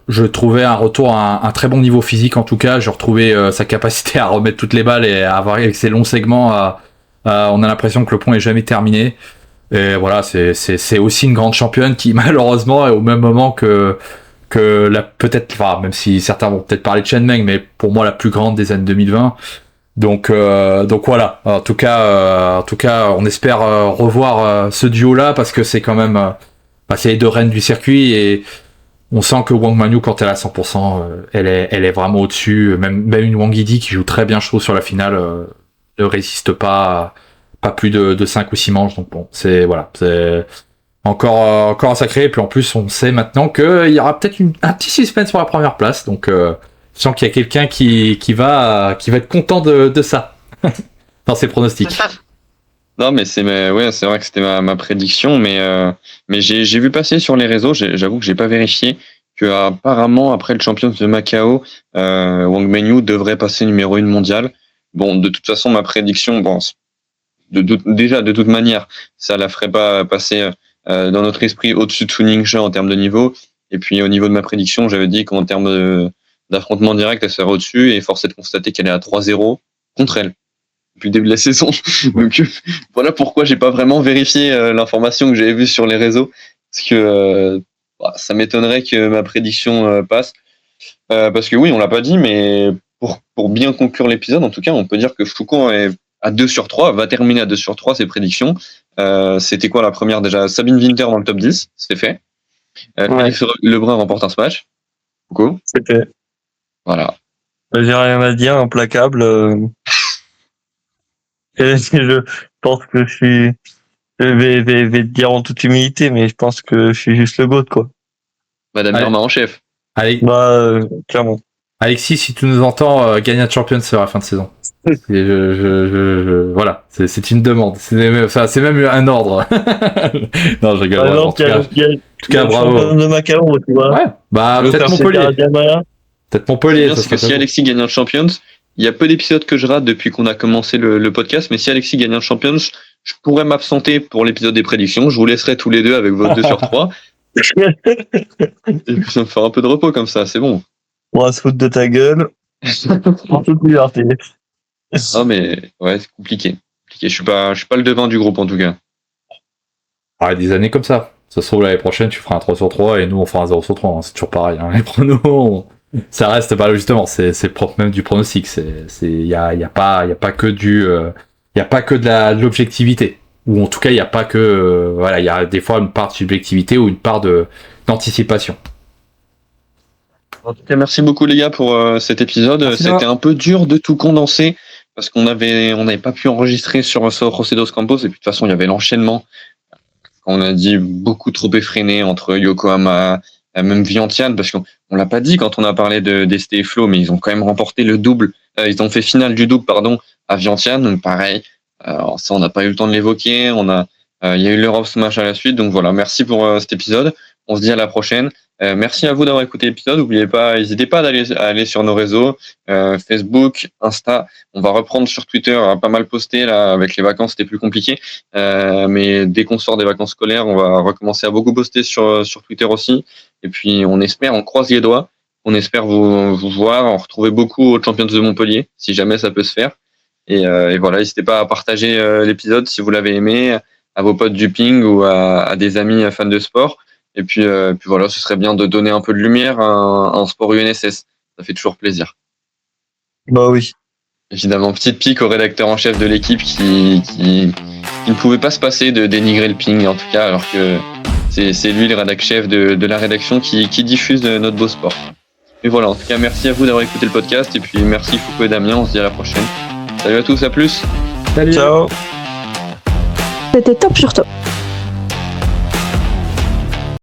je trouvais un retour à un très bon niveau physique en tout cas. Je retrouvais sa capacité à remettre toutes les balles et à avoir avec ses longs segments. On a l'impression que le pont est jamais terminé. Et voilà, c'est aussi une grande championne qui malheureusement est au même moment que même si certains vont peut-être parler de Chen Meng, mais pour moi la plus grande des années 2020. Donc voilà. En tout cas, on espère revoir ce duo-là, parce que c'est quand même c'est les deux reines du circuit, et on sent que Wang Manyu, quand elle est à 100%, elle est vraiment au-dessus. Même une Wang Yidi qui joue très bien, je trouve, sur la finale, ne résiste pas plus de 5 ou 6 manches. Donc bon, c'est encore à sacré. Et puis en plus, on sait maintenant qu'il y aura peut-être un petit suspense pour la première place. Donc je sens qu'il y a quelqu'un qui va être content de ça dans ses pronostics. Non, mais c'est vrai que c'était ma prédiction, mais j'ai vu passer sur les réseaux, j'avoue que j'ai pas vérifié, que apparemment après le Champions de Macao, Wang Manyu devrait passer numéro 1 mondial. Bon, de toute façon, ma prédiction, déjà de toute manière, ça la ferait pas passer dans notre esprit au-dessus de Su Ningxia en termes de niveau. Et puis au niveau de ma prédiction, j'avais dit qu'en termes d'affrontement direct, elle serait au-dessus, et force est de constater qu'elle est à 3-0 contre elle depuis le début de la saison. Donc voilà pourquoi j'ai pas vraiment vérifié l'information que j'avais vue sur les réseaux, parce que ça m'étonnerait que ma prédiction passe, parce que oui, on l'a pas dit, mais pour bien conclure l'épisode, en tout cas, on peut dire que Foucault est à 2/3, va terminer à 2/3 ses prédictions. C'était quoi la première déjà? Sabine Winter dans le top 10, c'est fait. Félix Lebrun remporte un smash. Foucault. C'est fait. Voilà. J'ai rien à dire, implacable. Et je pense que je vais te dire en toute humilité, mais je pense que je suis juste le GOAT, quoi. Madame Irma en chef. Allez. Clairement. Alexis, si tu nous entends, gagnant de Champions sur la fin de saison. Voilà, c'est une demande. C'est même un ordre. Non, je rigole. En tout cas, bravo. De Macao, tu vois. Ouais. Peut-être Montpellier. Peut-être Montpellier. Parce que si Alexis gagne un Champions, il y a peu d'épisodes que je rate depuis qu'on a commencé le podcast, mais si Alexis gagne un Champions, je pourrais m'absenter pour l'épisode des prédictions. Je vous laisserai tous les deux avec vos 2/3. Et puis ça me fera un peu de repos comme ça, c'est bon. On va se foutre de ta gueule. En toute liberté. Non mais ouais, c'est compliqué. Je suis pas le devin du groupe en tout cas. Des années comme ça. Ça se trouve l'année prochaine tu feras un 3/3 et nous on fera un 0/3. Hein. C'est toujours pareil. Hein. Les pronos, ça reste pas justement. C'est propre même du pronostic. Il y a pas que de l'objectivité. Ou en tout cas il y a pas que il y a des fois une part de subjectivité ou une part d'anticipation. En tout cas, merci beaucoup les gars pour cet épisode. C'était un peu dur de tout condenser parce qu'on n'avait pas pu enregistrer sur José Dos Campos, et puis de toute façon il y avait l'enchaînement. On a dit beaucoup trop effréné entre Yokohama, même Vientiane, parce qu'on l'a pas dit quand on a parlé d'Este et Flo, mais ils ont quand même remporté le double. Ils ont fait finale du double, à Vientiane. Donc pareil, ça on n'a pas eu le temps de l'évoquer. Il y a eu l'Europe Smash à la suite. Donc voilà, merci pour cet épisode. On se dit à la prochaine. Merci à vous d'avoir écouté l'épisode. N'hésitez pas à aller sur nos réseaux, Facebook, Insta. On va reprendre sur Twitter, pas mal posté là. Avec les vacances, c'était plus compliqué. Mais dès qu'on sort des vacances scolaires, on va recommencer à beaucoup poster sur Twitter aussi. Et puis on croise les doigts. On espère vous voir, en retrouver beaucoup aux Champions de Montpellier, si jamais ça peut se faire. Et voilà, n'hésitez pas à partager l'épisode si vous l'avez aimé, à vos potes du ping ou à des amis fans de sport. Et puis voilà, ce serait bien de donner un peu de lumière à un sport UNSS. Ça fait toujours plaisir. Bah oui. Évidemment, petite pique au rédacteur en chef de l'équipe qui ne pouvait pas se passer de dénigrer le ping, en tout cas, alors que c'est lui le rédacteur chef de la rédaction qui diffuse notre beau sport. Et voilà, en tout cas, merci à vous d'avoir écouté le podcast. Et puis merci Foucault et Damien, on se dit à la prochaine. Salut à tous, à plus. Salut. Ciao. C'était top sur top.